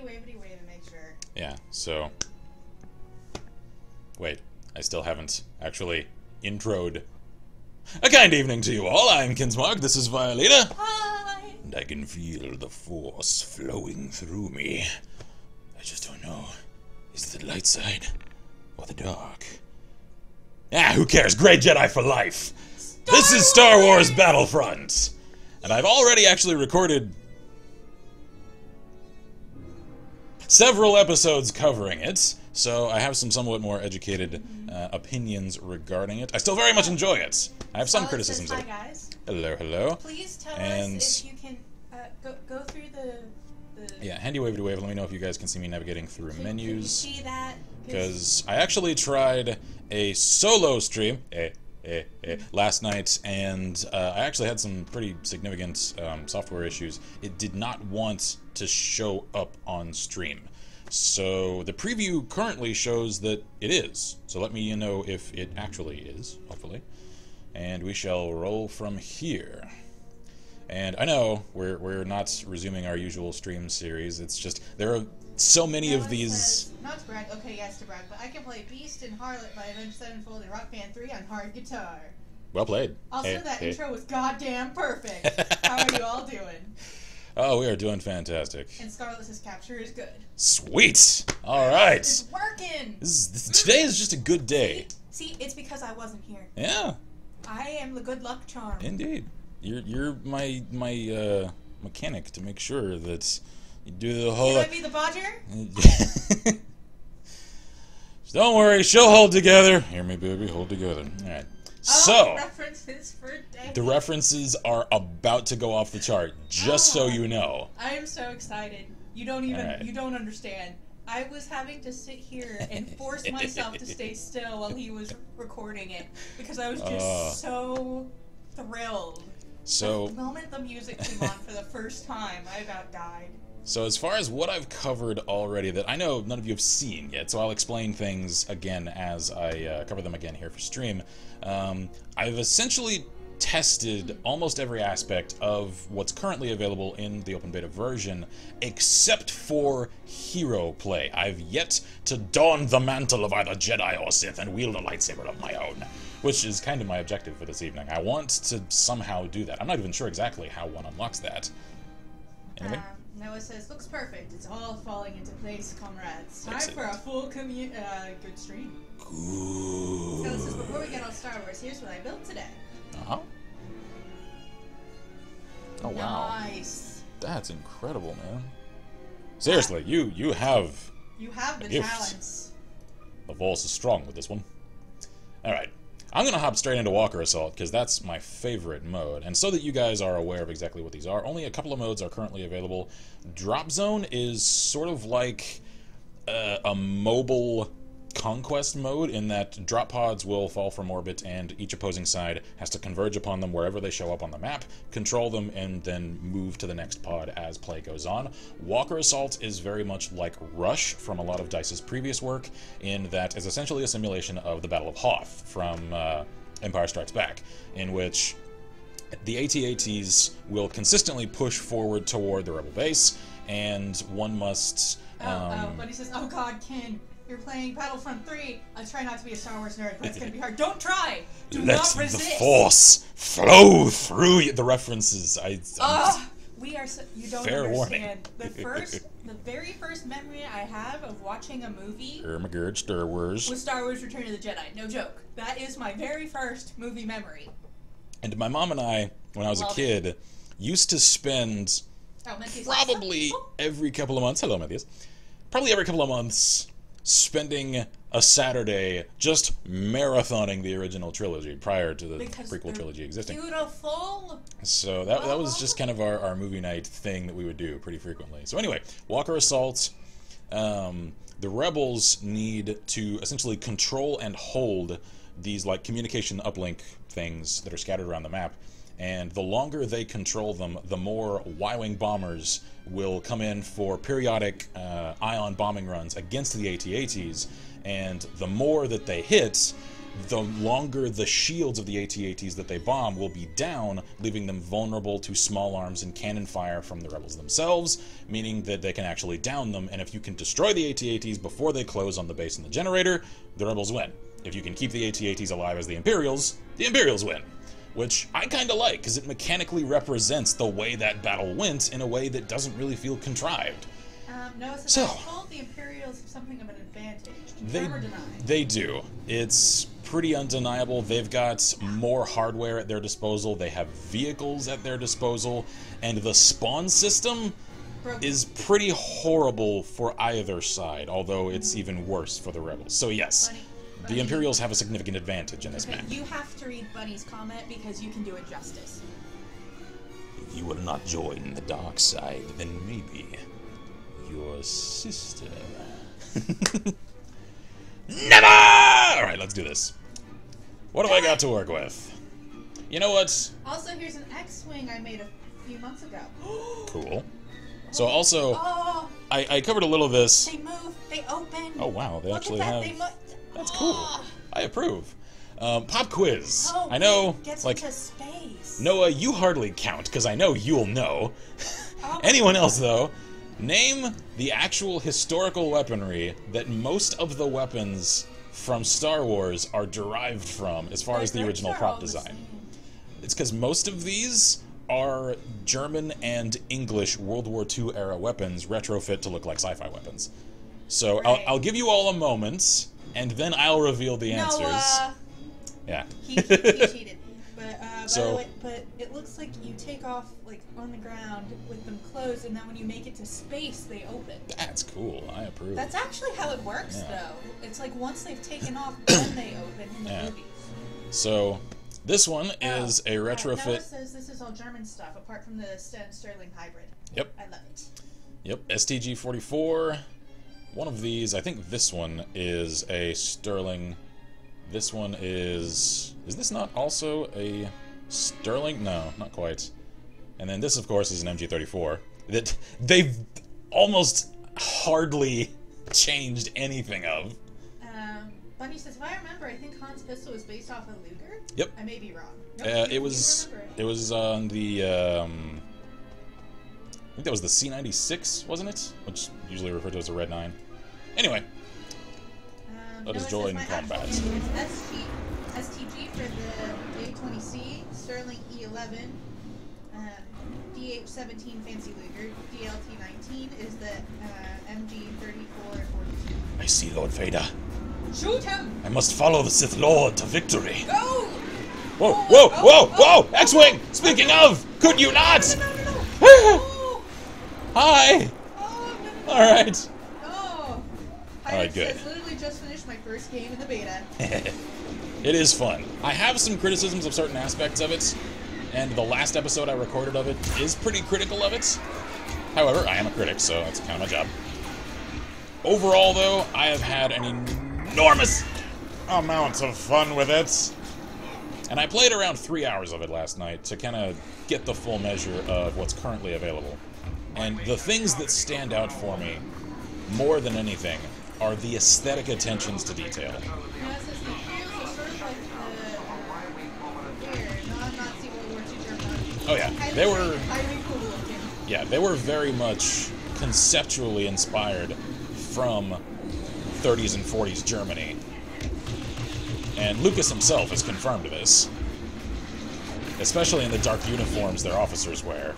Wavity, wavity, wave and make sure. Yeah, so... Wait, I still haven't actually introed. A kind evening to you all, I'm Kinsmark, this is Violeta. Hi! And I can feel the force flowing through me. I just don't know, is it the light side or the dark? Ah, who cares? Grey Jedi for life! This is Star Wars Battlefront! And I've already actually recorded several episodes covering it, so I have some somewhat more educated opinions regarding it. I still very much enjoy it. I have some criticisms of it. Hi guys. Hello, hello. Please tell us if you can go through the... Yeah, handy wave to wave. Let me know if you guys can see me navigating through menus. Can you see that? Because I actually tried a solo stream last night, and I actually had some pretty significant software issues. It did not want to show up on stream. So the preview currently shows that it is. So let me know if it actually is, hopefully. And we shall roll from here. And I know we're not resuming our usual stream series. It's just there are so many of these. Says, not to brag, okay, yes to brag, but I can play Beast and Harlot by Avenged Sevenfold and Rock Band 3 on hard guitar. Well played. Also, that intro was goddamn perfect. How are you all doing? Oh, we are doing fantastic. And Scarlet's capture is good. Sweet. All right. It's working. Today is just a good day. See, it's because I wasn't here. Yeah. I am the good luck charm. Indeed. You're my mechanic to make sure that you do the whole. Can I be the bodger? Don't worry, she'll hold together. Hear me, baby, hold together. All right. So references for days. The references are about to go off the chart, just so you know. I am so excited. You don't you don't understand. I was having to sit here and force myself to stay still while he was recording it because I was just so thrilled. So the moment the music came on for the first time, I about died. So as far as what I've covered already that I know none of you have seen yet, so I'll explain things again as I cover them again here for stream. I've essentially tested almost every aspect of what's currently available in the open beta version, except for hero play. I've yet to don the mantle of either Jedi or Sith and wield a lightsaber of my own, which is kind of my objective for this evening. I want to somehow do that. I'm not even sure exactly how one unlocks that. Anyway? Noah says, looks perfect. It's all falling into place, comrades. Time for a full good stream. Good. So this is before we get on Star Wars, here's what I built today. Uh-huh. Oh, wow. Nice. That's incredible, man. Seriously, you have... You have the gift. talents. The Force is strong with this one. Alright. I'm going to hop straight into Walker Assault, because that's my favorite mode. And so that you guys are aware of exactly what these are, only a couple of modes are currently available. Drop Zone is sort of like a mobile conquest mode, in that drop pods will fall from orbit, and each opposing side has to converge upon them wherever they show up on the map, control them, and then move to the next pod as play goes on. Walker Assault is very much like Rush from a lot of DICE's previous work, in that it's essentially a simulation of the Battle of Hoth from Empire Strikes Back, in which the AT-ATs will consistently push forward toward the rebel base, and one must... but he says, oh god, Ken, you're playing Battlefront 3. I try not to be a Star Wars nerd, but it's gonna be hard. Don't try! Do not resist! Let the Force flow through you. The references, we are so, you don't fair understand. The very first memory I have of watching a movie Star Wars was Star Wars Return of the Jedi. No joke. That is my very first movie memory. And my mom and I, when I was a kid, used to spend probably every couple of months, hello Matthias, probably every couple of months spending a Saturday just marathoning the original trilogy prior to the prequel trilogy existing. Beautiful. So that was just kind of our movie night thing that we would do pretty frequently. So anyway, Walker Assault, the rebels need to essentially control and hold these like communication uplink things that are scattered around the map. And the longer they control them, the more Y-Wing bombers will come in for periodic ion bombing runs against the AT-ATs, and the more that they hit, the longer the shields of the AT-ATs that they bomb will be down, leaving them vulnerable to small arms and cannon fire from the rebels themselves, meaning that they can actually down them, and if you can destroy the AT-ATs before they close on the base and the generator, the rebels win. If you can keep the AT-ATs alive as the Imperials win. Which I kinda like, because it mechanically represents the way that battle went in a way that doesn't really feel contrived. No, so I told the Imperials something of an advantage. Confirm or deny? They do. It's pretty undeniable. They've got more hardware at their disposal, they have vehicles at their disposal, and the spawn system is pretty horrible for either side, although it's even worse for the rebels. So yes, the Imperials have a significant advantage in this match. You have to read Bunny's comment because you can do it justice. If you will not join the dark side, then maybe your sister. Never! Alright, let's do this. What have I got to work with? You know what? Also, here's an X-Wing I made a few months ago. Cool. So also, I covered a little of this. They move, they open. Oh wow, they actually that. have... That's cool. I approve. Pop quiz. Oh, I know, gets like... into space. Noah, you hardly count, because I know you'll know. Anyone else, though? Name the actual historical weaponry that most of the weapons from Star Wars are derived from, as far as the original prop design. It's because most of these are German and English World War II era weapons retrofit to look like sci-fi weapons. So I'll give you all a moment, and then I'll reveal the answers. Yeah. He cheated. But, by the way, but it looks like you take off, like, on the ground with them closed, and then when you make it to space, they open. That's cool. I approve. That's actually how it works, though. It's like once they've taken off, then they open in the movies. So, this one is a retrofit... Noah says this is all German stuff, apart from the Sterling hybrid. Yep. I love it. Yep, STG-44. One of these, I think this one is a Sterling... This one is this not also a Sterling? No, not quite. And then this, of course, is an MG-34 that they've almost hardly changed anything of. Bunny says, if I remember, I think Han's pistol was based off of Luger. Yep. I may be wrong. Nope, it was on the I think that was the C96, wasn't it? Which usually referred to as a Red 9. Anyway. Let us join combat. It's STG for the A20C, Sterling E11, DH17 Fancy Luger, DLT19 is the MG34 and 42. I see Lord Vader. Shoot him! I must follow the Sith Lord to victory. Go! Whoa, whoa, whoa, whoa! X-Wing! Speaking of, could you not? No. Hi! Alright. Alright, good. I literally just finished my first game in the beta. It is fun. I have some criticisms of certain aspects of it, and the last episode I recorded of it is pretty critical of it. However, I am a critic, so that's kind of my job. Overall, though, I have had an enormous amount of fun with it. And I played around 3 hours of it last night to kind of get the full measure of what's currently available. And the things that stand out for me, more than anything, are the aesthetic attentions to detail. Oh yeah, they were. Yeah, they were very much conceptually inspired from 30s and 40s Germany, and Lucas himself has confirmed this, especially in the dark uniforms their officers wear.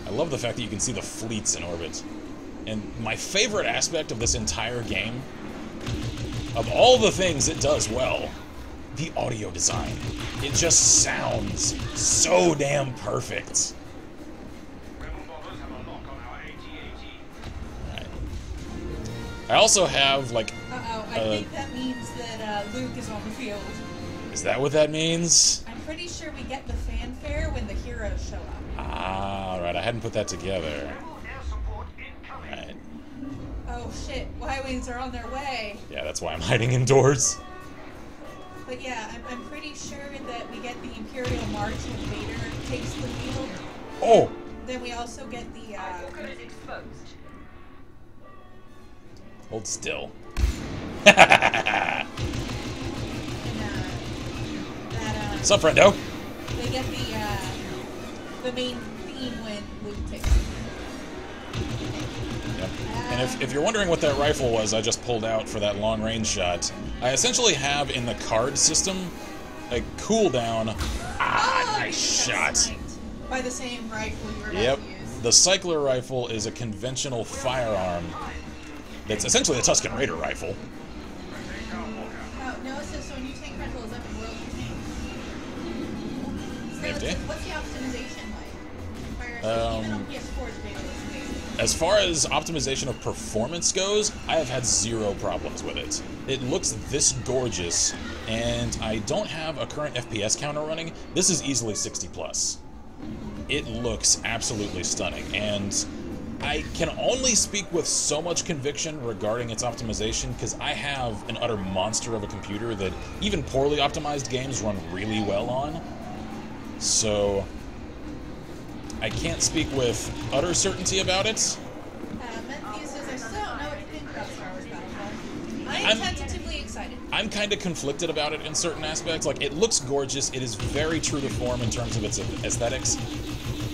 I love the fact that you can see the fleets in orbit. And my favorite aspect of this entire game, of all the things it does well, the audio design. It just sounds so damn perfect. Right. I also have, like... I think that means that Luke is on the field. Is that what that means? I'm pretty sure we get the fanfare when the heroes show up. Ah, right. I hadn't put that together. Right. Oh shit, Y-Wings are on their way. Yeah, that's why I'm hiding indoors. But yeah, I'm pretty sure that we get the Imperial March when Vader takes the field. Oh! Then we also get the, Hold still. What's up, friendo? They get the main theme when Luke takes it. Yep. And if you're wondering what that rifle was I just pulled out for that long-range shot, I essentially have in the card system a cooldown. Nice shot. By the same rifle you were about to use. The Cycler rifle is a conventional firearm that's essentially a Tusken Raider rifle. Oh, no, it says so when you take rifles up in World of Tanks. So what's the optimization like? Even on PS4 it's big. As far as optimization of performance goes, I have had zero problems with it. It looks this gorgeous, and I don't have a current FPS counter running. This is easily 60 plus. It looks absolutely stunning, and I can only speak with so much conviction regarding its optimization because I have an utter monster of a computer that even poorly optimized games run really well on. So I can't speak with utter certainty about it. Matthew says, I still don't know what to think about Star Wars Battlefront. I'm tentatively excited. I'm kind of conflicted about it in certain aspects. Like, it looks gorgeous. It is very true to form in terms of its aesthetics.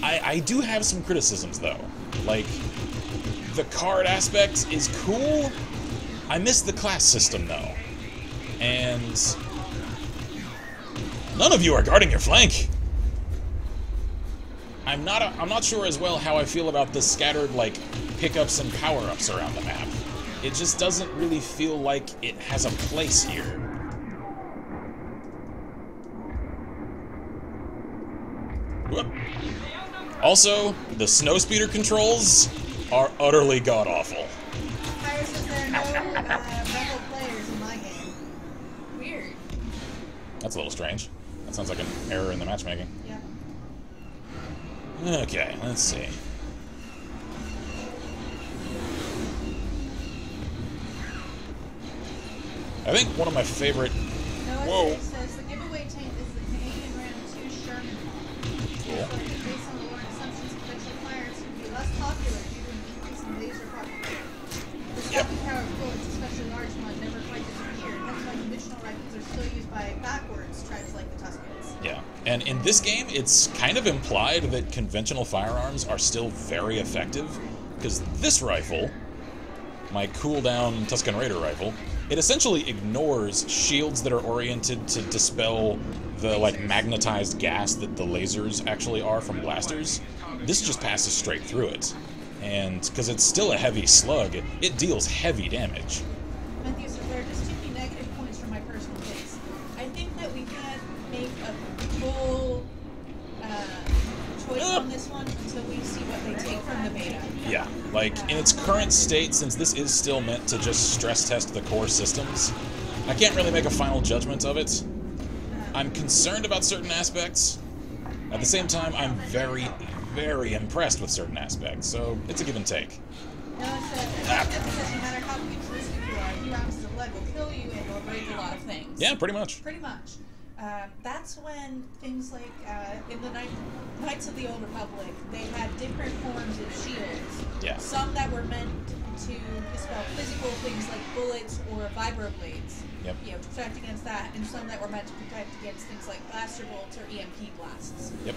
I do have some criticisms, though. Like, the card aspect is cool. I miss the class system, though. And none of you are guarding your flank. I'm not sure as well how I feel about the scattered, like, pickups and power-ups around the map. It just doesn't really feel like it has a place here. Whoop. Also, the snowspeeder controls are utterly god-awful. Pyro says there are no rebel players in my game. Weird. That's a little strange. That sounds like an error in the matchmaking. Yeah. Okay, let's see. I think one of my favorite... Whoa! It says the giveaway tank is the Canadian Ram 2 Sherman. Cool. Based on the lore and assumptions, conventional fires would be less popular due to an increase in laser popularity. The stopping power of bullets, especially large ones, never quite disappeared. That's why conventional rifles are still used by backwards tribes like the Tuskens. Yeah, and in this game, it's kind of implied that conventional firearms are still very effective, because this rifle, my cooldown Tusken Raider rifle, it essentially ignores shields that are oriented to dispel the, like, magnetized gas that the lasers actually are from blasters. This just passes straight through it. And because it's still a heavy slug, it deals heavy damage. Matthew says there are just too many negative points for my personal taste. I think that we can't make a full choice on this one until we see what they take from the beta. Yeah, like, in its current state, since this is still meant to just stress test the core systems, I can't really make a final judgment of it. I'm concerned about certain aspects. At the same time, I'm very, very impressed with certain aspects, so it's a give and take. No, it says that because no matter how futuristic you are, a few ounces of lead will kill you and will break a lot of things. Yeah, pretty much. Pretty much. That's when things like, in the Knights of the Old Republic, they had different forms of shields. Yeah. Some that were meant to dispel physical things like bullets or vibroblades. Yep. You know, to protect against that, and some that were meant to protect against things like blaster bolts or EMP blasts. Yep.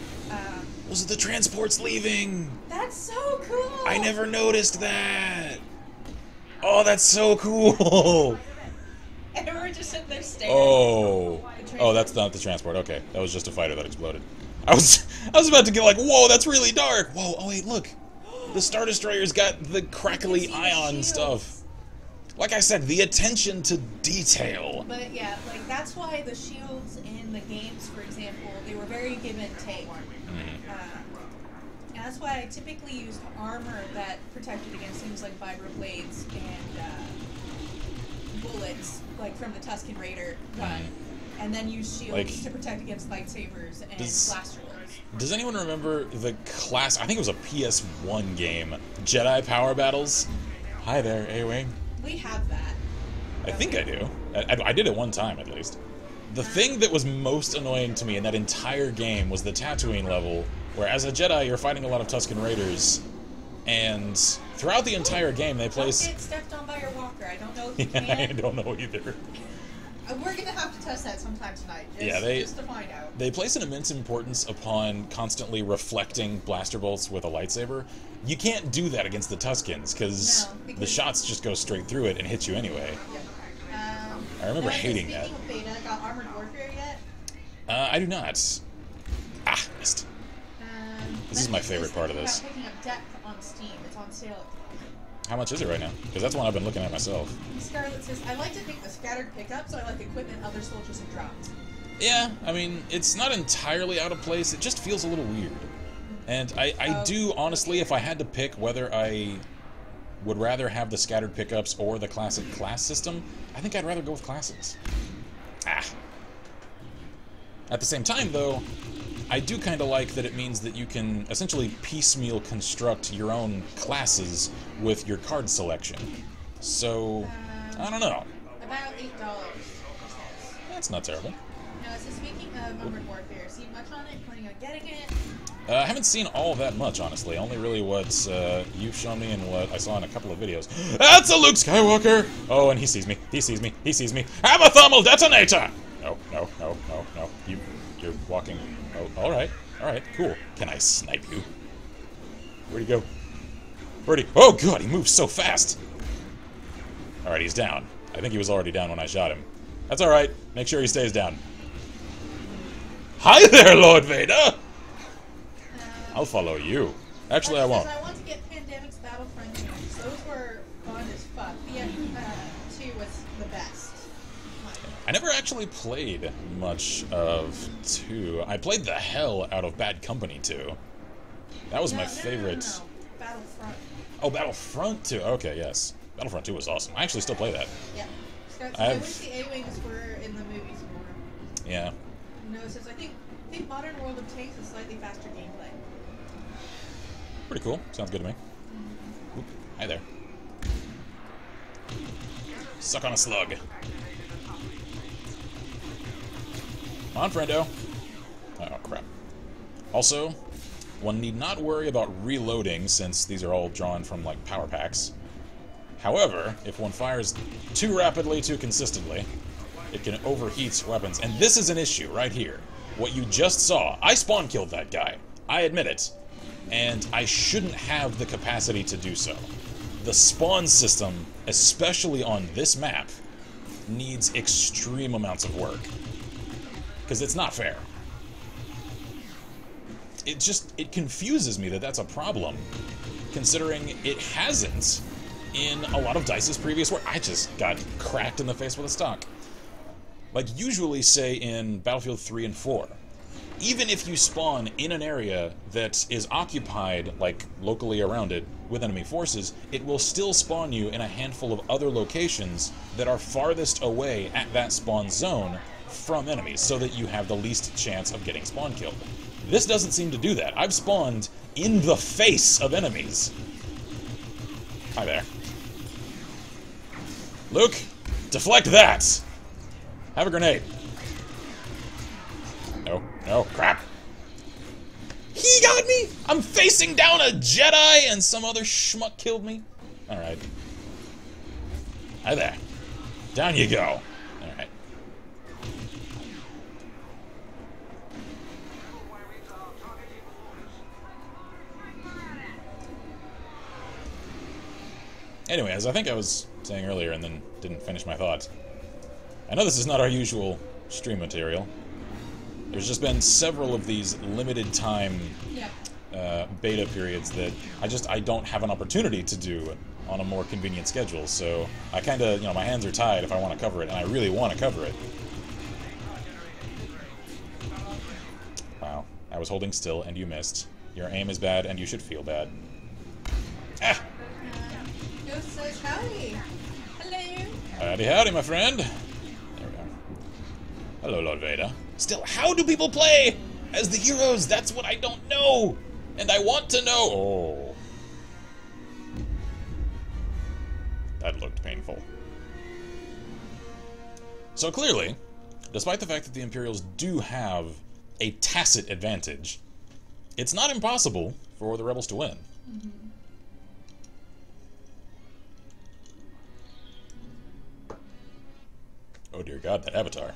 Those are the transports leaving! That's so cool! I never noticed that! Oh, that's so cool! And we're just sitting there staring. Oh, that's not the transport. Okay, that was just a fighter that exploded. I was about to get like, whoa, that's really dark. Whoa, oh wait, look, the Star Destroyer's got the crackly ion stuff. Like I said, the attention to detail. But yeah, like that's why the shields in the games, for example, they were very give and take. And that's why I typically used armor that protected against things like vibroblades and bullets, like from the Tusken Raider gun, and then use shields to protect against lightsabers and blaster bolts. Does anyone remember the class? I think it was a PS1 game, Jedi Power Battles. Hi there, A-Wing. We have that. I think I do. I did it one time, at least. The thing that was most annoying to me in that entire game was the Tatooine level, where as a Jedi, you're fighting a lot of Tusken Raiders, and throughout the entire game, they place... Don't get stepped on by your walker. I don't know if you can. I don't know either. We're gonna have to test that sometime tonight. Just to find out. They place an immense importance upon constantly reflecting blaster bolts with a lightsaber. You can't do that against the Tuskens because the shots just go straight through it and hit you anyway. Yep. I remember hating that. Speaking of beta, got Armored Warfare yet? I do not. Ah, missed. This is my favorite part of this. Picking up Depth on Steam. It's on sale at the moment. How much is it right now? Because that's one I've been looking at myself. Scarlet says, I like to think the scattered pickups are like equipment other soldiers have dropped. Yeah, I mean, it's not entirely out of place. It just feels a little weird. And I do, honestly, if I had to pick whether I would rather have the scattered pickups or the classic class system, I think I'd rather go with classes. Ah. At the same time, though, I do kind of like that it means that you can essentially piecemeal construct your own classes with your card selection. So, I don't know. About $8. That's not terrible. No, so speaking of Armored Warfare, seen much on it? Planning on getting it? I haven't seen all that much, honestly. Only really what you've shown me and what I saw in a couple of videos. That's a Luke Skywalker! Oh, and he sees me. He sees me. He sees me. Have a thermal detonator! No, no, no, no, no. You're walking. Oh, alright. Alright, cool. Can I snipe you? Where'd he go? Where'd he? Oh, God, he moves so fast! Alright, he's down. I think he was already down when I shot him. That's alright. Make sure he stays down. Hi there, Lord Vader! I'll follow you. Actually, I won't. I want to get Pandemic's Battlefront games. Those were fun as fuck. BF2 was the best. I never actually played much of 2. I played the hell out of Bad Company 2. That was my favorite. No. Battlefront. Oh, Battlefront 2. Okay, yes. Battlefront 2 was awesome. I actually still play that. Yeah. I wish the A-Wings were in the movies more. Yeah. No, since I think Modern World of Tanks is slightly faster gameplay. Pretty cool. Sounds good to me. Oop. Hi there. Suck on a slug. Come on, friendo. Oh, crap. Also, one need not worry about reloading since these are all drawn from, like, power packs. However, if one fires too rapidly, too consistently, it can overheat weapons. And this is an issue right here. What you just saw, I spawn killed that guy. I admit it. And I shouldn't have the capacity to do so. The spawn system, especially on this map, needs extreme amounts of work. Because it's not fair. It confuses me that that's a problem, considering it hasn't in a lot of DICE's previous work. I just got cracked in the face with a stock. Like, usually, say, in Battlefield 3 and 4, even if you spawn in an area that is occupied, like, locally around it, with enemy forces, it will still spawn you in a handful of other locations that are farthest away at that spawn zone from enemies, so that you have the least chance of getting spawn killed. This doesn't seem to do that. I've spawned in the face of enemies. Hi there. Luke, deflect that! Have a grenade. No, no, crap. He got me! I'm facing down a Jedi and some other schmuck killed me. Alright. Hi there. Down you go. Alright. Anyway, as I think I was saying earlier and then didn't finish my thought, I know this is not our usual stream material. There's just been several of these limited time beta periods that I don't have an opportunity to do on a more convenient schedule, so I kind of, my hands are tied if I want to cover it, and I really want to cover it. Wow, I was holding still and you missed. Your aim is bad and you should feel bad. Ah! Ghost says howdy. Hello. Howdy, howdy, my friend. There we are. Hello, Lord Vader. Still, how do people play as the heroes? That's what I don't know. And I want to know. Oh. That looked painful. So clearly, despite the fact that the Imperials do have a tacit advantage, it's not impossible for the Rebels to win. Mm-hmm. Oh dear God, that avatar.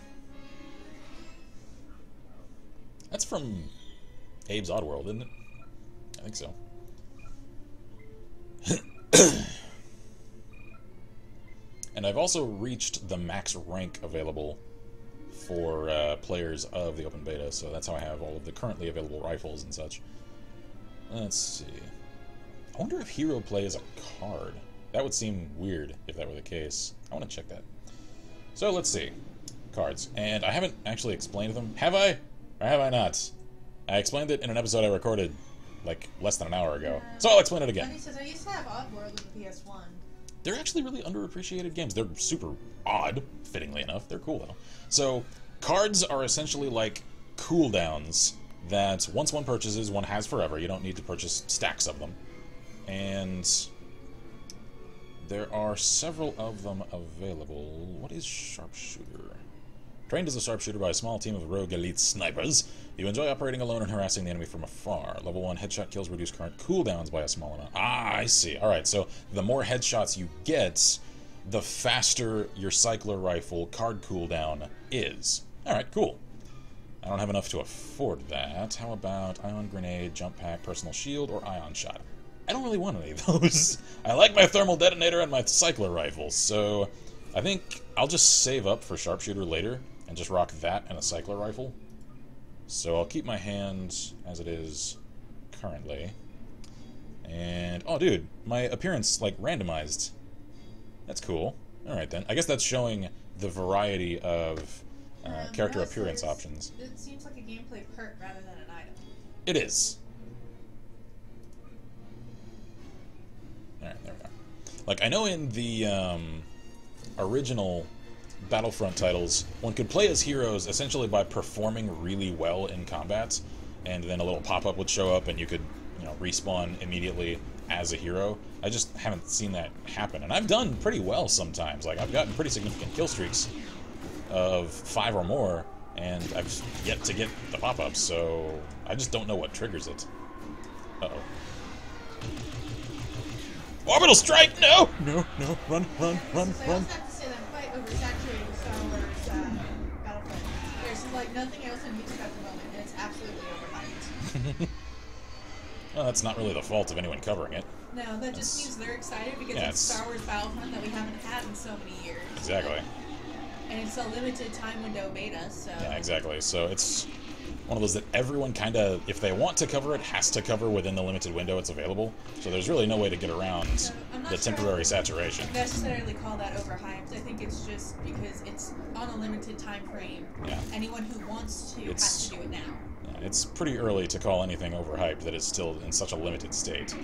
That's from Abe's Oddworld, isn't it? I think so. And I've also reached the max rank available for players of the open beta, so that's how I have all of the currently available rifles and such. Let's see. I wonder if hero play is a card. That would seem weird if that were the case. I want to check that. So let's see. Cards. And I haven't actually explained them. Have I? Or have I not? I explained it in an episode I recorded like less than an hour ago. So I'll explain it again. He says, I used to have Oddworld on the PS1. They're actually really underappreciated games. They're super odd, fittingly enough. They're cool, though. So, cards are essentially like cooldowns that once one purchases, one has forever. You don't need to purchase stacks of them. And there are several of them available. What is Sharpshooter? Trained as a sharpshooter by a small team of rogue elite snipers, you enjoy operating alone and harassing the enemy from afar. Level 1 headshot kills reduce current cooldowns by a small amount. Ah, I see. Alright, so the more headshots you get, the faster your cycler rifle card cooldown is. Alright, cool. I don't have enough to afford that. How about ion grenade, jump pack, personal shield, or ion shot? I don't really want any of those. I like my thermal detonator and my cycler rifle, so I think I'll just save up for sharpshooter later and just rock that and a cycler rifle. So I'll keep my hand as it is currently. And, oh dude, my appearance, like, randomized. That's cool. Alright then. I guess that's showing the variety of character appearance options. It seems like a gameplay perk rather than an item. It is. Alright, there we go. Like, I know in the original Battlefront titles, one could play as heroes essentially by performing really well in combat, and then a little pop-up would show up and you could, you know, respawn immediately as a hero. I just haven't seen that happen, and I've done pretty well sometimes. Like, I've gotten pretty significant kill streaks of 5 or more, and I've yet to get the pop-ups, so I just don't know what triggers it. Uh-oh. Orbital strike! No! No, no, run, run, run, So I run. also have to say that I'm quite oversaturated with Star Wars Battlefront. There's like nothing else on YouTube at the moment, and it's absolutely overhyped. Well, that's not really the fault of anyone covering it. No, that just means they're excited because Yeah, it's Star Wars Battlefront that we haven't had in so many years. Exactly. And it's a limited time window beta, so... Yeah, exactly. So it's one of those that everyone kind of, if they want to cover it, has to cover within the limited window it's available. So there's really no way to get around the temporary saturation. I necessarily call that overhyped. I think it's just because it's on a limited time frame. Yeah. Anyone who wants to has to do it now. Yeah, it's pretty early to call anything overhyped that is still in such a limited state.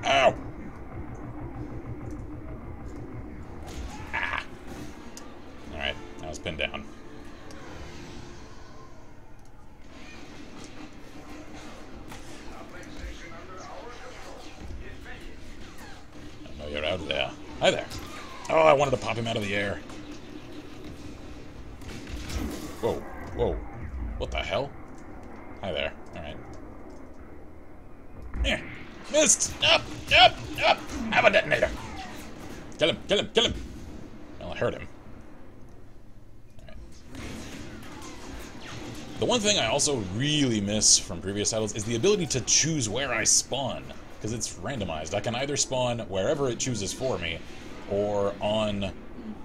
Ow! Ah! Alright, I was pinned down. I know you're out there. Hi there. Oh, I wanted to pop him out of the air. Whoa, whoa. What the hell? Hi there. Alright. Yeah. Missed! Up! Up! Up! Have a detonator! Kill him! Kill him! Kill him! Well, I hurt him. Alright. The one thing I also really miss from previous titles is the ability to choose where I spawn. Because it's randomized. I can either spawn wherever it chooses for me, or on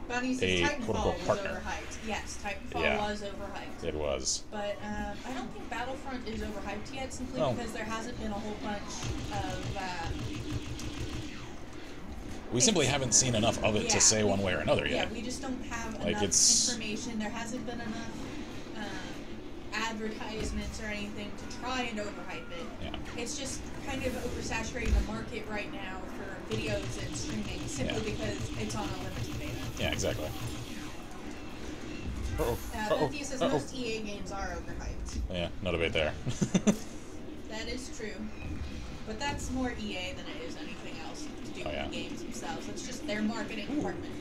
Bunny says Titanfall was overhyped. Yes, Titanfall was overhyped. It was. But I don't think Battlefront is overhyped yet, simply because there hasn't been a whole bunch of... we simply haven't seen enough of it to say one way or another yet. Yeah, we just don't have enough information. There hasn't been enough advertisements or anything to try and overhype it. Yeah. It's just kind of oversaturating the market right now for videos and streaming, simply because it's on a limited beta. Yeah, exactly. Matthew says most EA games are overhyped. Yeah, no debate there. That is true. But that's more EA than it is anything else to do with the games themselves. It's just their marketing department.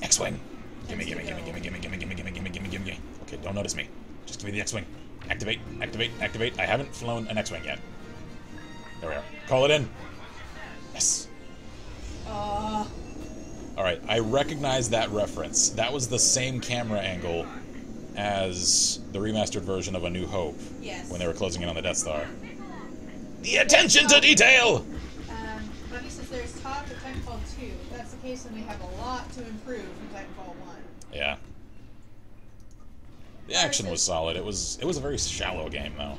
X-Wing! Gimme, gimme, gimme, gimme, gimme, gimme, gimme, gimme, gimme, gimme, gimme. Okay, don't notice me. Just give me the X-Wing. Activate, activate, activate. I haven't flown an X-Wing yet. There we are. Call it in. Yes. Alright, I recognize that reference. That was the same camera angle as the remastered version of A New Hope. Yes. When they were closing in on the Death Star. The attention to detail! Buddy says there's talk of Titanfall 2. If that's the case, then we have a lot to improve from Titanfall 1. Yeah. The action was solid. It was a very shallow game, though.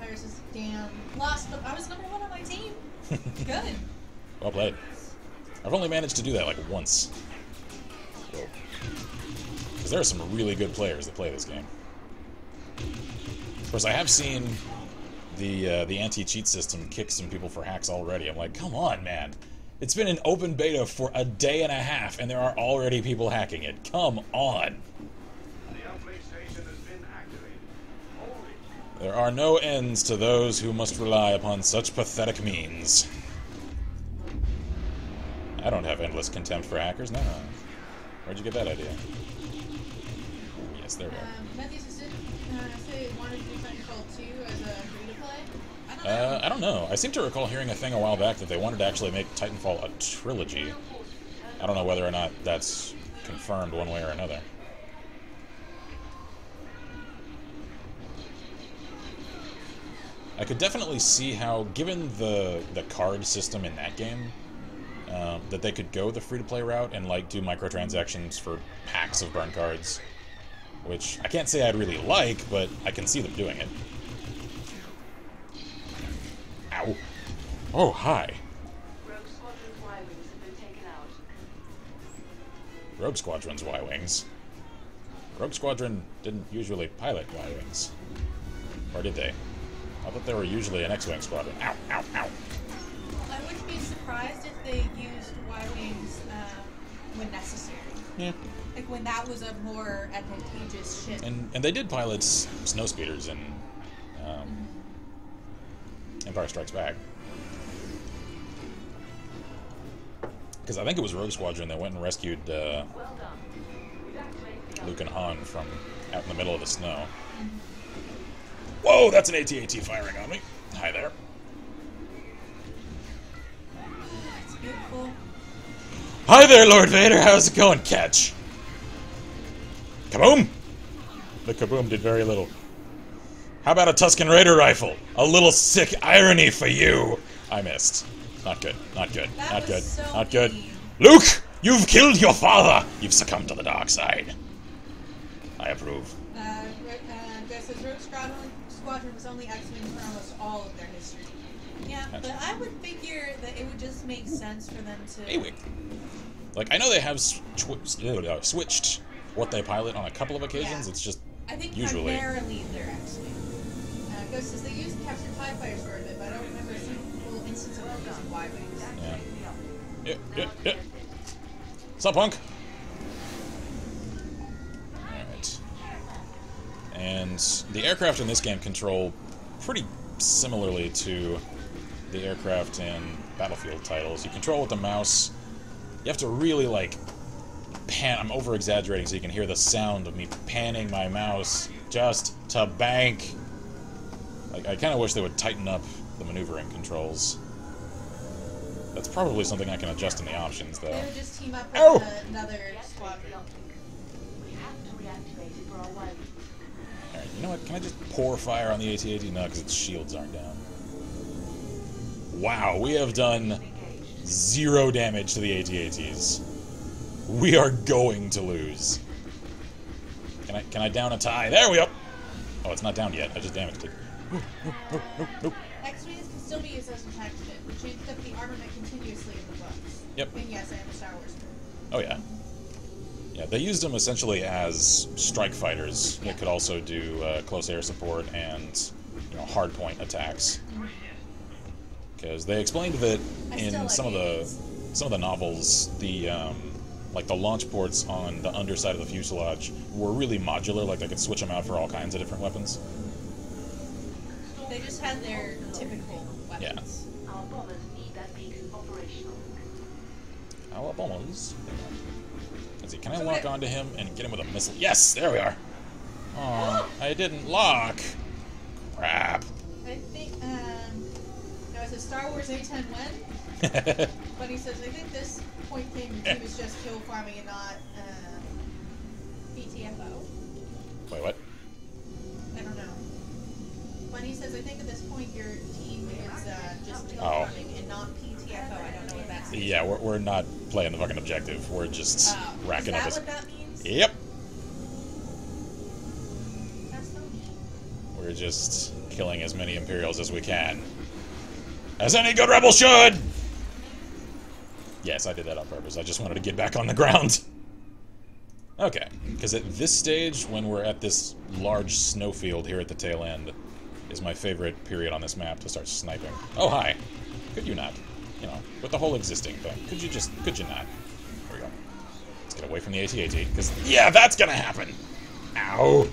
Pyro says, damn, lost, but I was number 1 on my team. Good. Well played. I've only managed to do that like once. Because there are some really good players that play this game. Of course, I have seen the anti-cheat system kick some people for hacks already. I'm like, come on, man. It's been in open beta for a day and a half, and there are already people hacking it. Come on. There are no ends to those who must rely upon such pathetic means. I don't have endless contempt for hackers, no. Where'd you get that idea? Yes, there we are. Matthew said, say wanted to do Titanfall 2 as a free-to-play? I don't know. I seem to recall hearing a thing a while back that they wanted to actually make Titanfall a trilogy. I don't know whether or not that's confirmed one way or another. I could definitely see how, given the card system in that game, that they could go the free-to-play route and like do microtransactions for packs of burn cards, which I can't say I'd really like, but I can see them doing it. Ow! Oh, hi. Rogue Squadron's Y-Wings. Rogue Squadron didn't usually pilot Y-Wings. Or did they? I thought they were usually an X-Wing squadron. Ow, ow, ow. I wouldn't be surprised if they used Y-Wings when necessary. Yeah. Like when that was a more advantageous ship. And they did pilot snowspeeders in Empire Strikes Back. Because I think it was Rogue Squadron that went and rescued Luke and Han from out in the middle of the snow. Whoa, that's an AT-AT firing on me. Hi there. It's beautiful. Hi there, Lord Vader. How's it going? Catch. Kaboom! The kaboom did very little. How about a Tusken Raider rifle? A little sick irony for you. I missed. Not good. Not good. Not good. Not good. Luke! You've killed your father! You've succumbed to the dark side. I approve. Says Rogue Squadron was only X-Wing for almost all of their history. Yeah, but I would figure that it would just make sense for them to... A-Wing. Like, I know they have switched what they pilot on a couple of occasions. Yeah. It's just I think usually... primarily they're X-Wing. Ghost says they used captured TIE fighters for a bit, but I don't remember a single instance of them using Y-Wings. Yeah. What's up, punk? And the aircraft in this game control pretty similarly to the aircraft in Battlefield titles. You control with the mouse. You have to really, like, pan... I'm over-exaggerating so you can hear the sound of me panning my mouse just to bank. Like, I kind of wish they would tighten up the maneuvering controls. That's probably something I can adjust in the options, though. They would just team up with another squadron. Alright, you know what? Can I just pour fire on the AT-AT? No, because its shields aren't down. Wow, we have done 0 damage to the AT-ATs. We are going to lose. Can I down a tie? There we go! Oh, it's not down yet. I just damaged it. Nope. X-Wings can still be used as an attack ship. We changed up the armament continuously in the books. Yep. And yes, I am a Star Wars fan. Oh, yeah. Yeah, they used them essentially as strike fighters that could also do close air support and, you know, hardpoint attacks. Because they explained that in some of the novels, the like the launch ports on the underside of the fuselage were really modular, like they could switch them out for all kinds of different weapons. They just had their typical weapons. Yeah. Our bombers need that piece operational. Our bombers. Let's see, can I lock onto him and get him with a missile? Yes, there we are. Oh, I didn't lock. Crap. I think, no, I said, Star Wars A10 when? But he says, I think this point claim your team is just kill farming and not PTFO. Wait, what? I don't know. Bunny says, I think at this point your team is just kill Oh. farming and not PTFO. I don't know what that means. Yeah, we're not playing the fucking objective. We're just racking up Is this. that what that means? Yep. That's so neat. We're just killing as many Imperials as we can. As any good rebel should! Yes, I did that on purpose. I just wanted to get back on the ground. Okay, because at this stage, when we're at this large snowfield here at the tail end, is my favorite period on this map to start sniping. Oh, hi. Could you not? You know, with the whole existing thing. Could you not? There we go. Let's get away from the AT-AT, because, yeah, that's gonna happen! Ow!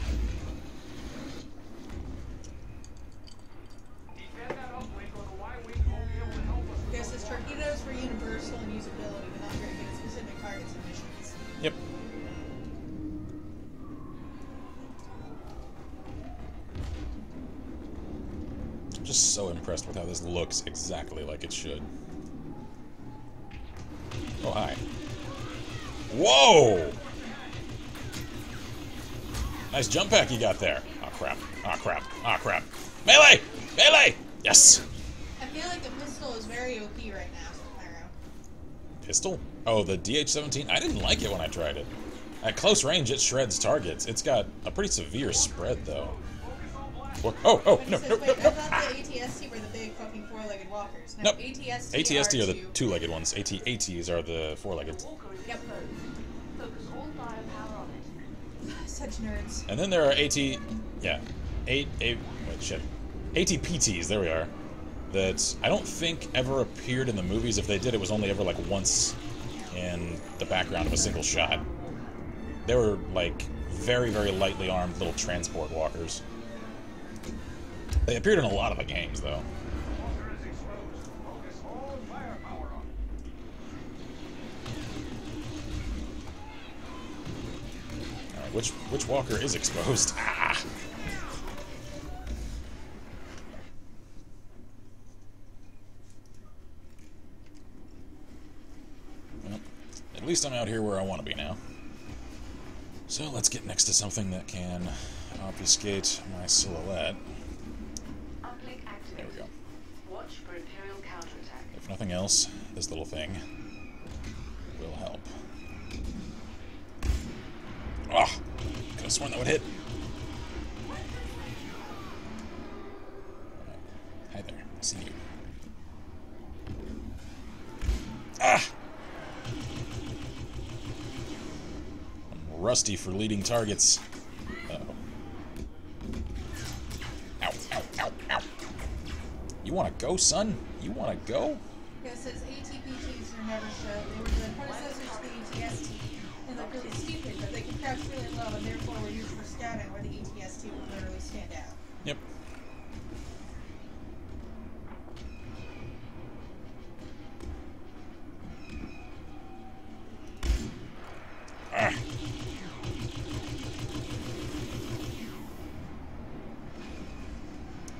Guess this torpedoes for universal and usability, but not very good at specific targets and missions. Yep. I'm just so impressed with how this looks exactly like it should. Oh, hi. Whoa! Nice jump pack you got there. Oh, crap. Oh, crap. Oh, crap. Melee! Melee! Yes! I feel like the pistol is very OP right now, Pyro. Pistol? Oh, the DH-17? I didn't like it when I tried it. At close range, it shreds targets. It's got a pretty severe spread, though. Oh, But he no, says, no, wait, no, I no. thought the ATST were the big fucking four-legged walkers. No, Nope. ATST, ATST are the two. two-legged ones. AT-ATs are the four-legged. Yep. Focus all firepower on it. Such nerds. And then there are wait, shit. ATPTs, there we are. That I don't think ever appeared in the movies. If they did, it was only ever like once in the background of a single shot. They were like very, very lightly armed little transport walkers. They appeared in a lot of the games, though. Alright, which walker is exposed? Ah! Well, at least I'm out here where I want to be now. So let's get next to something that can obfuscate my silhouette. Uplink activated. There we go. Watch for Imperial counterattack. If nothing else, this little thing will help. Ah! Could have sworn that would hit. Hi there. I see you. Ah! I'm rusty for leading targets. Uh-oh. Ow, ow, ow, ow. You wanna go, son? You wanna go? Yeah, it says ATPTs were never showed. They were the predecessors to the ATST. And look really stupid, but they can crouch really low and therefore were used for scouting where the ATST would literally stand out. Yep. Ah.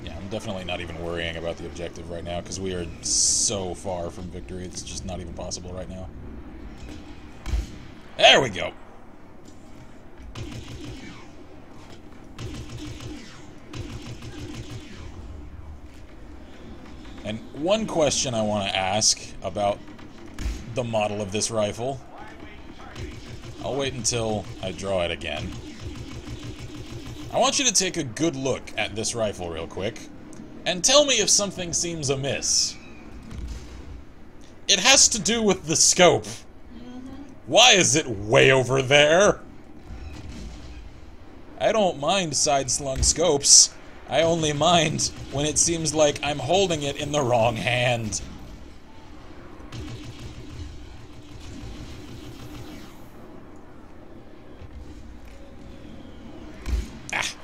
Yeah, I'm definitely not even worrying about the objective right now because we are so far from victory. It's just not even possible right now. There we go. And one question I want to ask about the model of this rifle. I'll wait until I draw it again. I want you to take a good look at this rifle real quick and tell me if something seems amiss. It has to do with the scope. Why is it way over there? I don't mind side-slung scopes. I only mind when it seems like I'm holding it in the wrong hand. Ah.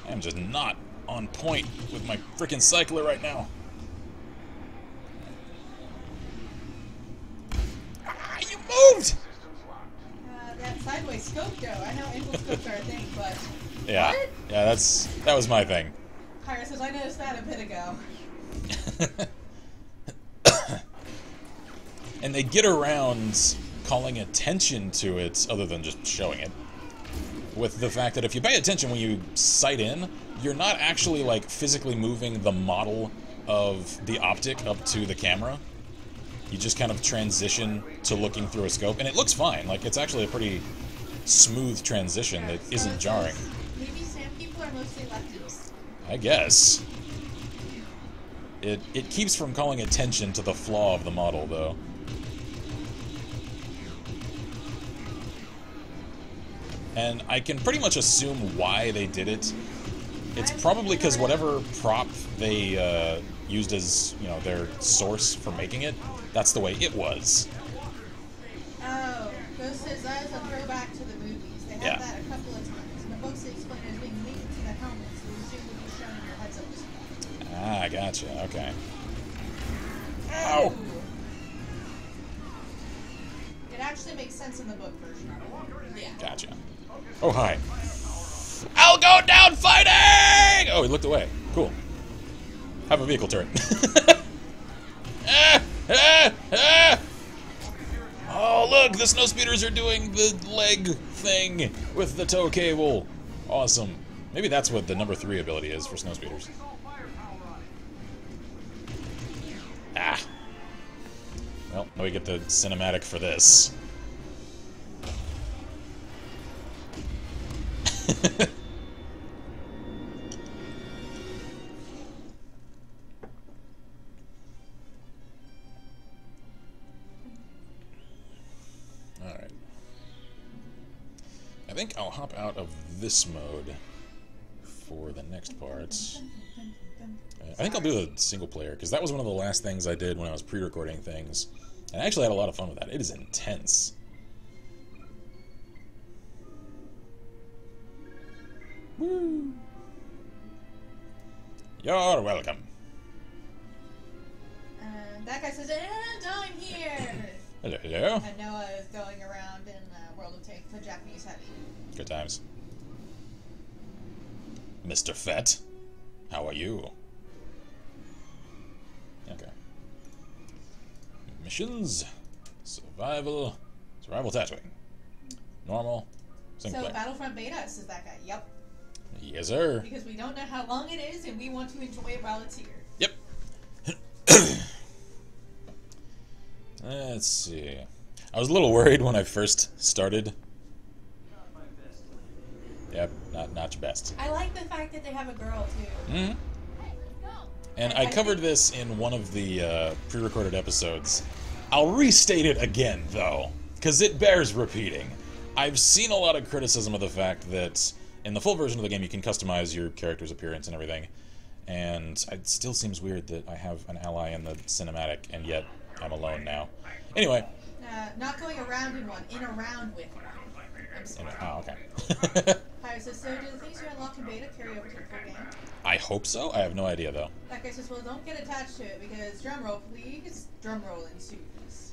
I'm just not on point with my frickin' cycler right now. Ah, you moved! That sideways scope, though. I know angle scopes are a thing, but... Yeah, What? yeah, that was my thing. Pyra says, I noticed that a bit ago. And they get around calling attention to it, other than just showing it, with the fact that if you pay attention when you sight in, you're not actually, like, physically moving the model of the optic up to the camera. You just kind of transition to looking through a scope, and it looks fine. Like, it's actually a pretty smooth transition that isn't jarring. Maybe Sam people are mostly lefties? I guess. It keeps from calling attention to the flaw of the model, though. And I can pretty much assume why they did it. It's probably because whatever prop they used as, you know, their source for making it, that's the way it was. Oh, Ghost says that is a throwback to the movies. They had that a couple of times. In the books, they explain it as being linked to the helmet, so the zoom would be shown in your heads-up display. Ah, gotcha. Okay. Ow! It actually makes sense in the book version. Yeah. Gotcha. Oh, hi. I'll go down fighting! Oh, he looked away. Cool. Have a vehicle turret. Oh, look! The snowspeeders are doing the leg thing with the tow cable. Awesome. Maybe that's what the number 3 ability is for snowspeeders. Ah. Well, now we get the cinematic for this. Alright. I think I'll hop out of this mode for the next parts. I think I'll do the single player, because that was one of the last things I did when I was pre-recording things. And I actually had a lot of fun with that. It is intense. Woo! You're welcome. That guy says, and I'm here! Hello, hello. And Noah is going around in World of Tanks, the Japanese heavy. Good times. Mr. Fett, how are you? Okay. Missions, survival Tatooine. Normal, single So player. Battlefront beta, says that guy. Yep. Yes, sir. Because we don't know how long it is, and we want to enjoy it while it's here. Yep. Let's see. I was a little worried when I first started. Yep, not your best. I like the fact that they have a girl, too. Mm-hmm. And I covered this in one of the pre-recorded episodes. I'll restate it again, though, because it bears repeating. I've seen a lot of criticism of the fact that in the full version of the game you can customize your character's appearance and everything, and it still seems weird that I have an ally in the cinematic, and yet I'm alone now. Anyway. Not going around in one, in a round with one. I'm sorry. Oh, okay. Hi, so do the things you unlock in beta carry over to the full game? I hope so. I have no idea, though. That guy says, well, don't get attached to it, because drumroll, please. Drumroll ensues.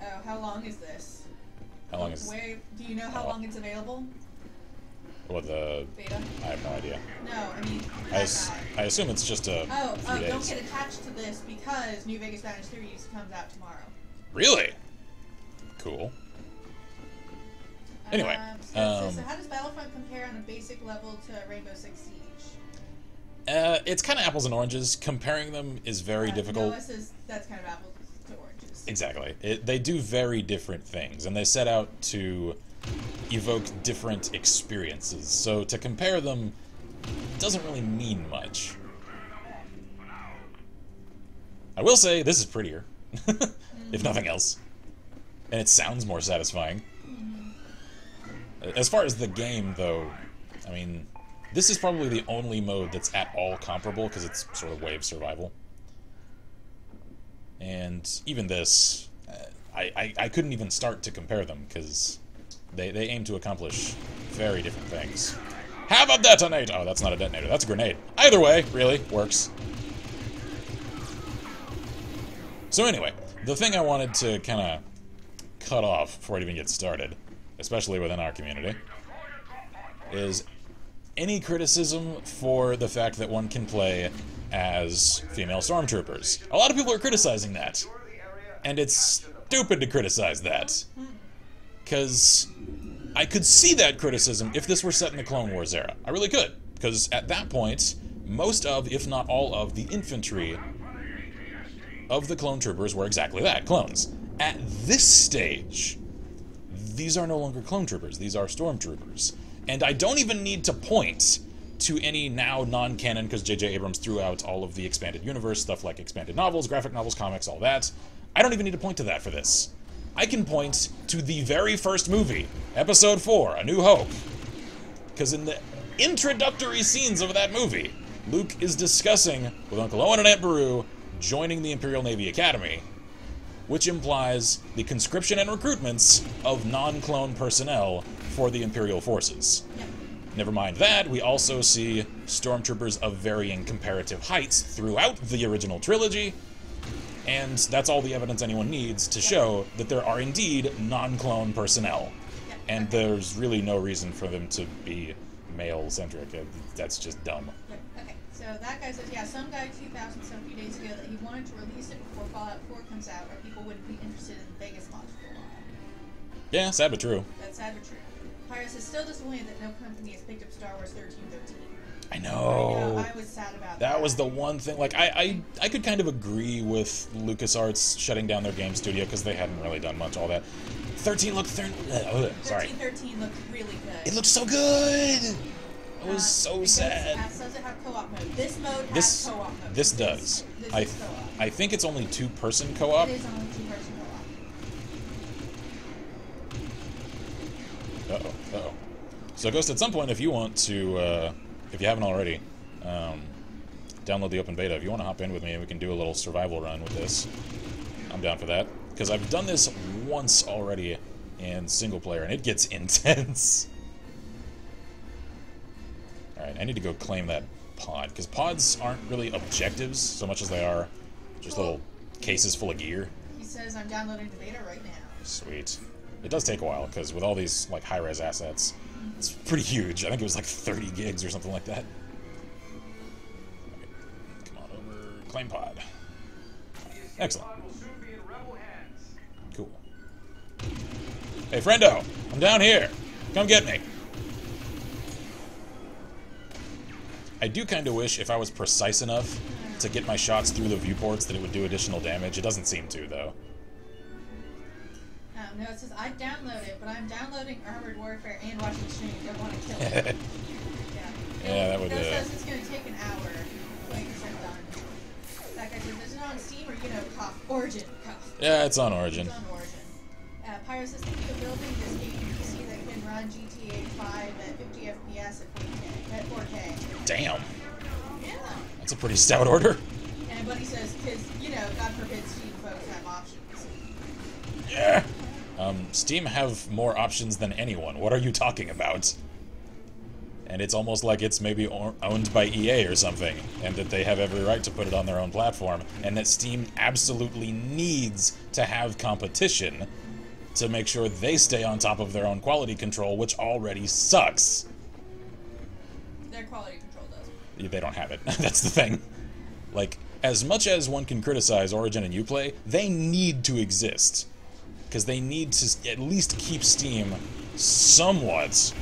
Oh, how long is this? How long is... Where, do you know how long it's available? What, the... Beta? I have no idea. No, I mean, I assume it's just a few days. Don't get attached to this, because New Vegas Spanish 3 comes out tomorrow. Really? Cool. Anyway. So how does Battlefront compare on a basic level to Rainbow Six Siege? It's kind of apples and oranges. Comparing them is very difficult. Noah says that's kind of apples to oranges. Exactly. They do very different things, and they set out to evoke different experiences. So to compare them doesn't really mean much. I will say this is prettier, if nothing else. And it sounds more satisfying. As far as the game, though, I mean, this is probably the only mode that's at all comparable, because it's sort of wave survival. And even this, I couldn't even start to compare them, because they aim to accomplish very different things. Have a detonator! Oh, that's not a detonator, that's a grenade. Either way, really, works. So anyway, the thing I wanted to kind of cut off before it even gets started, especially within our community, is any criticism for the fact that one can play as female stormtroopers. A lot of people are criticizing that. And it's stupid to criticize that. Because I could see that criticism if this were set in the Clone Wars era. I really could. Because at that point, most of, if not all of, the infantry of the clone troopers were exactly that, clones. At this stage, these are no longer clone troopers, these are stormtroopers. And I don't even need to point to any now non-canon, because J.J. Abrams threw out all of the expanded universe, stuff like expanded novels, graphic novels, comics, all that. I don't even need to point to that for this. I can point to the very first movie, Episode 4, A New Hope. Because in the introductory scenes of that movie, Luke is discussing with Uncle Owen and Aunt Beru joining the Imperial Navy Academy, which implies the conscription and recruitments of non-clone personnel for the Imperial forces. Yep. Never mind that, we also see stormtroopers of varying comparative heights throughout the original trilogy, and that's all the evidence anyone needs to show that there are indeed non-clone personnel. Yep. And there's really no reason for them to be male-centric. That's just dumb. Yep. Okay, so that guy says, yeah, some guy 2000 some few days ago that he wanted to release it before Fallout 4 comes out, or people wouldn't be interested in Vegas mods for a while. Yeah, sad but true. That's sad but true. Pyrus is still disappointed that no company has picked up Star Wars 1313. I know. I was sad about that. That was the one thing. Like, I could kind of agree with LucasArts shutting down their game studio because they hadn't really done much all that. 13 looked... sorry. 1313 looked really good. It looked so good! It was so sad. Does it have co-op mode? This mode has co-op mode. This does. This is co-op. I think it's only two-person co-op. It is only two-person co-op. Uh-oh, uh-oh. So, Ghost, at some point, if you want to, if you haven't already, download the open beta. If you want to hop in with me and we can do a little survival run with this, I'm down for that. Because I've done this once already in single player, and it gets intense. Alright, I need to go claim that pod, because pods aren't really objectives so much as they are just little cases full of gear. He says, I'm downloading the beta right now. Sweet. It does take a while, because with all these like high-res assets, it's pretty huge. I think it was like 30 gigs or something like that. Right. Come on over. Claim pod. Excellent. Cool. Hey, friendo! I'm down here! Come get me! I do kind of wish if I was precise enough to get my shots through the viewports that it would do additional damage. It doesn't seem to, though. No, it says, I download it, but I'm downloading Armored Warfare and watching the stream. Don't want to kill it. Yeah, that would... It says it's going to take an hour. 20% done. That guy says, is it on Steam or, cough, Origin, cough. Yeah, it's on Origin. It's on Origin. Pyrus is thinking of building this game PC that can run GTA 5 at 50 FPS at 4K. Damn. Yeah. That's a pretty stout order. And Buddy says, because, God forbid Steam folks have options. Yeah. Steam have more options than anyone. What are you talking about? And it's almost like it's maybe owned by EA or something, and that they have every right to put it on their own platform, and that Steam absolutely needs to have competition to make sure they stay on top of their own quality control, which already sucks. Their quality control does. They don't have it. That's the thing. Like, as much as one can criticize Origin and Uplay, they need to exist. Because they need to at least keep Steam somewhat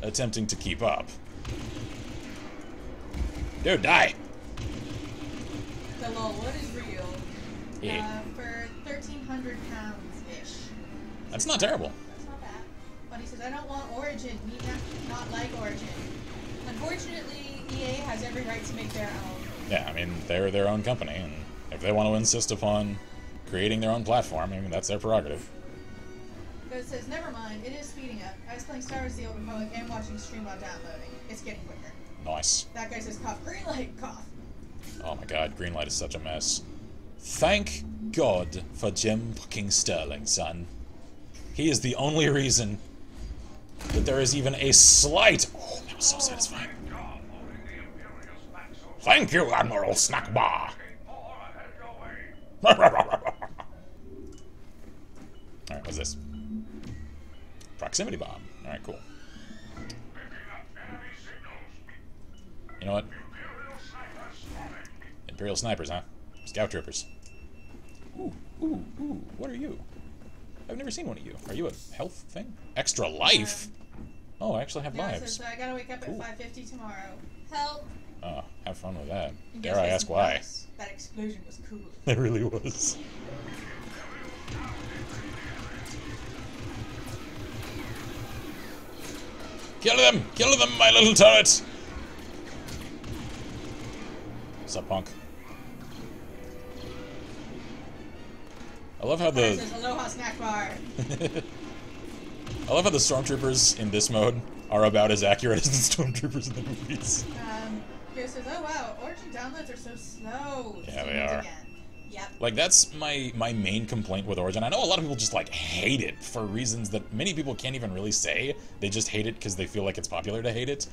attempting to keep up. Dude, die! The lol, what is real? Yeah. For 1,300 pounds-ish. That's not terrible. That's not bad. But he says, I don't want Origin. Me not like Origin. Unfortunately, EA has every right to make their own. Yeah, I mean, they're their own company, and if they want to insist upon creating their own platform, I mean, that's their prerogative. But it says, never mind, it is speeding up. I was playing Star Wars The Old Republic and watching stream while downloading. It's getting quicker. Nice. That guy says, cough, green light, cough. Oh my god, Greenlight is such a mess. Thank God for Jim fucking Sterling, son. He is the only reason that there is even a slight... Oh, that was so satisfying. Thank you, Admiral Snackbar. Alright, what's this? Proximity bomb. Alright, cool. You know what? Imperial snipers, huh? Scout troopers. Ooh, ooh, ooh. What are you? I've never seen one of you. Are you a health thing? Extra life? Oh, I actually have lives. So I gotta wake up at 5:50 tomorrow. Help! Oh, have fun with that. Dare I ask why? That explosion was cool. It really was. Kill them! Kill them, my little turret! What's up, punk? I love how the... It says Aloha snack bar. I love how the stormtroopers in this mode are about as accurate as the stormtroopers in the movies. Here says, oh wow, Origin downloads are so slow. Yeah, they are. Again. Yep. Like, that's my main complaint with Origin. I know a lot of people just, like, hate it for reasons that many people can't even really say. They just hate it because they feel like it's popular to hate it.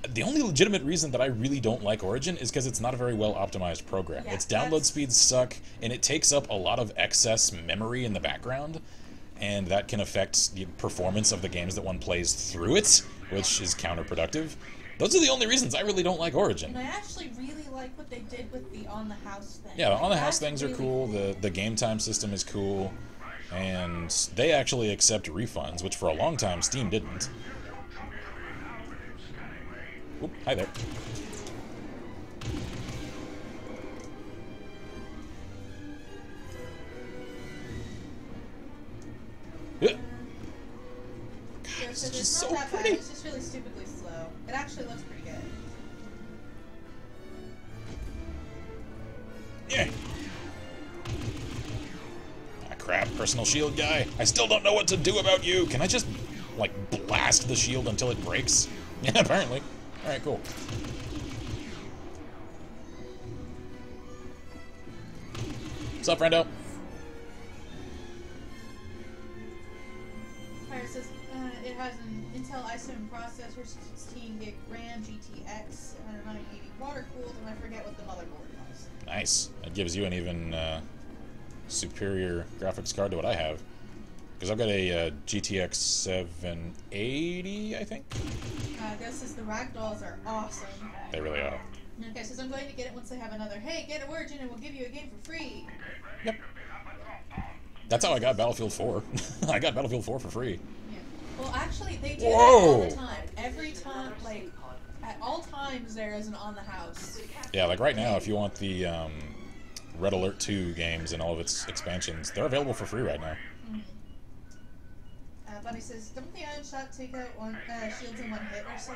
The only legitimate reason that I really don't like Origin is because it's not a very well optimized program. Yeah, its download speeds suck, and it takes up a lot of excess memory in the background, and that can affect the performance of the games that one plays through it, which is counterproductive. Those are the only reasons I really don't like Origin. And I actually really like what they did with the on-the-house thing. Yeah, the on-the-house things are cool, the game time system is cool, and they actually accept refunds, which for a long time Steam didn't. Oop, hi there. God, this is just so pretty. It's just really stupidly slow. It actually looks pretty good. Yeah. Ah, crap. Personal shield guy. I still don't know what to do about you. Can I just, like, blast the shield until it breaks? Yeah, apparently. Alright, cool. What's up, friendo? Fire says it has an Intel i7 processor, 16 gig RAM, GTX, 980 water cooled, and I forget what the motherboard was. Nice. That gives you an even superior graphics card to what I have. Because I've got a GTX 780, I think? This is the ragdolls are awesome. They really are. Okay, says I'm going to get it once they have another. Hey, get Origin and we'll give you a game for free. Yep. That's how I got Battlefield 4. I got Battlefield 4 for free. Yeah. Well, actually, they do that all the time. Every time, like, at all times there is an on the house. Yeah, like right now, if you want the Red Alert 2 games and all of its expansions, they're available for free right now. Bunny says, don't the Ion Shot take out shields in one hit or so?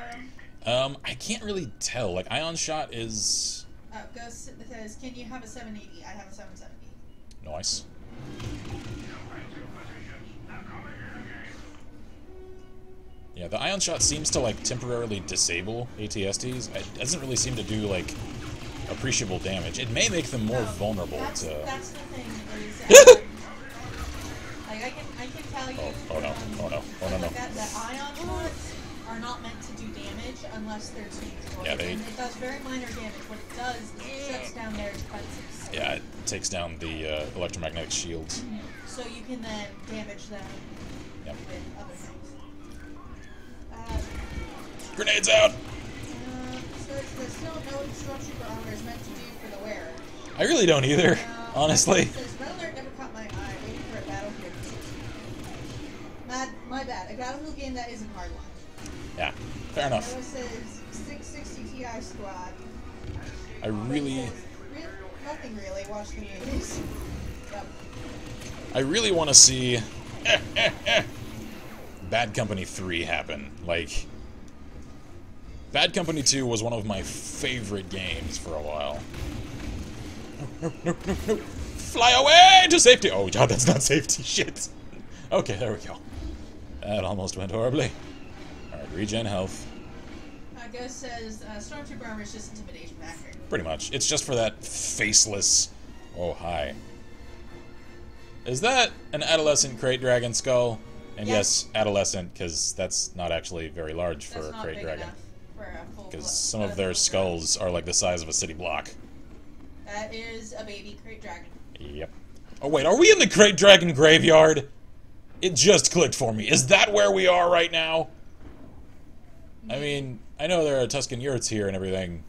I can't really tell. Like, Ion Shot is... Ghost says, can you have a 780? I have a 770. Nice. Yeah, the Ion Shot seems to, like, temporarily disable ATSTs. It doesn't really seem to do, like, appreciable damage. It may make them more vulnerable that's, to... That's the thing, is... like, I can tell you... Oh no, oh no, oh no, no. That Ion Shots are not meant to do damage unless they're tuned. Yeah, And it does very minor damage. What it does is it shuts down their defenses. Yeah, it takes down the electromagnetic shields. So you can then damage them with other things. Grenades out! So there's still no instruction for armor is meant to do for the wearer. I really don't either, honestly. Red Alert never caught my eye, waiting for a Battlefield. My bad. A Battlefield game that isn't Hardline. Yeah, fair enough. It says 660 Ti Squad. I really... Nothing really. Watch the movies. Yep. I really want to see Bad Company 3 happen. Like, Bad Company 2 was one of my favorite games for a while. No, no, no, no, no. Fly away to safety! Oh, God, that's not safety. Shit. Okay, there we go. That almost went horribly. Alright, regen health. Ghost says Stormtrooper armor is just intimidation factor. Pretty much. It's just for that faceless... Oh, hi. Is that an adolescent Crate Dragon skull? And yes, adolescent, because that's not actually very large for a Crate Dragon. Because some of their skulls are like the size of a city block. That is a baby Crate Dragon. Yep. Oh wait, are we in the Crate Dragon graveyard? It just clicked for me. Is that where we are right now? I mean, I know there are Tuscan yurts here and everything.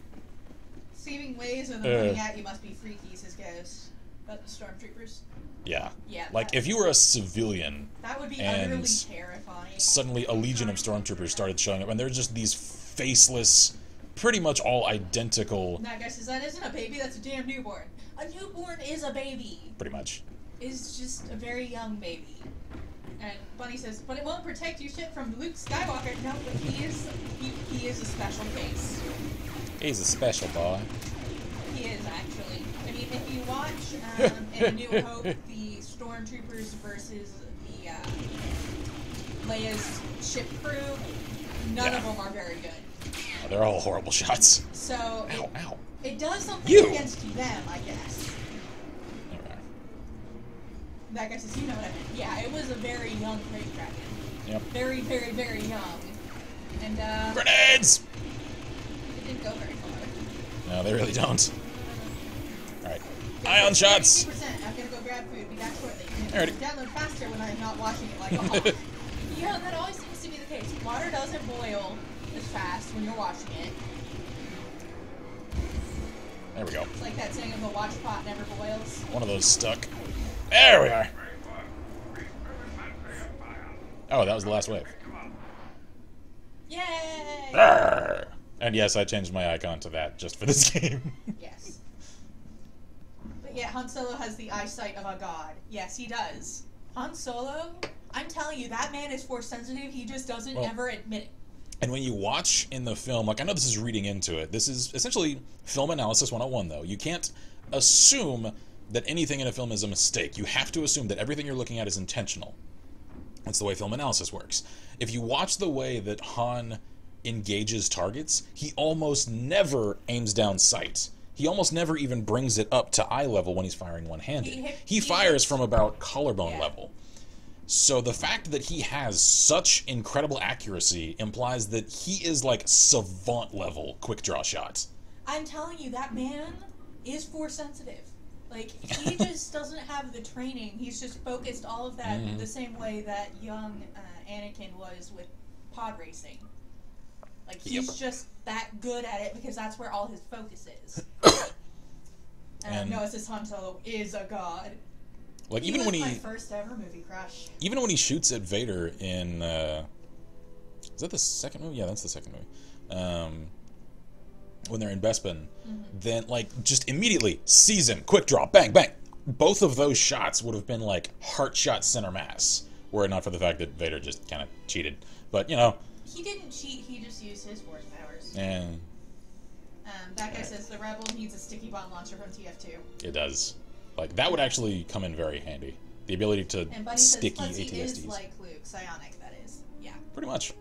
Seeming ways of them pointing at you must be freaky, says Ghost. About the stormtroopers. Yeah. Yeah. Like, if you were a civilian... That would be utterly terrifying. Suddenly a legion of stormtroopers started showing up, and they're just these faceless, pretty much all identical... That guy says, that isn't a baby, that's a damn newborn. A newborn is a baby. Pretty much. Is just a very young baby. And Bunny says, but it won't protect you shit from Luke Skywalker. No, but he is a special case. He's a special boy. He is, actually. I mean, if you watch in A New Hope, the stormtroopers versus the Leia's ship crew, none of them are very good. Oh, they're all horrible shots. So Ow. It does something against them, I guess. Okay. That guy says, you know what I mean. Yeah, it was a very young Great Dragon. Yep. Very, very, very young. And, Grenades! it didn't go very far. No, they really don't. Alright. Ion shots! 50%. I'm gonna go grab food. Be back shortly. Alrighty. Download faster when I'm not watching it like a hawk. Yeah, that always seems to be the case. Water doesn't boil as fast when you're watching it. There we go. It's like that saying of the watch pot never boils. One of those stuck. There we are! Oh, that was the last wave. Yay! Arrgh! And yes, I changed my icon to that just for this game. Yes. But yeah, Han Solo has the eyesight of a god. Yes, he does. Han Solo, I'm telling you, that man is force sensitive. He just doesn't ever admit it. And when you watch in the film, like, I know this is reading into it. This is essentially film analysis 101, though. You can't assume that anything in a film is a mistake. You have to assume that everything you're looking at is intentional. That's the way film analysis works. If you watch the way that Han engages targets, he almost never aims down sight. He almost never even brings it up to eye level when he's firing one-handed. He fires from about collarbone level. So the fact that he has such incredible accuracy implies that he is like savant level quick draw shots. I'm telling you, that man is force sensitive. Like, he just doesn't have the training. He's just focused all of that the same way that young Anakin was with pod racing. Like, he's just that good at it because that's where all his focus is. And Noah says Han Solo is a god. Like, He even was when my first ever movie crush. even when he shoots at Vader in is that the second movie? Yeah, that's the second movie. When they're in Bespin, then like just immediately sees him, quick draw, bang, bang. Both of those shots would have been like heart shot center mass, were it not for the fact that Vader just kind of cheated. But you know, he didn't cheat. He just used his force powers. And that guy says the Rebel needs a sticky bomb launcher from TF2. It does. Like that would actually come in very handy. The ability to and Bunny sticky says Fuzzy ATSTs. is like Luke, psionic. That is, yeah. Pretty much.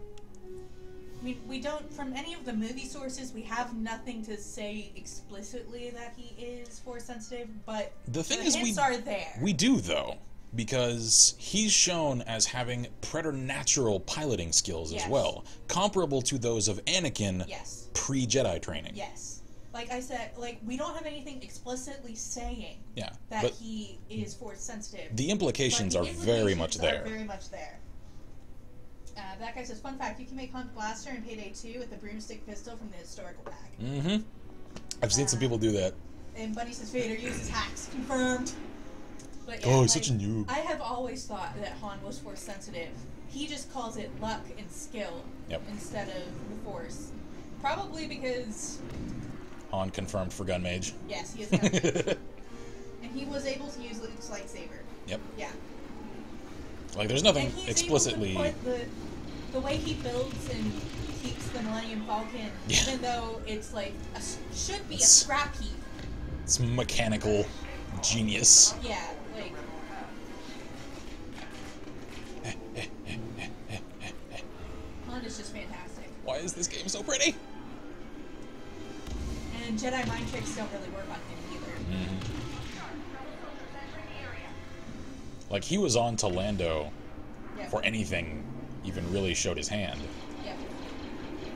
I mean, we don't, from any of the movie sources, we have nothing to say explicitly that he is force sensitive, but the thing is, we are there. We do though, because he's shown as having preternatural piloting skills as well, comparable to those of Anakin pre-Jedi training. Yes. Like I said, like we don't have anything explicitly saying that he is force sensitive. The implications are very much there. Very much there. That guy says, fun fact, you can make Hunt Blaster in Payday 2 with the broomstick pistol from the historical pack. Mm-hmm. I've seen some people do that. And Bunny says Vader uses hacks. Confirmed. But yeah, oh, he's such a noob. I have always thought that Han was force sensitive. He just calls it luck and skill instead of the force. Probably because... Han confirmed for Gun Mage. Yes, he is Gun Mage. And he was able to use Luke's lightsaber. Yep. Yeah. Like, there's nothing and he's explicitly... able to put the way he builds and keeps the Millennium Falcon, even though it's like, should be a scrap heap. It's mechanical genius. Yeah, like... Han is just fantastic. Why is this game so pretty? And Jedi mind tricks don't really work on him either. Like, he was on to Lando for anything even really showed his hand. Yep.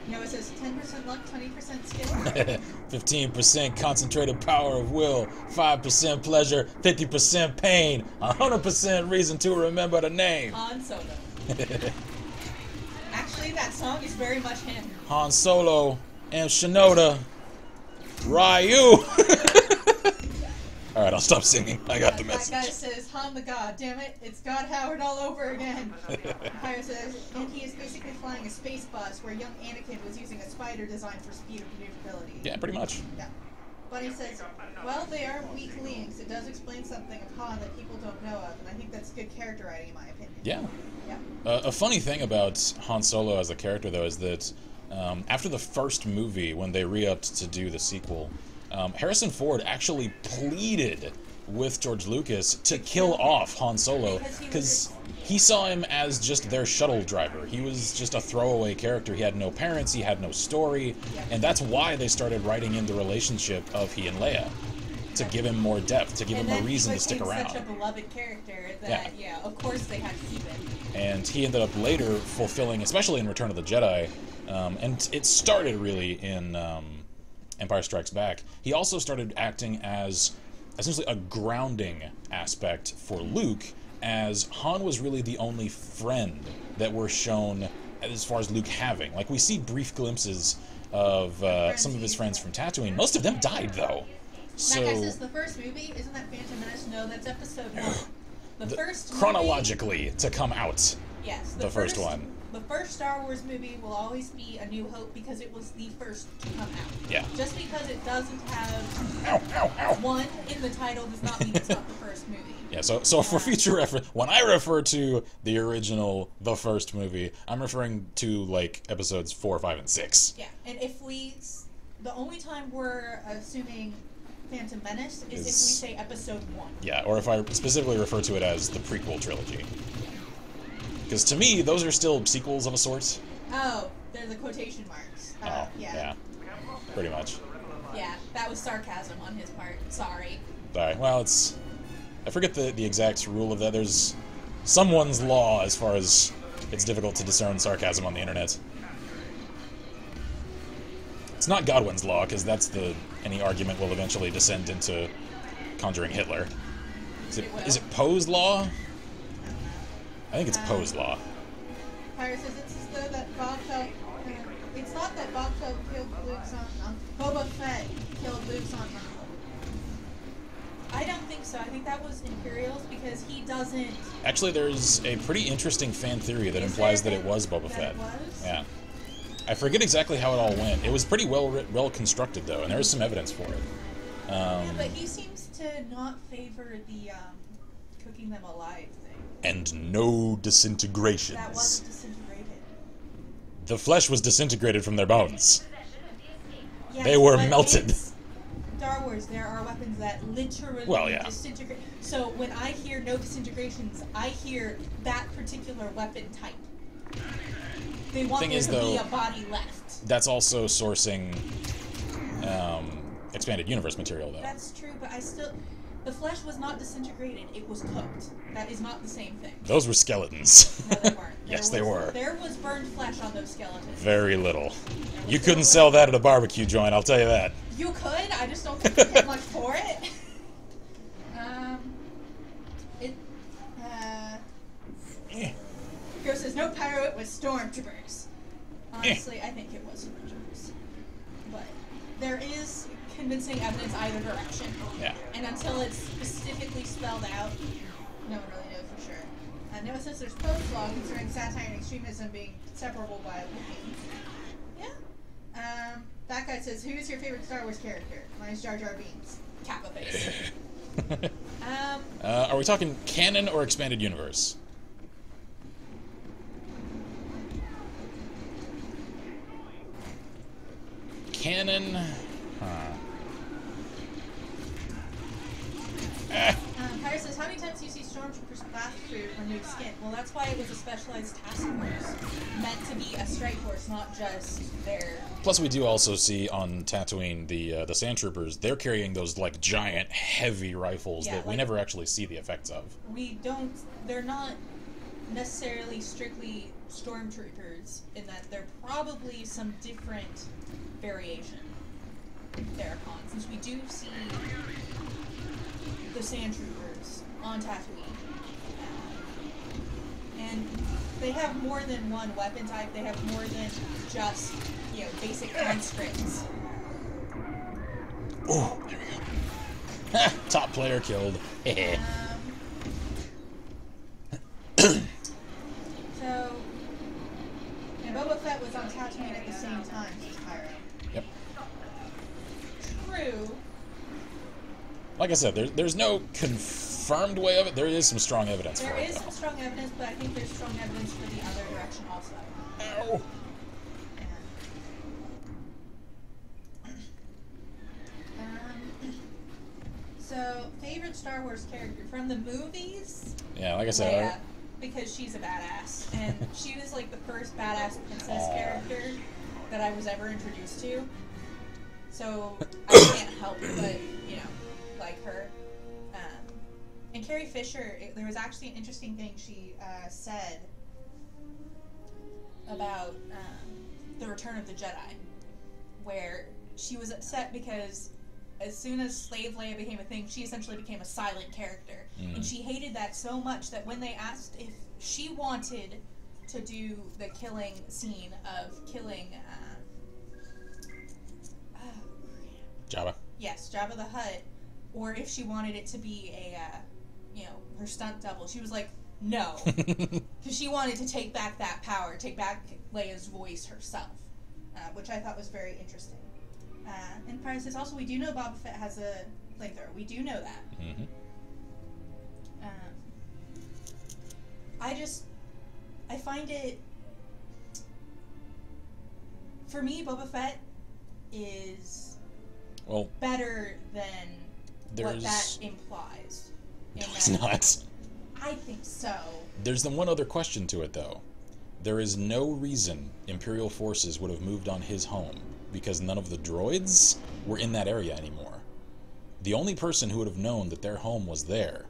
No, it says 10% luck, 20% skill. 15% concentrated power of will, 5% pleasure, 50% pain, 100% reason to remember the name. Han Solo. Actually, that song is very much him. Han Solo and Shinoda Ryu. Alright, I'll stop singing. I got the message. That guy says, Han the God, damn it, it's God Howard all over again. Pyro says, and he is basically flying a space bus where young Anakin was using a spider designed for speed and maneuverability. Yeah, pretty much. Yeah. Bunny says, well, they are weak links. It does explain something of Han that people don't know of, and I think that's good character writing in my opinion. Yeah. Yeah. A funny thing about Han Solo as a character, though, is that after the first movie, when they re-upped to do the sequel, Harrison Ford actually pleaded with George Lucas to kill off Han Solo because he saw him as just their shuttle driver. He was just a throwaway character. He had no parents, he had no story, and that's why they started writing in the relationship of he and Leia, to give him more depth, to give him a reason to stick around. Such a beloved character that, yeah, of course they had to keep him. And he ended up later fulfilling, especially in Return of the Jedi, and it started really in Empire Strikes Back. He also started acting as essentially a grounding aspect for Luke, as Han was really the only friend that were shown as far as Luke having. Like, we see brief glimpses of some of his friends from Tatooine. Most of them died, though. So, that guy says the first movie, isn't that Phantom Menace? No, that's episode 1. The first chronologically movie, to come out. Yes, the first one. The first Star Wars movie will always be A New Hope because it was the first to come out. Yeah. Just because it doesn't have one in the title does not mean it's not the first movie. Yeah, so for future reference, when I refer to the original, the first movie, I'm referring to, like, episodes 4, 5, and 6. Yeah, and the only time we're assuming Phantom Menace is if we say episode 1. Yeah, or if I specifically refer to it as the prequel trilogy. Because to me, those are still sequels of a sort. Oh, they're the quotation marks. Yeah. Pretty much. Yeah, that was sarcasm on his part. Sorry. Sorry. Well, I forget the exact rule of that. There's someone's law as far as it's difficult to discern sarcasm on the internet. It's not Godwin's law, because that's any argument will eventually descend into conjuring Hitler. Is it Poe's law? I think it's Poe's law. Pyro says it's as though that Bob Fett. It's not that Bob Fett killed Luke's on. Boba Fett killed Luke's on. I don't think so. I think that was Imperials because he doesn't. Actually, there's a pretty interesting fan theory that implies that it was Boba Fett. It was? Yeah. I forget exactly how it all went. It was pretty well constructed, though, and there is some evidence for it. Yeah, but he seems to not favor the cooking them alive thing. And no disintegrations. That wasn't disintegrated. The flesh was disintegrated from their bones. Yes, they were melted. Star Wars, there are weapons that literally disintegrate. So when I hear no disintegrations, I hear that particular weapon type. They want there to be a body left. That's also sourcing expanded universe material, though. That's true, but the flesh was not disintegrated. It was cooked. That is not the same thing. Those were skeletons. No, they weren't. Yes, they were. There was burned flesh on those skeletons. Very little. You couldn't sell that at a barbecue joint, I'll tell you that. You could. I just don't think you get much for it. Ghost says, no, Pyro, it was stormtroopers. Honestly, I think it was stormtroopers. But there is convincing evidence either direction. Yeah. And until it's specifically spelled out, no one really knows for sure. Noah says there's Poe's law concerning satire and extremism being separable by looking. Yeah. That guy says, who is your favorite Star Wars character? Mine's Jar Jar Binks. Kappa face. Are we talking canon or expanded universe? Canon. Pyre says, how many times do you see stormtroopers blast through or nuke skin? Well, that's why it was a specialized task force. Meant to be a strike force, not just their... Plus, we do also see on Tatooine the sand troopers. They're carrying those, like, giant, heavy rifles that we never actually see the effects of. They're not necessarily strictly stormtroopers, in that they're probably some different variation thereupon, since we do see the sand troopers on Tatooine. And they have more than one weapon type. They have more than just, you know, basic conscripts. Oh, there we go. Top player killed. So, and Boba Fett was on Tatooine at the same time as Pyro. Yep. True. Like I said, there's no confirmed way of it. There is some strong evidence for it. There is some strong evidence, but I think there's strong evidence for the other direction also. Ow. So, favorite Star Wars character from the movies? Yeah, like I said. Leia, because she's a badass, and she was like the first badass princess character that I was ever introduced to. So I can't help but, you know, like her. And Carrie Fisher, there was actually an interesting thing she said about the Return of the Jedi, where she was upset because as soon as Slave Leia became a thing, she essentially became a silent character. And she hated that so much that when they asked if she wanted to do the killing scene of killing Jabba. Yes, Jabba the Hutt, or if she wanted it to be a, you know, her stunt double, she was like, no. Because she wanted to take back that power, take back Leia's voice herself, which I thought was very interesting. And Price says, also, we do know Boba Fett has a flamethrower. We do know that. Mm-hmm. I find it, for me, Boba Fett is better than what that implies. No, it's not. I think so. There's the one other question to it, though. There is no reason Imperial forces would have moved on his home, because none of the droids were in that area anymore. The only person who would have known that their home was there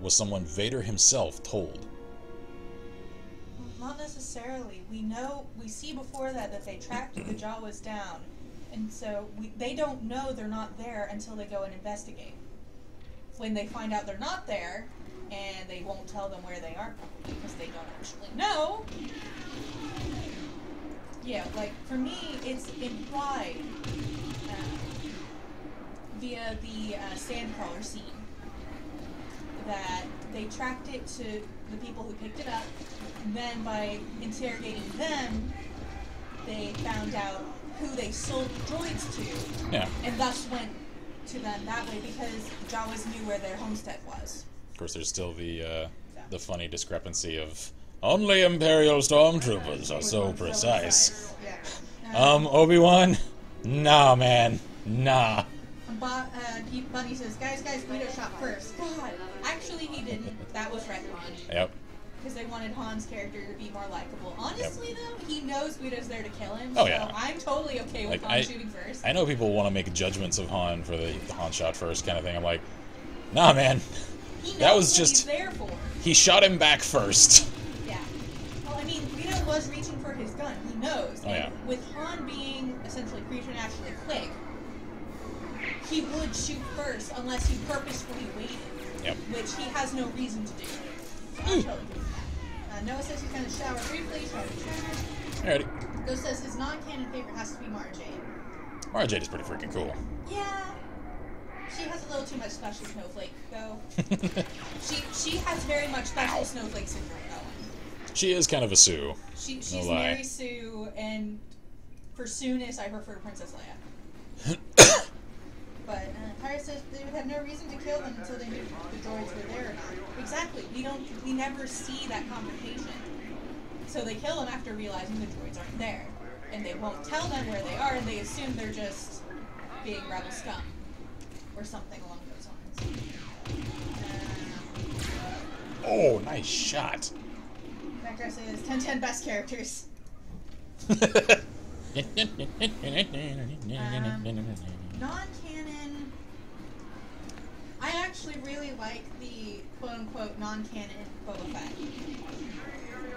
was someone Vader himself told. Not necessarily. We see before that they tracked the Jawas down, and so they don't know they're not there until they go and investigate. When they find out they're not there, and they won't tell them where they are because they don't actually know. Yeah, like, for me, it's implied via the Sandcrawler scene that they tracked it to the people who picked it up, and then by interrogating them, they found out who they sold the droids to, and thus went to them that way because Jawas knew where their homestead was. Of course, there's still the funny discrepancy of only Imperial stormtroopers are so precise. Obi-Wan? Nah, man. Nah. Bunny says, guys, Guido shot first. God, actually he didn't. That was retconned. Yep. Because they wanted Han's character to be more likable. Honestly, though, he knows Guido's there to kill him, so I'm totally okay with Han shooting first. I know people want to make judgments of Han for the Han shot first kind of thing. I'm like, nah, man. He knows that was what just he's there for. He shot him back first. Yeah. Well, I mean, Guido was reaching for his gun. He knows. With Han being essentially preternaturally quick, he would shoot first unless he purposefully waited. Yep. Which he has no reason to do. So I'm totally good with that. Noah says he's going to shower briefly, shower trash. Alrighty. Ghost says his non-canon favorite has to be Mara Jade. Mara Jade is pretty freaking cool. Yeah. She has a little too much special snowflake, though. she has very much special snowflake syndrome going. She is kind of a Sue. She's Mary Sue, and for Sue-ness, I prefer Princess Leia. But Pyre says they would have no reason to kill them until they knew the droids were there or not. Exactly. We never see that confrontation. So they kill them after realizing the droids aren't there. And they won't tell them where they are, and they assume they're just being rebel scum. Or something along those lines. Oh, nice shot. Vector says 10-10 best characters. Non-canon. I actually really like the quote-unquote non-canon Boba Fett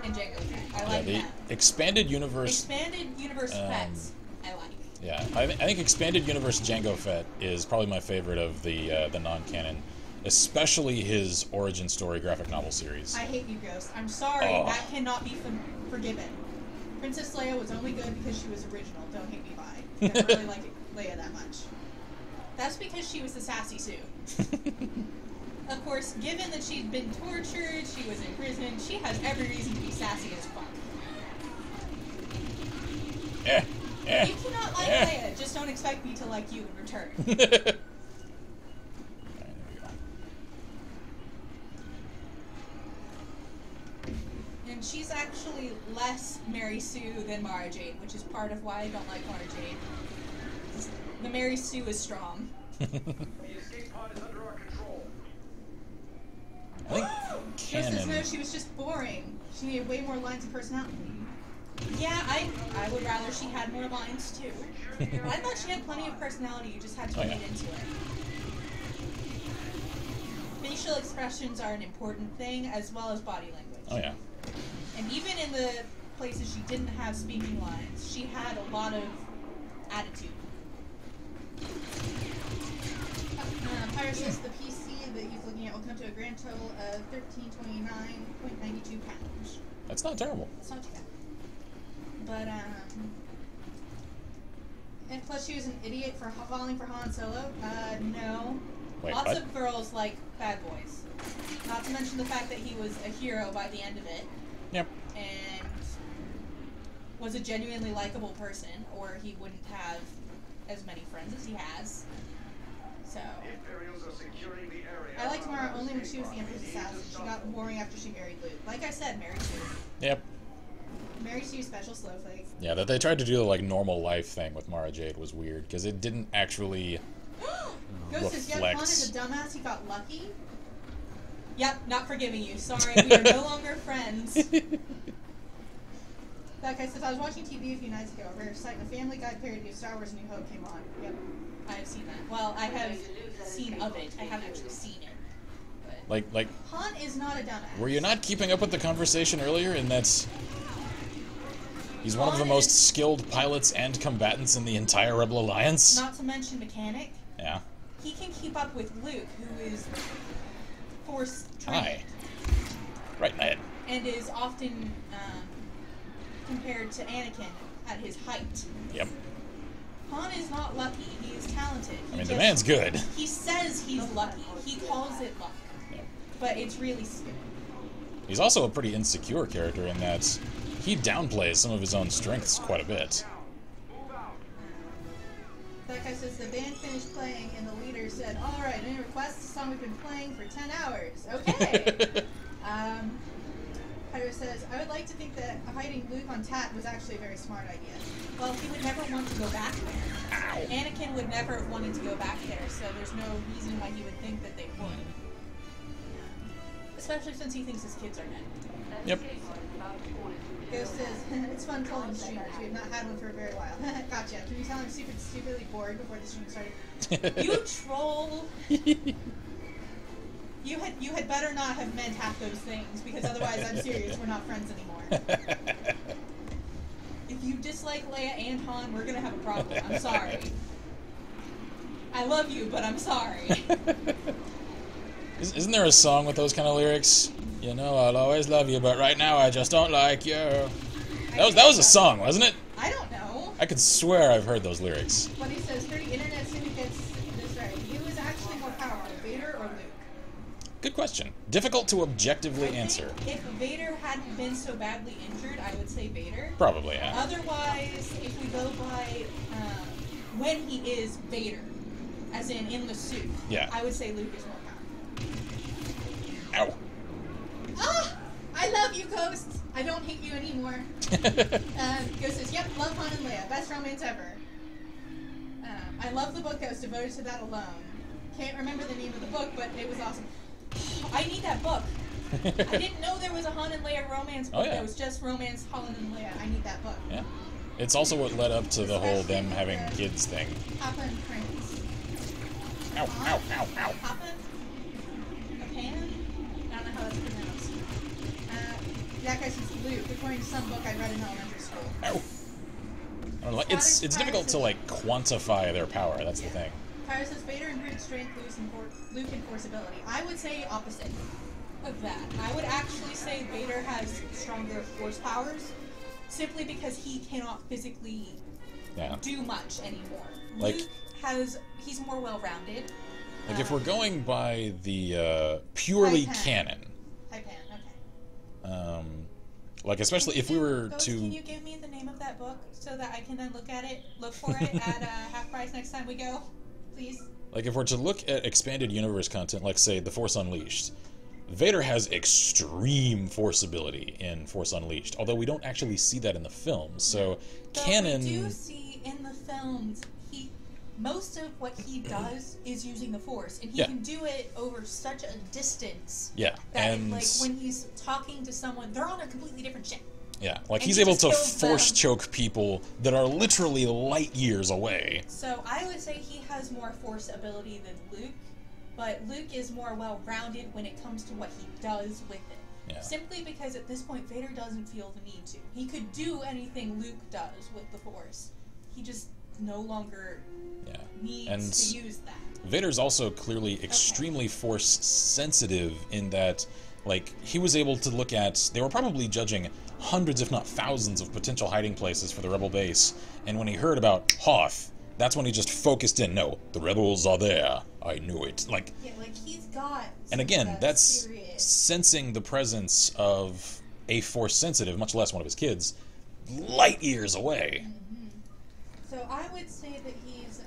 and Jango Fett. I like the that. Expanded Universe Fets, I like. Yeah, I think Expanded Universe Jango Fett is probably my favorite of the non-canon. Especially his origin story graphic novel series. I hate you, Ghost. I'm sorry. Oh. That cannot be forgiven. Princess Leia was only good because she was original. Don't hate me by. I don't really like Leia that much. That's because she was the sassy Sue. Of course, given that she'd been tortured, she was in prison, she has every reason to be sassy as fuck. You cannot like Leia, just don't expect me to like you in return. And she's actually less Mary Sue than Mara Jade, which is part of why I don't like Mara Jade. The Mary Sue is strong. The escape pod is under our control. I think Just canon. no, she was just boring. She needed way more lines of personality. Yeah, I would rather she had more lines too. I thought she had plenty of personality, you just had to read into it. Facial expressions are an important thing, as well as body language. Oh yeah. And even in the places she didn't have speaking lines, she had a lot of attitude. Pyro says the PC that he's looking at will come to a grand total of 1329.92 pounds. That's not terrible. It's not too bad. But, and plus she was an idiot for falling for Han Solo. No. Wait, Lots what? of girls like bad boys. Not to mention the fact that he was a hero by the end of it. Yep. And was a genuinely likable person, or he wouldn't have as many friends as he has. So, Imperials are securing the area. I liked Mara only when she was the Emperor's assassin. She got boring after she married Luke. Like I said, Mary Sue. Yep. Mary Sue, special snowflake. Yeah, that they tried to do the like normal life thing with Mara Jade was weird because it didn't actually Ghost says, yeah, Han reflect. is a dumbass. He got lucky. Yep, not forgiving you. Sorry, we are no longer friends. That guy says, I was watching TV a few nights ago. A rare sight, and a Family Guy parody of Star Wars New Hope came on. Yep, I have seen that. Well, I have seen of it. I haven't actually seen it. But Like, Han is not a dumbass. were you not keeping up with the conversation earlier? In that he's one of the most skilled pilots and combatants in the entire Rebel Alliance. Not to mention mechanic. Yeah. He can keep up with Luke, who is Force trained. Hi. Right in the head. And is often compared to Anakin at his height. Yep. Han is not lucky. He is talented. I mean, the man's good. He says he's lucky. He calls it luck. Yep. But it's really skill. He's also a pretty insecure character in that he downplays some of his own strengths quite a bit. That guy says the band finished playing and the leader said, alright, any requests? A song we've been playing for 10 hours. Okay. Pyro says, I would like to think that hiding Luke on Tat was actually a very smart idea. Well, he would never want to go back there. Ow. Anakin would never have wanted to go back there, so there's no reason why he would think that they would. Especially since he thinks his kids are dead. Yep. Ghost says, it's fun trolling streamers. We have not had one for a very while. Gotcha. Can you tell I'm stupidly bored before the stream started? You troll! You had better not have meant half those things, because otherwise, I'm serious, we're not friends anymore. If you dislike Leia and Han, we're gonna have a problem. I'm sorry. I love you, but I'm sorry. Isn't there a song with those kind of lyrics? You know I'll always love you, but right now I just don't like you. That was a song, wasn't it? I don't know. I could swear I've heard those lyrics. But he says 30 internet syndicates this right. Who is actually more powerful, Vader or Luke? Good question. Difficult to objectively answer. If Vader hadn't been so badly injured, I would say Vader. Probably, yeah. Otherwise, if we go by when he is Vader, as in the suit, Yeah. I would say Luke is more powerful. Ow. Ah! I love you, Ghost! I don't hate you anymore. Ghost says, yep, love Han and Leia. Best romance ever. I love the book. I was devoted to that alone. Can't remember the name of the book, but it was awesome. I need that book. I didn't know there was a Han and Leia romance book. Oh, yeah. There was just romance Han and Leia. I need that book. Yeah. It's also what led up to the whole them having kids thing. Papa and Prince. Ow, ow, ow, ow. Papa? A pan? I don't know how that's pronounced. That guy says Luke, according to some book I read in elementary school. Ow. I don't know, it's difficult to like quantify their power. That's the thing. Pyro says Vader improved strength, Luke enforceability. I would say opposite of that. I would actually say Vader has stronger force powers, simply because he cannot physically do much anymore. Like, Luke he's more well-rounded. Like, if we're going by the purely canon. Like, especially if we were Ghost, to... Can you give me the name of that book so that I can then look for it at half price next time we go? Please? Like, if we're to look at expanded universe content, like, say, The Force Unleashed, Vader has extreme force ability in Force Unleashed, although we don't actually see that in the films, so canon... We do see in the films, most of what he does is using the Force, and he can do it over such a distance. Yeah, that like when he's talking to someone, they're on a completely different ship. Yeah, like he's able to force choke people that are literally light years away. So I would say he has more force ability than Luke, but Luke is more well-rounded when it comes to what he does with it. Yeah. Simply because at this point, Vader doesn't feel the need to. He could do anything Luke does with the Force. He just no longer needs to use that. Vader's also clearly extremely force sensitive in that, like, he was able to look at... They were probably judging hundreds, if not thousands, of potential hiding places for the Rebel base, and when he heard about Hoth, that's when he just focused in. No, the Rebels are there. I knew it. Like, yeah, like he's got... And again, that's sensing the presence of a force sensitive, much less one of his kids, light years away. So I would say that he's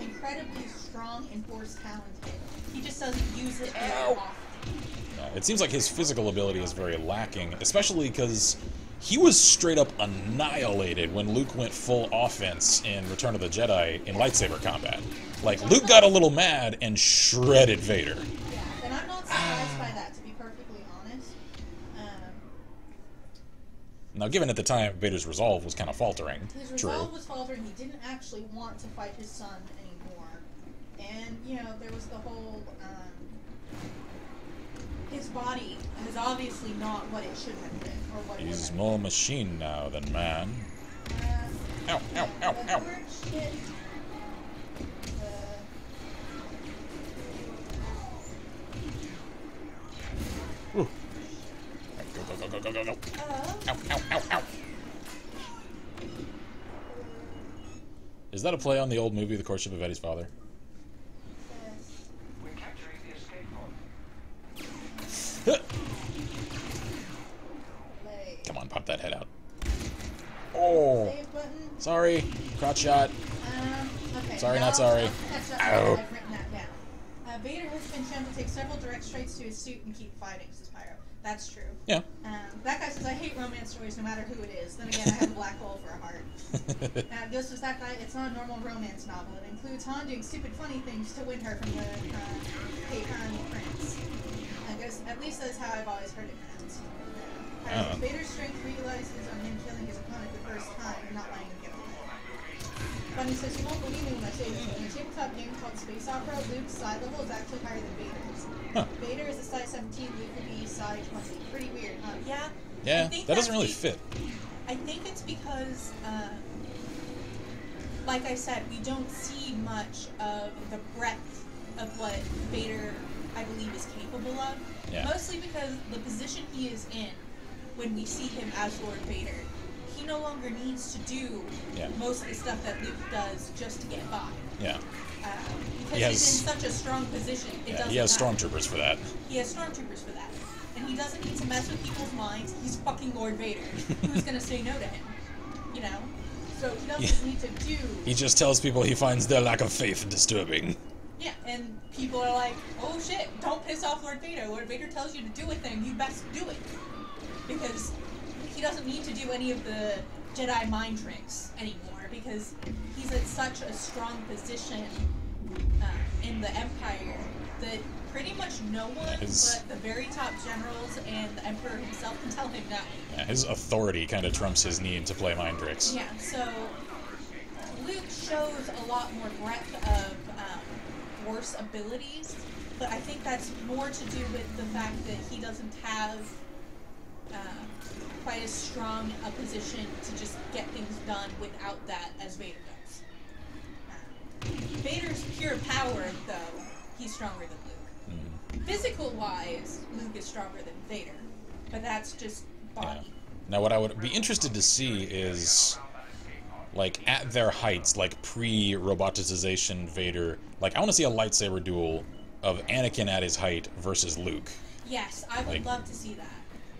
incredibly strong and force talented. He just doesn't use it very often. It seems like his physical ability is very lacking, especially because he was straight up annihilated when Luke went full offense in Return of the Jedi in lightsaber combat. Like, Luke got a little mad and shredded Vader. Yeah, and I'm not surprised by that, to be perfectly honest. Now, given at the time, Vader's resolve was kind of faltering. His resolve was faltering. He didn't actually want to fight his son anymore. And, you know, there was the whole... his body is obviously not what it should have been, or what He's more machine now than man. Ow, ow, ow, ow. Shit. Ooh. Go, go, go, go, go, go. Ow, ow, ow, ow. Is that a play on the old movie, The Courtship of Eddie's Father? We're capturing the escape pod. Come on, pop that head out. Oh! Sorry. Crotch shot. Okay. Sorry, not sorry. Ow. I've written that down. Vader has been shown to take several direct strikes to his suit and keep fighting, says Pyro. That's true. Yeah. That guy says, I hate romance stories no matter who it is. Then again, I have a black hole for a heart. This was that guy. It's not a normal romance novel. It includes Han doing stupid, funny things to win her from the prince. I guess, at least that's how I've always heard it pronounced. Vader's strength realizes on him killing his opponent the first time and not letting him get away. Bunny says, you won't believe me when I say this, but in a tabletop game called Space Opera, Luke's side level is actually higher than Vader's. Huh. Vader is a size 17, Luke would be size 20. Pretty weird, huh? Yeah. Yeah, that doesn't really fit. I think it's because, like I said, we don't see much of the breadth of what Vader, I believe, is capable of. Yeah. Mostly because the position he is in, when we see him as Lord Vader, he no longer needs to do most of the stuff that Luke does just to get by. Yeah. Because he's in such a strong position, it doesn't he has matter. stormtroopers for that. He has stormtroopers for that. And he doesn't need to mess with people's minds. He's fucking Lord Vader. Who's gonna say no to him? You know? So he doesn't need to do... He just tells people he finds their lack of faith disturbing. Yeah, and people are like, oh shit, don't piss off Lord Vader. Lord Vader tells you to do a thing, you best do it. Because he doesn't need to do any of the Jedi mind tricks anymore, because he's at such a strong position in the Empire that pretty much no one but the very top generals and the Emperor himself can tell him no. Yeah, his authority kind of trumps his need to play mind tricks. Yeah, so Luke shows a lot more breadth of Force abilities, but I think that's more to do with the fact that he doesn't have quite as strong a position to just get things done without that as Vader does. Vader's pure power, though, he's stronger than Luke. Physical-wise, Luke is stronger than Vader, but that's just body. Yeah. Now, what I would be interested to see is, like, at their heights, like pre-roboticization Vader, like, I want to see a lightsaber duel of Anakin at his height versus Luke. Yes, I would love to see that.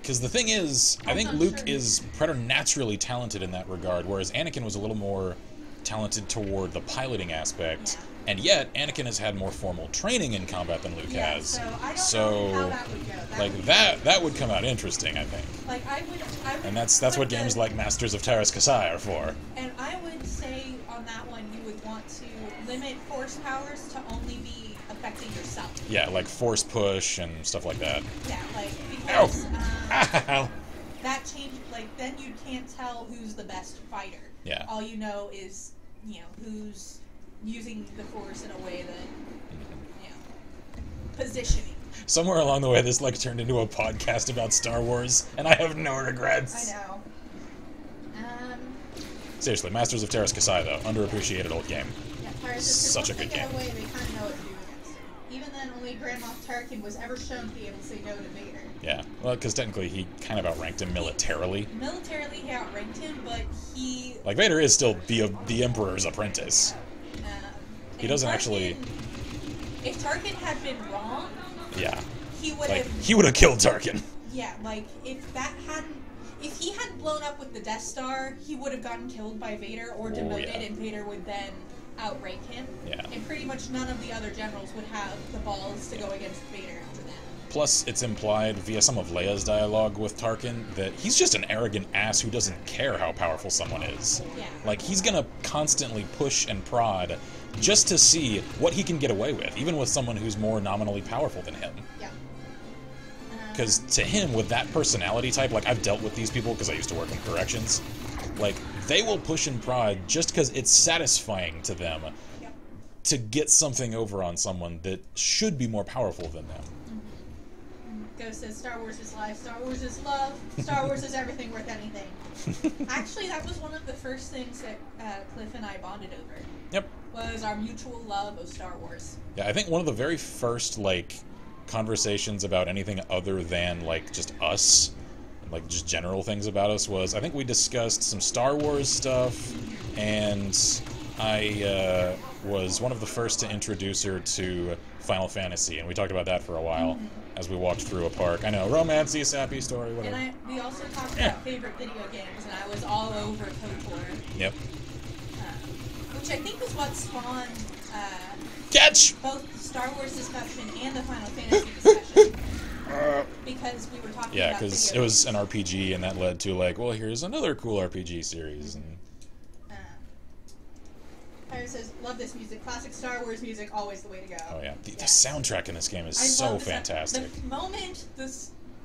Because the thing is, I think Luke is preternaturally talented in that regard, whereas Anakin was a little more talented toward the piloting aspect, and yet Anakin has had more formal training in combat than Luke has. So I don't know how that would go. That would come out interesting, I think. Like I would and that's what games like Masters of Terras Kasai are for. And I would say on that one, you would want to limit force powers to only be affecting yourself. Yeah, like force push and stuff like that. Yeah, like because Ow. that changed. Like then you can't tell who's the best fighter. Yeah. All you know is, who's using the force in a way that, positioning. Somewhere along the way, this turned into a podcast about Star Wars, and I have no regrets. I know. Seriously, Masters of Terras Kasai, though, underappreciated old game. Yeah, Such a good game. Away, they kind of know what to do against it. Even then, only Grand Moff Tarkin was ever shown to be able to say no to Vader. Yeah, well, because technically he kind of outranked him militarily. Militarily, he outranked him, but he... Like, Vader is still the Emperor's apprentice. He doesn't actually... If Tarkin had been wrong... Yeah. He would have... He would have killed Tarkin. Yeah, if he hadn't blown up with the Death Star, he would have gotten killed by Vader or demoted, and Vader would then outrank him. Yeah. And pretty much none of the other generals would have the balls to go against Vader after that. Plus, it's implied via some of Leia's dialogue with Tarkin that he's just an arrogant ass who doesn't care how powerful someone is. Yeah. Like, he's gonna constantly push and prod just to see what he can get away with, even with someone who's more nominally powerful than him. Yeah. Because to him, with that personality type, like, I've dealt with these people because I used to work in corrections, like, they will push and prod just because it's satisfying to them to get something over on someone that should be more powerful than them. Ghost says, Star Wars is life, Star Wars is love, Star Wars is everything worth anything. Actually, that was one of the first things that Cliff and I bonded over. Yep. Was our mutual love of Star Wars. Yeah, I think one of the very first, conversations about anything other than, just us, just general things about us was, I think we discussed some Star Wars stuff, and I was one of the first to introduce her to Final Fantasy, and we talked about that for a while as we walked through a park. I know, romancy, sappy story, whatever. And we also talked about favorite video games, and I was all over KOTOR. Yep. Which I think was what spawned Catch! both the Star Wars discussion and the Final Fantasy discussion. Because we were talking about Yeah, because it was an RPG, and that led to, well, here's another cool RPG series, and... Pyro says, love this music. Classic Star Wars music, always the way to go. Oh, yeah. The soundtrack in this game is so fantastic. The moment the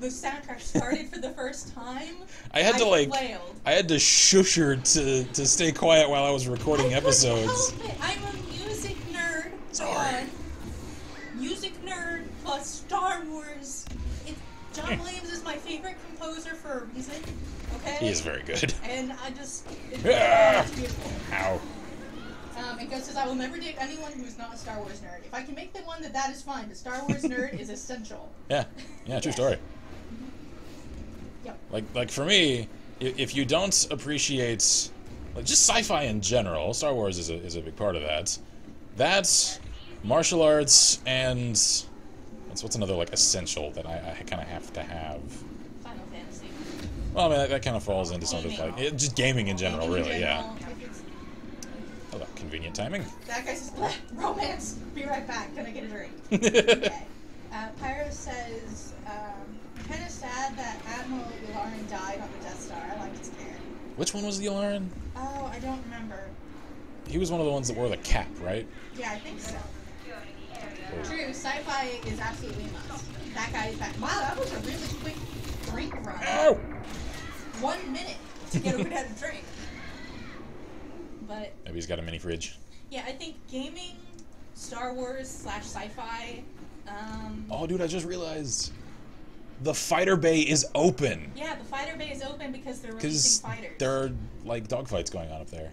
soundtrack started for the first time, I had to wailed. I had to shush her to stay quiet while I was recording episodes. Help it. I'm a music nerd. Sorry. Music nerd plus Star Wars. John Williams is my favorite composer for a reason. Okay. He is very good. And it's beautiful. Ow. And Ghost says, I will never date anyone who is not a Star Wars nerd. If I can make them one, that is fine. The Star Wars nerd is essential. Yeah, true story. Yep. Like for me, if you don't appreciate just sci-fi in general, Star Wars is a big part of that. That's martial arts and what's another essential that I kind of have to have. Final Fantasy. Well, I mean that kind of falls into something just gaming in general, really. Yeah. Hello, convenient timing. That guy says, romance. Be right back. Can I get a drink? Okay. Pyro says, I'm kind of sad that Admiral Yularen died on the Death Star. I liked his character. Which one was the Yularen? Oh, I don't remember. He was one of the ones that wore the cap, right? Yeah, I think so. True, sci-fi is absolutely a must. That guy is back. Wow, that was a really quick drink run. Ow! 1 minute to get a good head of drink. But maybe he's got a mini fridge. Yeah, I think gaming, Star Wars / sci-fi. Oh, dude, I just realized the fighter bay is open. Yeah, the fighter bay is open because they're releasing fighters. There are dogfights going on up there.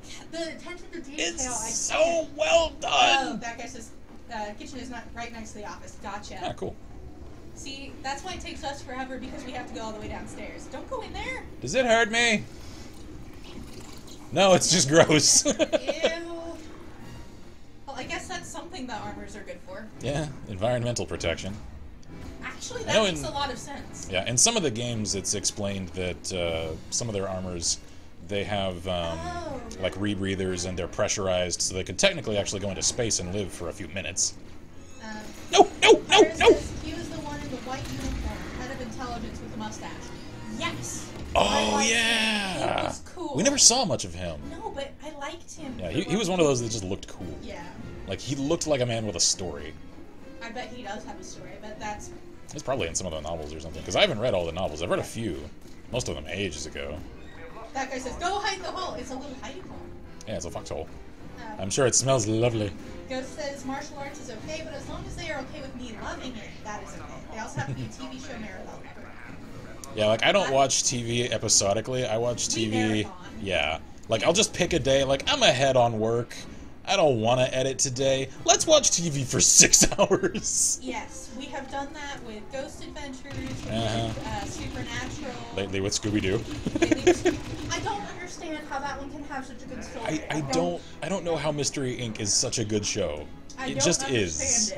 Yeah, The attention to detail. It's so well done. Oh, that guy says kitchen is not right next to the office. Gotcha. Yeah, cool. See, that's why it takes us forever because we have to go all the way downstairs. Don't go in there. Does it hurt me? No, it's just gross. Ew. Well, I guess that's something that armors are good for. Yeah, environmental protection. Actually, that makes a lot of sense. Yeah, in some of the games, it's explained that some of their armors, they have like rebreathers and they're pressurized, so they could technically actually go into space and live for a few minutes. No! Says he was the one in the white uniform, head of intelligence with the mustache. Yes. Oh yeah. He was cool. We never saw much of him. No, but I liked him. Yeah, he was one of those that just looked cool. Yeah. Like he looked like a man with a story. I bet he does have a story. I bet that's. It's probably in some of the novels or something. Because I haven't read all the novels. I've read a few. Most of them ages ago. That guy says, "Go hide the hole." It's a little hiding hole. Yeah, it's a foxhole. I'm sure it smells lovely. Ghost says martial arts is okay, but as long as they are okay with me loving it, that is okay. They also have to be TV show marathon. Yeah, like I don't watch TV episodically. I watch TV. Yeah, like I'll just pick a day. Like I'm ahead on work. I don't want to edit today. Let's watch TV for 6 hours. Yes, we have done that with Ghost Adventures, with Supernatural. Lately with Scooby-Doo. I don't understand how that one can have such a good story. I don't know how Mystery Inc. is such a good show. It just is.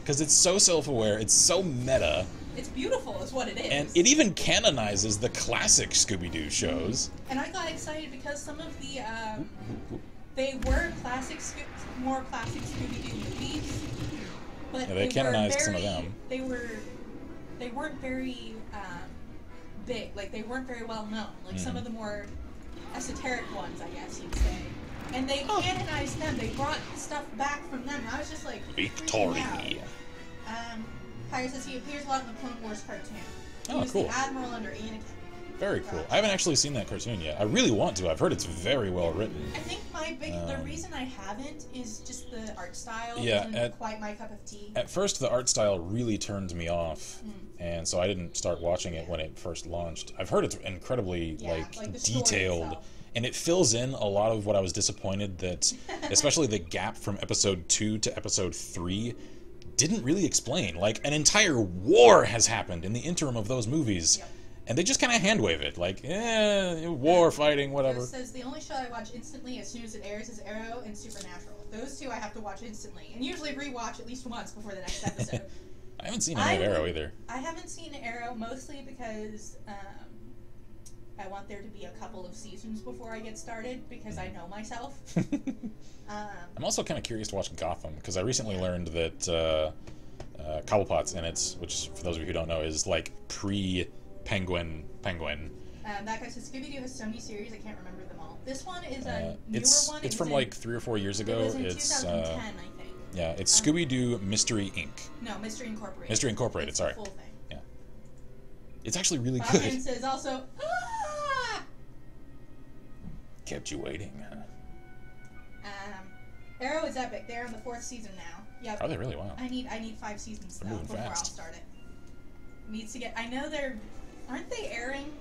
Because it's so self-aware, it's so meta. It's beautiful, is what it is. And it even canonizes the classic Scooby-Doo shows. And I got excited because some of the, they were more classic Scooby-Doo movies. But yeah, they canonized some of them. They weren't very big. Like, they weren't very well known. Like, some of the more esoteric ones, I guess you'd say. And they canonized them. They brought stuff back from them. I was just like, Victory. Pyre says he appears a lot in the Clone Wars cartoon. Oh, He was cool. the Admiral under Anakin. Very cool. I haven't actually seen that cartoon yet. I really want to. I've heard it's very well written. I think the reason I haven't is just the art style Yeah, isn't quite my cup of tea. At first, the art style really turned me off, and so I didn't start watching it when it first launched. I've heard it's incredibly detailed, and it fills in a lot of what I was disappointed that, especially the gap from episode 2 to episode 3, didn't really explain. Like, an entire war has happened in the interim of those movies. Yep. And they just kind of hand-wave it, like, war fighting, whatever. It says the only show I watch instantly as soon as it airs is Arrow and Supernatural. Those two I have to watch instantly, and usually rewatch at least once before the next episode. I haven't seen any of Arrow either. I haven't seen Arrow mostly because I want there to be a couple of seasons before I get started because I know myself. I'm also kind of curious to watch Gotham because I recently learned that Cobblepot's in it, which, for those of you who don't know, is like pre-Penguin. That guy says Scooby-Doo has so many series, I can't remember them all. This one is a newer one. It's from like 3 or 4 years ago. It was in it's 2010, I think. Yeah, it's Scooby-Doo Mystery Inc. No, Mystery Incorporated. Mystery Incorporated, it's sorry. The full thing. Yeah. It's actually really good. Bobman says also, Kept you waiting. Arrow is epic. They're on the 4th season now. Yep. Are they really? Wow. I need 5 seasons though moving before fast. I'll start it. Needs to get. I know aren't they airing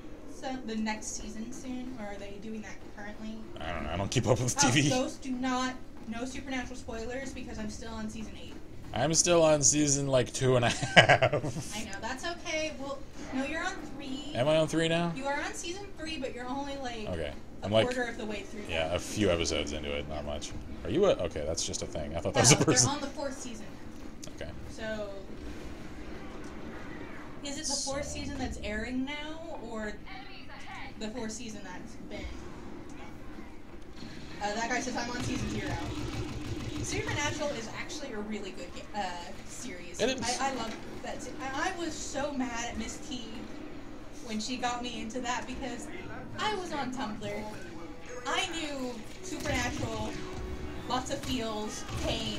the next season soon, or are they doing that currently? I don't know. I don't keep up with TV. Those do not. No Supernatural spoilers because I'm still on season 8. I'm still on season like 2.5. I know, that's okay. Well, no, you're on 3. Am I on 3 now? You are on season 3, but you're only like I'm quarter of the way through. Yeah, a few episodes into it, not much. Are you okay, that's just a thing. I thought that was a person. They're on the 4th season. Okay. So, is it the 4th season that's airing now, or the 4th season that's been? That guy says I'm on season 0. Supernatural is actually a really good series. I love that. I was so mad at Miss T when she got me into that because I was on Tumblr. I knew Supernatural, lots of feels, pain,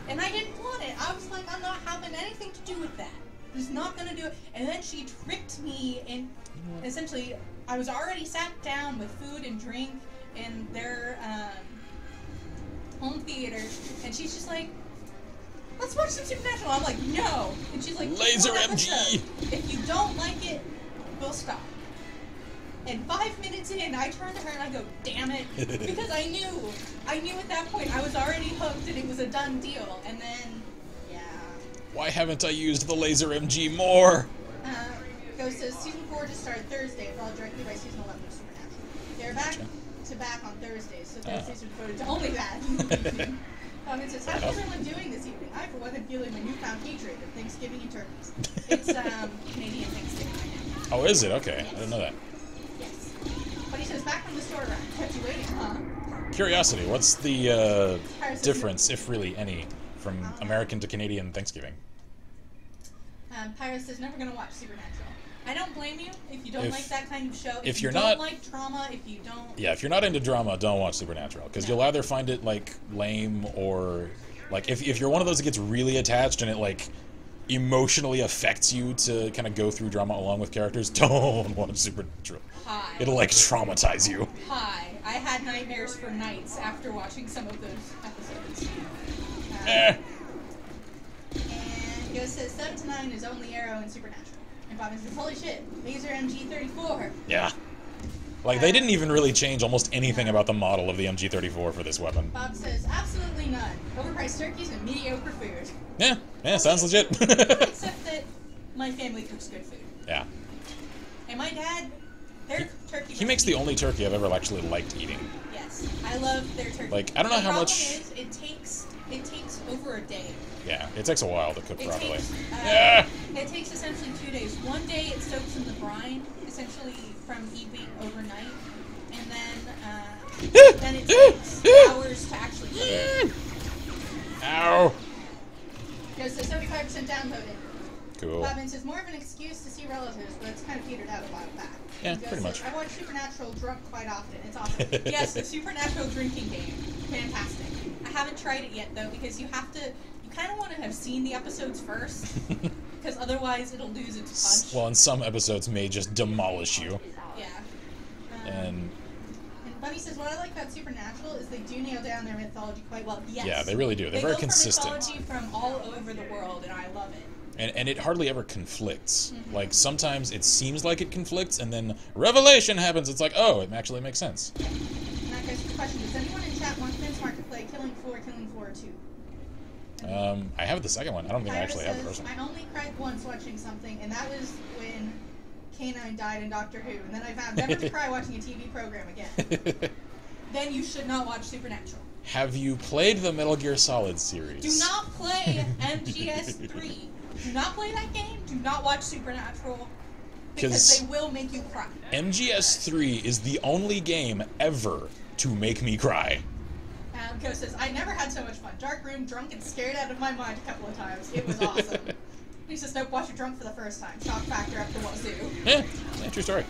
and I didn't want it. I was like, I'm not having anything to do with that. I'm just not gonna do it. And then she tricked me, and essentially, I was already sat down with food and drink in their home theater, and she's just like, let's watch some Supernatural. I'm like, no. And she's like, Laser MG. If you don't like it, we'll stop. And 5 minutes in, I turn to her and I go, damn it. Because I knew at that point I was already hooked and it was a done deal. And then, yeah. Why haven't I used the laser MG more? Ghost says season 4 just started Thursday, followed directly by season 11 of Supernatural. They're back to back on Thursdays, so Thursdays are devoted to only that. It says, how's everyone doing this evening? I, for one, am feeling my newfound hatred of Thanksgiving and turkeys. It's Canadian Thanksgiving right now. Oh, is it? Okay, Yes. I didn't know that. Yes. But he says, back from the store run. Kept you waiting, huh? Curiosity, what's the difference, if really any, from American to Canadian Thanksgiving? Pyro says, never gonna watch Supernatural. I don't blame you if you don't like that kind of show. If you you're don't not like drama, if you don't... Yeah, if you're not into drama, don't watch Supernatural. Because you'll either find it, like, lame or... Like, if you're one of those that gets really attached and it, like, emotionally affects you to kind of go through drama along with characters, don't watch Supernatural. Hi. It'll, like, traumatize you. Hi. I had nightmares for nights after watching some of those episodes. And Ghost says 7 to 9 is only Arrow and Supernatural. And Bob says, holy shit, Laser MG34. Yeah. Like, they didn't even really change almost anything about the model of the MG34 for this weapon. Bob says, absolutely none. Overpriced turkeys and mediocre food. Yeah, sounds legit. Except that my family cooks good food. Yeah. And my dad, their turkey... He makes the only turkey I've ever actually liked eating. Yes, I love their turkey. Like, I don't know how much... The problem is, it takes over a day. Yeah, it takes a while to cook properly. It takes essentially 2 days. One day it soaks in the brine, essentially from eating overnight, and then it takes hours to actually cook it. Ow! Goes to 75% downloaded. Cool. Bobbin says more of an excuse to see relatives, but it's kind of petered out a while back. Yeah, pretty much. I watch Supernatural drunk quite often. It's awesome. Yes, the Supernatural drinking game. Fantastic. I haven't tried it yet, though, because you kind of want to have seen the episodes first, because otherwise it'll lose its punch. Well, and some episodes may just demolish you. Yeah. And Bunny says, what I like about Supernatural is they do nail down their mythology quite well. Yes. Yeah, they really do. They're very go consistent. for mythology from all over the world, and I love it. And it hardly ever conflicts. Mm-hmm. Like, sometimes it seems like it conflicts, and then revelation happens. It's like, oh, it actually makes sense. And that goes to the question, does anyone in chat want Finsmart to play Killing Floor 2? I have the second one. I don't think I actually have the first one. I only cried once watching something, and that was when K9 died in Doctor Who, and then I vowed never to cry watching a TV program again. Then you should not watch Supernatural. Have you played the Metal Gear Solid series? Do not play MGS3. Do not play that game. Do not watch Supernatural. Because they will make you cry. MGS3 is the only game ever to make me cry. Ghost says, I never had so much fun. Dark room, drunk, and scared out of my mind a couple of times. It was awesome. He says, nope, watch it drunk for the first time. Shock factor up the wazoo. Yeah, true story.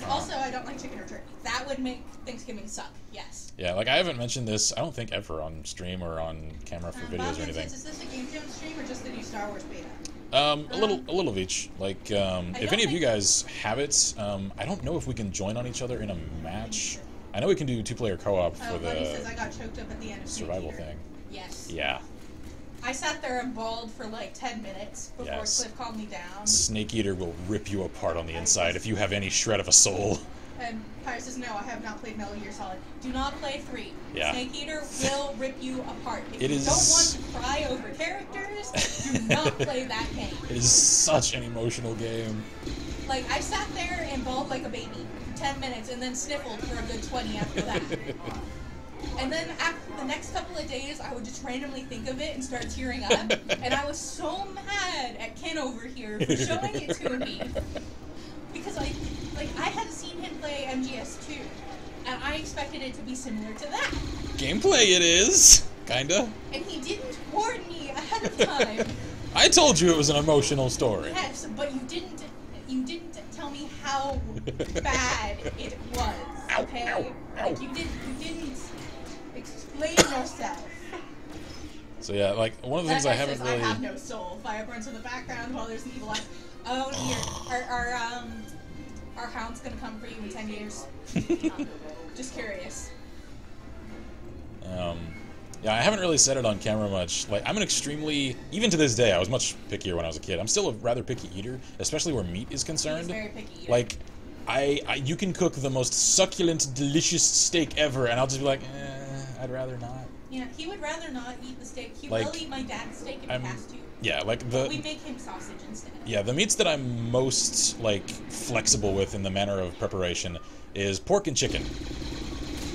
Also, I don't like chicken or turkey. That would make Thanksgiving suck. Yes. Yeah, like I haven't mentioned this, I don't think ever on stream or on camera for videos or anything. Says, is this a Game Jones stream or just the new Star Wars beta? A little of each. Like, if any of you guys have it, I don't know if we can join on each other in a match. I know we can do 2-player co-op for the says, I got choked up at the end of survival thing. Yes. Yeah. I sat there and bawled for like 10 minutes before Cliff calmed me down. Snake Eater will rip you apart on the inside if you have any shred of a soul. And Pyre says, no, I have not played Metal Gear Solid. Do not play 3. Yeah. Snake Eater will rip you apart. If you don't want to cry over characters, do not play that game. It is such an emotional game. Like, I sat there and bawled like a baby for 10 minutes and then sniffled for a good 20 after that. And then after the next couple of days, I would just randomly think of it and start tearing up. And I was so mad at Ken over here for showing it to me. Because I had seen him play MGS2, and I expected it to be similar to that. Gameplay it is, kinda. And he didn't warn me ahead of time. I told you it was an emotional story. Yes, but you didn't tell me how bad it was. Okay? Ow, ow. Like you didn't explain yourself. So yeah, like one of the things I haven't really. I have no soul. Fire burns in the background while there's an evil eye. Oh dear. Our hound's gonna come for you in 10 years. Just curious. Yeah, I haven't really said it on camera much. Like, I'm an extremely, even to this day, I was much pickier when I was a kid. I'm still a rather picky eater, especially where meat is concerned. He's very picky eater. Like, you can cook the most succulent, delicious steak ever, and I'll just be like, I'd rather not. Yeah, he would rather not eat the steak. He Like, will eat my dad's steak if he has to. Yeah, like But we make him sausage instead. Yeah, the meats that I'm most, like, flexible with in the manner of preparation is pork and chicken.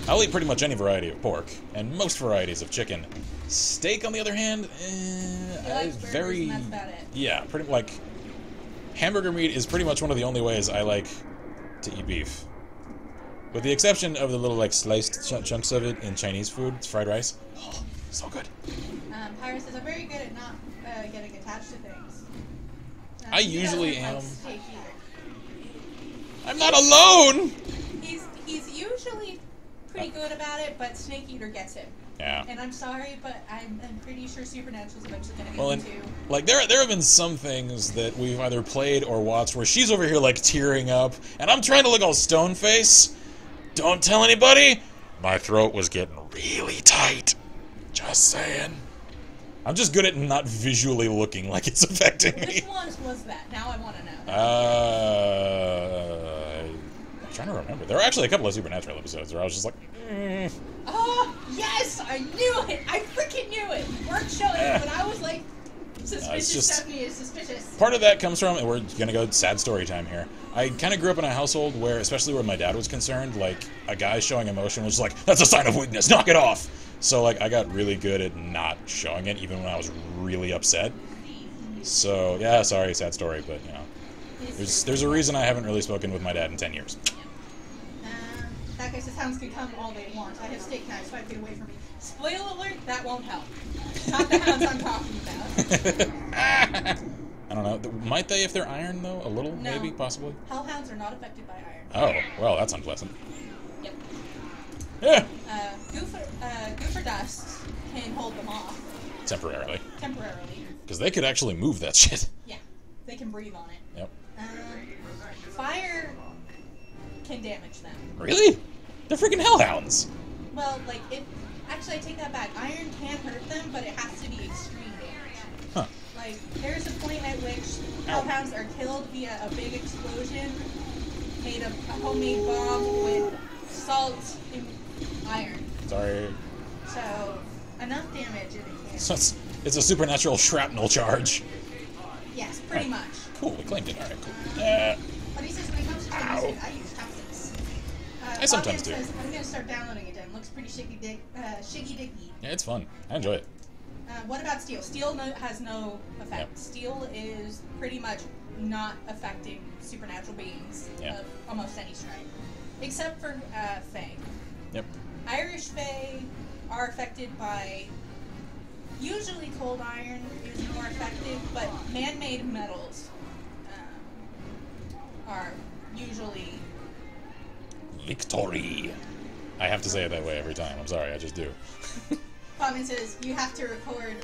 I'll eat pretty much any variety of pork, and most varieties of chicken. Steak, on the other hand, He likes burgers, and that's about it. Yeah, pretty, like, hamburger meat is pretty much one of the only ways I like to eat beef. With the exception of the little, like, sliced chunks of it in Chinese food. It's fried rice. Oh, so good. Pyra says, I'm very good at not getting attached to things. I He usually doesn't like am. steak either. I'm not alone! He's usually pretty good about it, but Snake Eater gets him. Yeah. And I'm sorry, but I'm pretty sure Supernatural's eventually gonna get Well, him and, too. like, there have been some things that we've either played or watched where she's over here, like, tearing up, and I'm trying to look all stone-face. Don't tell anybody! My throat was getting really tight. Just saying. I'm just good at not visually looking like it's affecting me. Which ones was that? Now I want to know. I'm trying to remember. There were actually a couple of Supernatural episodes where I was just like, Oh, yes! I knew it! I freaking knew it! You weren't showing it, but I was like, suspicious, just- Stephanie is suspicious. Part of that comes from, and we're gonna go sad story time here. I kind of grew up in a household where, especially where my dad was concerned, like, a guy showing emotion was like, that's a sign of weakness, knock it off! So, like, I got really good at not showing it, even when I was really upset. So, yeah, sorry, sad story, but, you know. There's a reason I haven't really spoken with my dad in 10 years. That guy says hounds can come all they want. I have steak knives, 5 feet away from me. Spoiler alert, that won't help. Not the hounds I'm talking about. I don't know. Might they if they're iron, though? A little, No. maybe, possibly? Hellhounds are not affected by iron. Oh, well, that's unpleasant. Yep. Yeah. Goofer dust can hold them off. Temporarily. Temporarily. Because they could actually move that shit. Yeah. They can breathe on it. Yep. Fire can damage them. Really? They're freaking hellhounds. Well, like, actually, I take that back. Iron can hurt them, but it has to be extreme damage. Huh. Like, there's a point at which hellhounds are killed via a big explosion made of a homemade bomb with salt and iron. Sorry. So, enough damage and it can. So it's a supernatural shrapnel charge. Yes, pretty much. Cool, we claimed it. Alright, cool. But he says when it comes to music, I use chopsticks. I sometimes Bobman do. says, I'm going to start downloading it then. Looks pretty shiggy-diggy. Yeah, it's fun. I enjoy it. What about steel? Steel has no effect. Yep. Steel is pretty much not affecting supernatural beings Yeah. of almost any stripe. Except for Fae. Yep. Irish Fae are affected by... Usually cold iron is more effective, but man-made metals are usually... Victory. I have to say it that way every time. I'm sorry, I just do. Bobman says, you have to record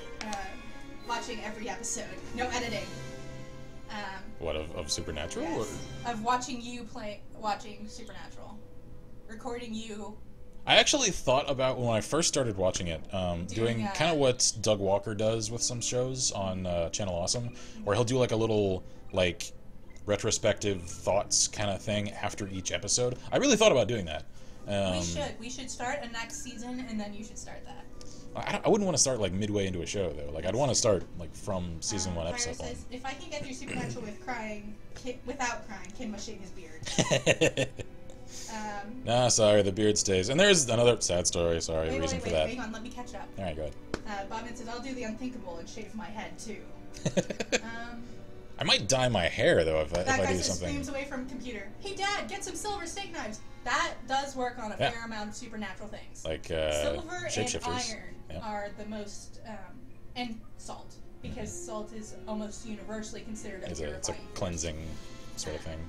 watching every episode. No editing. What, of Supernatural? Yes. Or? Of watching Supernatural. Recording you. I actually thought about, when I first started watching it, doing kind of what Doug Walker does with some shows on Channel Awesome, where he'll do like a little, like, retrospective thoughts kind of thing after each episode. I really thought about doing that. We should start a next season, and then you should start that. I wouldn't want to start like midway into a show though. Like I'd want to start like from season 1, episode 1. Says, if I can get through Supernatural without crying, Ken must shave his beard. Nah, sorry, the beard stays. And there's another sad story. Sorry, reason for that. Hang on, let me catch up. All right, go ahead. Bobman says, I'll do the unthinkable and shave my head too. I might dye my hair though if I That guy do says, something. screams away from computer. Hey Dad, get some silver steak knives. That does work on a fair amount of supernatural things. Like silver and shapeshifters. iron are the most, and salt, because salt is almost universally considered a purifying. It's a cleansing sort of thing.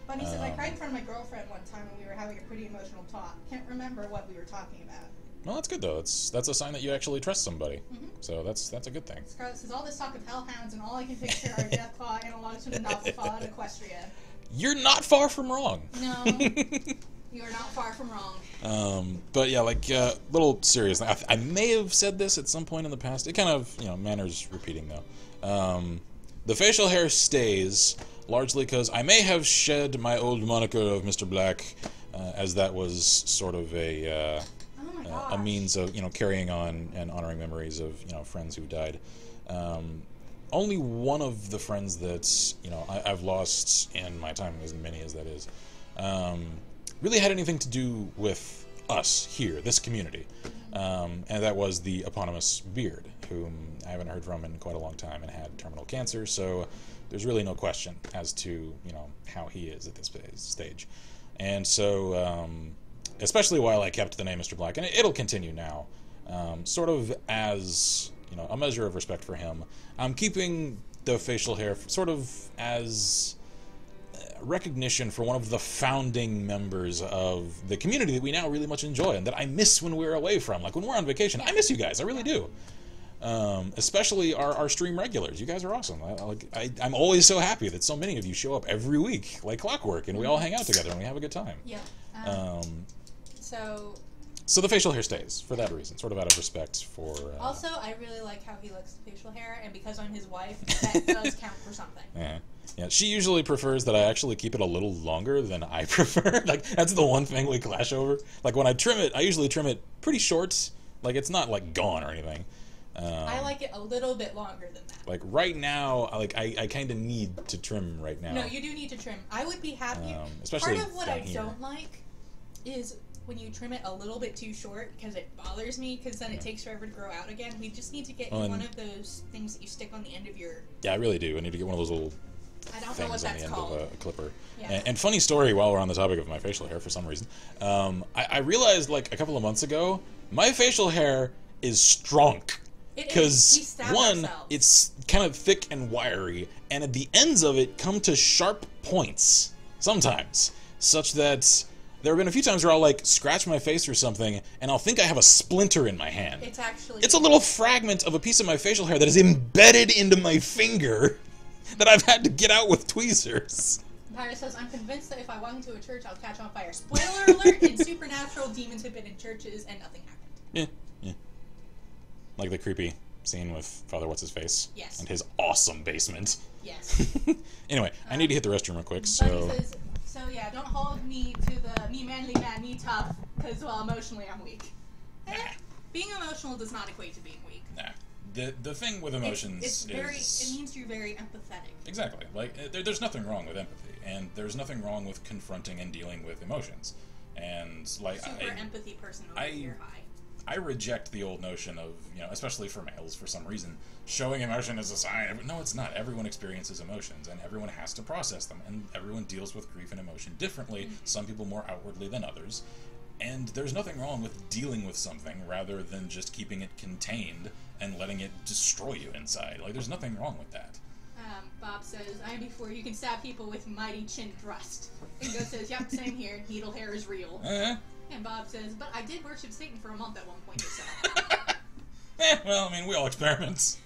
But he says, I cried in front of my girlfriend one time when we were having a pretty emotional talk. Can't remember what we were talking about. Well, that's good though. That's a sign that you actually trust somebody. Mm-hmm. So that's a good thing. Scarlett says, all this talk of hellhounds and all I can picture are Deathclaw analogs from the novel Fallout Equestria. You're not far from wrong. No, you are not far from wrong. But yeah, like little serious. I may have said this at some point in the past. It kind of manners repeating though. The facial hair stays. largely because I may have shed my old moniker of Mr. Black, as that was sort of a means of, carrying on and honoring memories of, friends who died. Only one of the friends that, I've lost in my time, as many as that is, really had anything to do with us here, this community. And that was the eponymous Beard, whom I haven't heard from in quite a long time and had terminal cancer, so there's really no question as to, how he is at this stage. And so, especially while I kept the name Mr. Black, and it'll continue now, sort of as, a measure of respect for him, I'm keeping the facial hair sort of as recognition for one of the founding members of the community that we now really much enjoy and that I miss when we're away from. Like, when we're on vacation, I miss you guys, I really do. Especially our stream regulars. You guys are awesome. I'm always so happy that so many of you show up every week like clockwork, and we all hang out together and we have a good time. Yeah. So the facial hair stays for that reason, sort of out of respect for... Also, I really like how he looks the facial hair, and because I'm his wife, that does count for something. Yeah, she usually prefers that I actually keep it a little longer than I prefer. Like, that's the one thing we clash over. Like, when I trim it, I usually trim it pretty short. Like, it's not, like, gone or anything. I like it a little bit longer than that. Like, right now, I kind of need to trim right now. No, you do need to trim. I would be happy. Especially part of what I here. don't like is when you trim it a little bit too short, because it bothers me, because then it takes forever to grow out again. We just need to get one of those things that you stick on the end of your... Yeah, I really do. I need to get one of those little... I don't know what that's called. Of a clipper. Yeah. And funny story, while we're on the topic of my facial hair for some reason, I realized like a couple of months ago, my facial hair is strong. Because one, it's kind of thick and wiry, and at the ends of it come to sharp points, sometimes, such that there have been a few times where I'll like scratch my face or something, and I'll think I have a splinter in my hand. It's a little fragment of a piece of my facial hair that is embedded into my finger that I've had to get out with tweezers. Pyra says, I'm convinced that if I walk into a church, I'll catch on fire. Spoiler alert, in Supernatural, demons have been in churches and nothing happened. Yeah. Like the creepy scene with Father What's-His-Face. Yes. And his awesome basement. Yes. Anyway, I need to hit the restroom real quick, so... Says, so yeah, don't hold me to the me manly man, me tough, because, well, emotionally I'm weak. Being emotional does not equate to being weak. Nah. The thing with emotions is... It means you're very empathetic. Exactly. Like, there's nothing wrong with empathy, and there's nothing wrong with confronting and dealing with emotions. And, like... Super empathy person over here, high. I reject the old notion of, especially for males for some reason, showing emotion as a sign. No, it's not. Everyone experiences emotions, and everyone has to process them, and everyone deals with grief and emotion differently, some people more outwardly than others. And there's nothing wrong with dealing with something rather than just keeping it contained and letting it destroy you inside. Like, there's nothing wrong with that. Bob says, I'm before you can stab people with mighty chin thrust. Ingo says, yep, same here. Needle hair is real. And Bob says, but I did worship Satan for a month at one point or so. Well, I mean, we all experiment.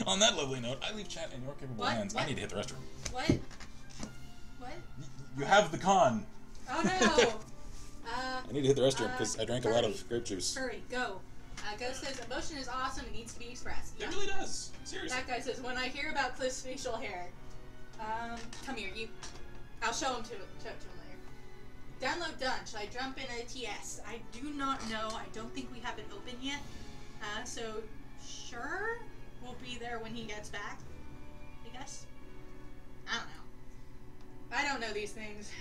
On that lovely note, I leave chat in your capable hands. I need to hit the restroom. What? You have the con. Oh, no. I need to hit the restroom because I drank a lot of grape juice. Hurry, go. Ghost says, emotion is awesome. It needs to be expressed. It really does. Seriously. That guy says, when I hear about Cliff's facial hair, come here. I'll show him to him later. Download done. Should I jump in a TS? I do not know. I don't think we have it open yet. So, sure. We'll be there when he gets back. I guess. I don't know. I don't know these things.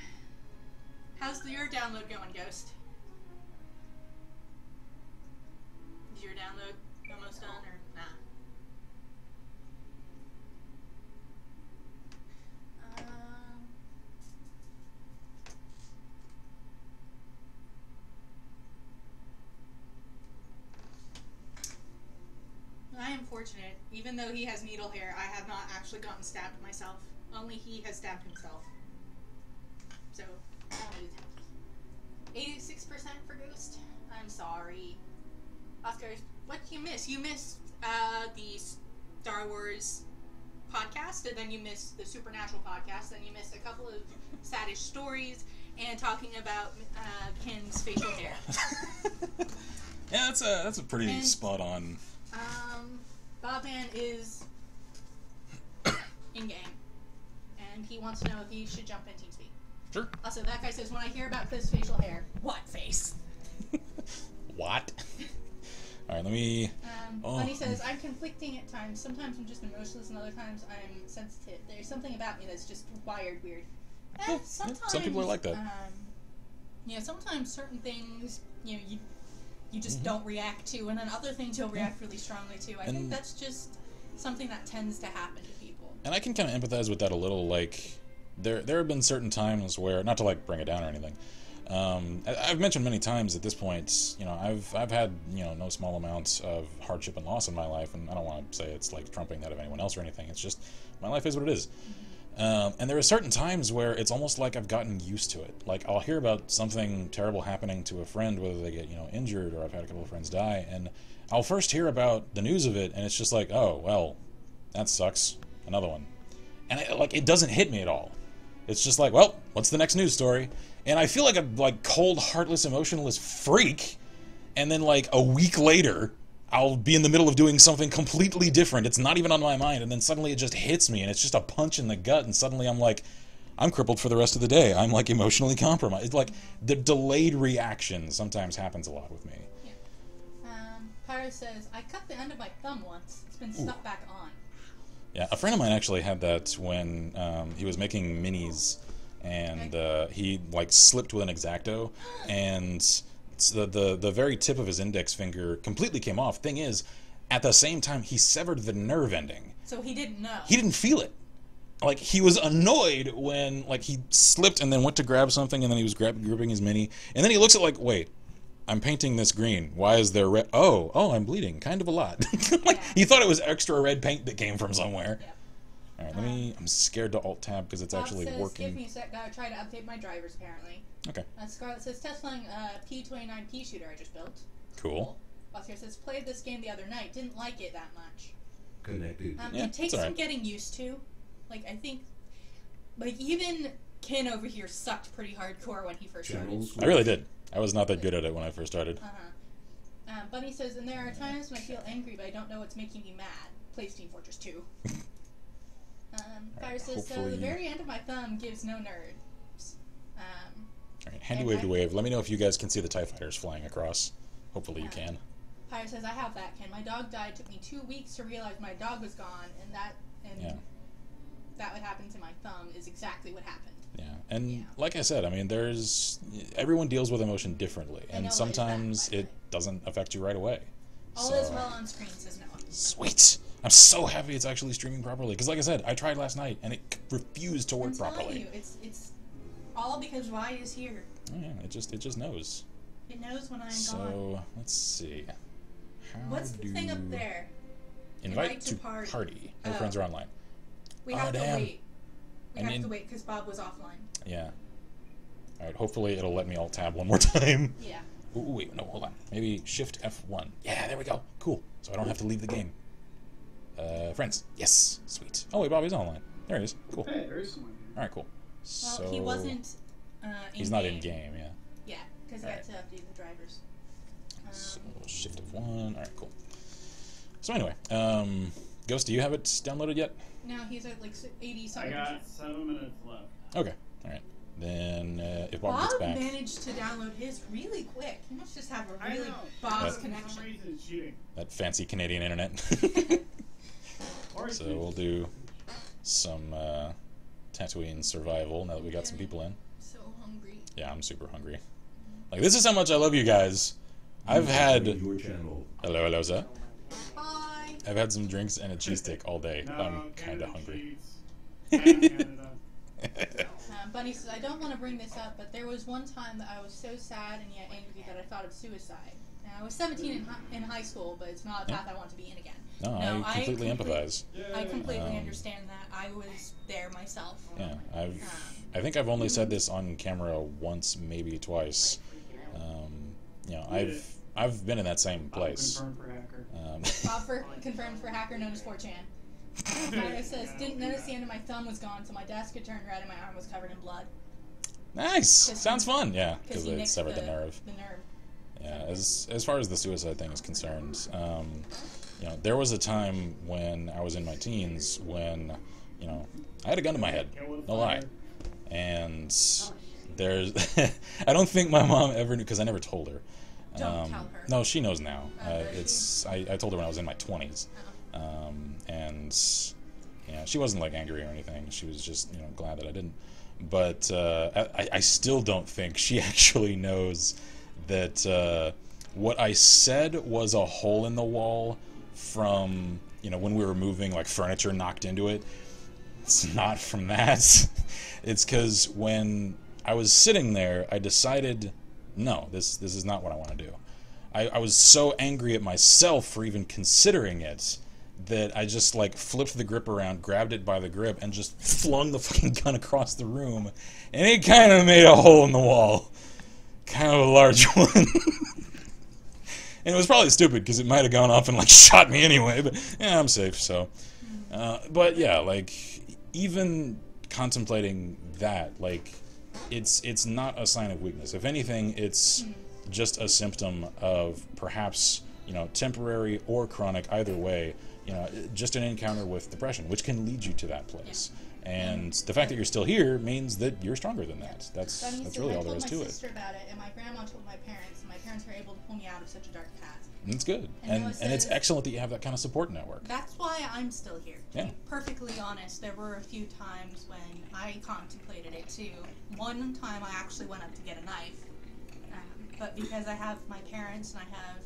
How's your download going, Ghost? Is your download almost done, or nah? I am fortunate. Even though he has needle hair, I have not actually gotten stabbed myself. Only he has stabbed himself. So, 86% for Ghost. I'm sorry. Oscar, what did you miss? You missed the Star Wars podcast, and then you missed the Supernatural podcast, and you missed a couple of saddish stories, and talking about Ken's facial hair. Yeah, that's a pretty spot on. Bobman is in game, and he wants to know if he should jump in TeamSpeak. Sure. Also, that guy says, when I hear about Cliff's facial hair, what face? What? Alright, let me... Bunny says, I'm conflicting at times. Sometimes I'm just emotionless, and other times I'm sensitive. There's something about me that's just wired weird. Sometimes... Some people are like that. Yeah, sometimes certain things, you just don't react to, and then other things you'll react really strongly to. I think that's just something that tends to happen to people. And I can kind of empathize with that a little. Like, there have been certain times where, not to like bring it down or anything, I've mentioned many times at this point, I've had, no small amounts of hardship and loss in my life, and I don't want to say it's like trumping that of anyone else or anything. It's just, my life is what it is. And there are certain times where it's almost like I've gotten used to it. Like, I'll hear about something terrible happening to a friend, whether they get, injured, or I've had a couple of friends die, and I'll first hear about the news of it, and it's just like, oh, well, that sucks. Another one. And it doesn't hit me at all. It's just like, well, what's the next news story? And I feel like a cold, heartless, emotionless freak, and then a week later, I'll be in the middle of doing something completely different. It's not even on my mind, and then suddenly it just hits me, and it's just a punch in the gut, and suddenly I'm like, I'm crippled for the rest of the day. I'm emotionally compromised. It's like the delayed reaction sometimes happens a lot with me. Yeah. Pyro says, I cut the end of my thumb once. It's been stuck back on. Yeah, a friend of mine actually had that when he was making minis, and he slipped with an X-Acto, and the very tip of his index finger completely came off. Thing is, at the same time, he severed the nerve ending. So he didn't know. He didn't feel it. He was annoyed when he slipped and then went to grab something, and then he was gripping his mini, and then he looks at wait, I'm painting this green. Why is there red? Oh, I'm bleeding. Kind of a lot. He thought it was extra red paint that came from somewhere. Yep. All right, I'm scared to alt-tab because it's actually says, working. Give me a sec, gotta try to update my drivers, apparently. Okay. Scarlett says, test flying P29P shooter I just built. Cool. Oscar says, played this game the other night. Didn't like it that much. Connected. It takes some getting used to. I think, even Ken over here sucked pretty hardcore when he first started. I really did. I was not that good at it when I first started. Bunny says, and there are times when I feel angry, but I don't know what's making me mad. Plays Team Fortress 2. Fire says, so the very end of my thumb gives no nerves. Alright, handy wave to wave. Let me know if you guys can see the TIE fighters flying across. Hopefully you can. Pyre says, I have that, Ken. My dog died. It took me 2 weeks to realize my dog was gone, and that would happen to my thumb is exactly what happened. Yeah, and like I said, everyone deals with emotion differently, and sometimes it doesn't affect you right away. All is well on screen, says Noah. Sweet! I'm so happy it's actually streaming properly, because like I said, I tried last night, and it refused to work properly. You, it's all because Vi is here. Oh yeah, it just knows. It knows when I'm gone. So, let's see. What's the thing up there? Invite to party. No friends are online. We have to wait. We have to wait because Bob was offline. Yeah. Alright, hopefully it'll let me alt-tab one more time. Yeah. Ooh, wait, no, hold on. Maybe Shift F1. Yeah, there we go. Cool. So I don't have to leave the game. Friends. Yes. Sweet. Oh, wait, Bobby's online. There he is. Cool. Hey, there is someone here. Alright, cool. Well, he wasn't he's not in-game, yeah. Yeah, because he had to update the drivers. So, Shift F1. Alright, cool. So anyway, Ghost, do you have it downloaded yet? No, he's at 80-something. I got 7 minutes left. Okay, alright. Then, if Bob gets back... managed to download his really quick. He must just have a really boss connection. That fancy Canadian internet. So we'll do some Tatooine survival now that we got some people in. So hungry. Yeah, I'm super hungry. This is how much I love you guys. I've had... Hello, sir. Hi. I've had some drinks and a cheese stick all day. I'm kind of hungry. Bunny says, I don't want to bring this up, but there was one time that I was so sad and yet angry that I thought of suicide. And I was 17 in high school, but it's not a path I want to be in again. No, I completely empathize. I completely understand that. I was there myself. Yeah, I think I've only said this on camera once, maybe twice. I've been in that same place. Confirmed for hacker known as 4chan. Myra says, didn't notice the end of my thumb was gone, so my desk had turned red and my arm was covered in blood. Nice! Sounds fun, yeah, because they severed the nerve. The nerve. Yeah, as far as the suicide thing is concerned, there was a time when I was in my teens when you know, I had a gun to my head, no lie. And there's, I don't think my mom ever knew, because I never told her. Don't tell her. No, she knows now. She? I told her when I was in my 20s. Oh. And yeah, she wasn't like angry or anything. She was just, you know, glad that I didn't. But I still don't think she actually knows that what I said was a hole in the wall from, you know, when we were moving, like furniture knocked into it. It's not from that. It's because when I was sitting there, I decided, no, this is not what I want to do. I was so angry at myself for even considering it that I just like flipped the grip around, grabbed it by the grip, and just flung the fucking gun across the room, and it kind of made a hole in the wall. Kind of a large one. And it was probably stupid, because it might have gone off and like shot me anyway, but yeah, I'm safe, so. But yeah, like, even contemplating that, like, it's not a sign of weakness. If anything, it's just a symptom of perhaps, you know, temporary or chronic, either way, you know, just an encounter with depression, which can lead you to that place. Yeah. And the fact that you're still here means that you're stronger than that. That's really all there is to it. I told my sister about it, and my grandma told my parents, and my parents were able to pull me out of such a dark path. It's good. And it's excellent that you have that kind of support network. That's why I'm still here. To yeah. be perfectly honest, there were a few times when I contemplated it too. One time I actually went up to get a knife, but because I have my parents and I have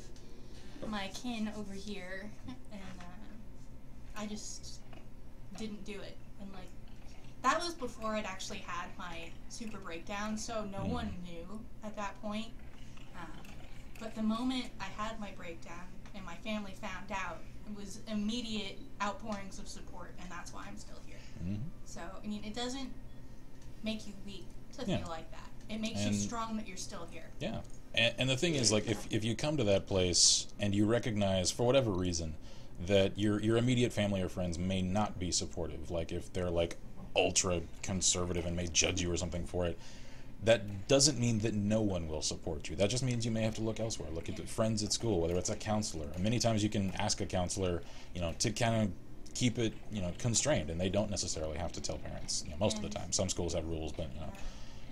my kin over here, and I just didn't do it. And like, that was before I'd actually had my super breakdown, so no one knew at that point. But the moment I had my breakdown and my family found out, it was immediate outpourings of support, and that's why I'm still here. So, I mean, it doesn't make you weak to feel like that. It makes you strong that you're still here. Yeah. And the thing is, like, if you come to that place and you recognize, for whatever reason, that your immediate family or friends may not be supportive, like if they're, like, ultra conservative and may judge you or something for it, that doesn't mean that no one will support you. That just means you may have to look elsewhere. Look at the friends at school, whether it's a counselor. And many times you can ask a counselor, you know, to kind of keep it, you know, constrained, and they don't necessarily have to tell parents, you know, most of the time. Some schools have rules, but, you know.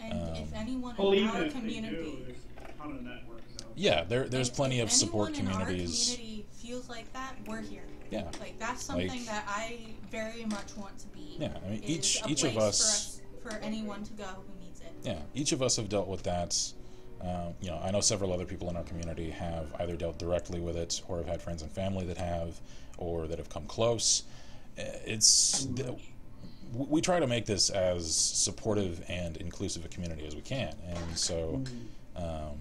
And if anyone in our community... there's a ton of networks out there. Yeah, there's plenty of support communities. communities. If anyone in our community feels like that, we're here. Yeah. Like, that's something that I very much want to be. Yeah, I mean, each of us... For anyone to go who needs it. Yeah, each of us have dealt with that. You know, I know several other people in our community have either dealt directly with it, or have had friends and family that have, or that have come close. We try to make this as supportive and inclusive a community as we can, and so, you know,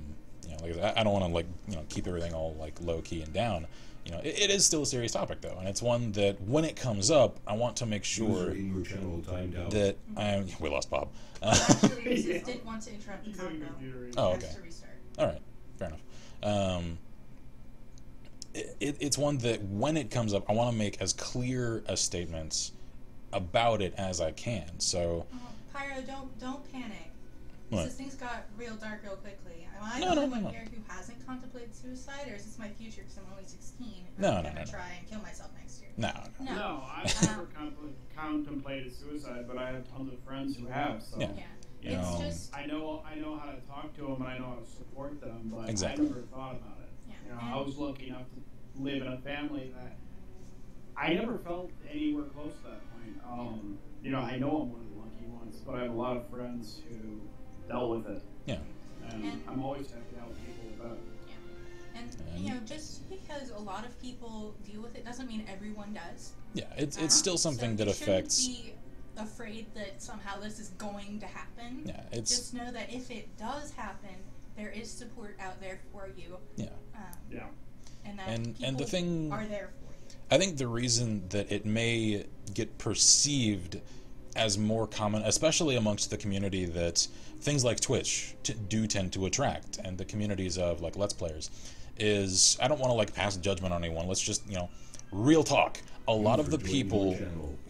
like I don't want to, like, you know, keep everything all like low key and down. You know, it is still a serious topic, though, and it's one that, when it comes up, I want to make sure that we lost Bob. Actually, we just didn't want to interrupt the convo. Oh, okay. Has to restart. All right, fair enough. It's one that, when it comes up, I want to make as clear a statement about it as I can. So, Pyro, don't panic. Because things got real dark real quickly. Am I the only one here who hasn't contemplated suicide, or is this my future because I'm only 16 and I'm going to try and kill myself next year? No, I've never contemplated suicide, but I have tons of friends who have. So, you know, just... I know how to talk to them and I know how to support them, but exactly. I never thought about it. Yeah. You know, I was lucky enough to live in a family that I never felt anywhere close to that point. You know, I know I'm one of the lucky ones, but I have a lot of friends who dealt with it. Yeah. And I'm always happy to help people with that. Yeah. And, you know, just because a lot of people deal with it doesn't mean everyone does. Yeah, it's still something that affects... Shouldn't be afraid that somehow this is going to happen. Yeah, it's... Just know that if it does happen, there is support out there for you. Yeah. And that and the thing are there for you. I think the reason that it may get perceived as more common, especially amongst the community that things like Twitch do tend to attract, and the communities of, like, Let's Players, is, I don't want to, like, pass judgment on anyone. Let's just, you know, real talk. A lot of the people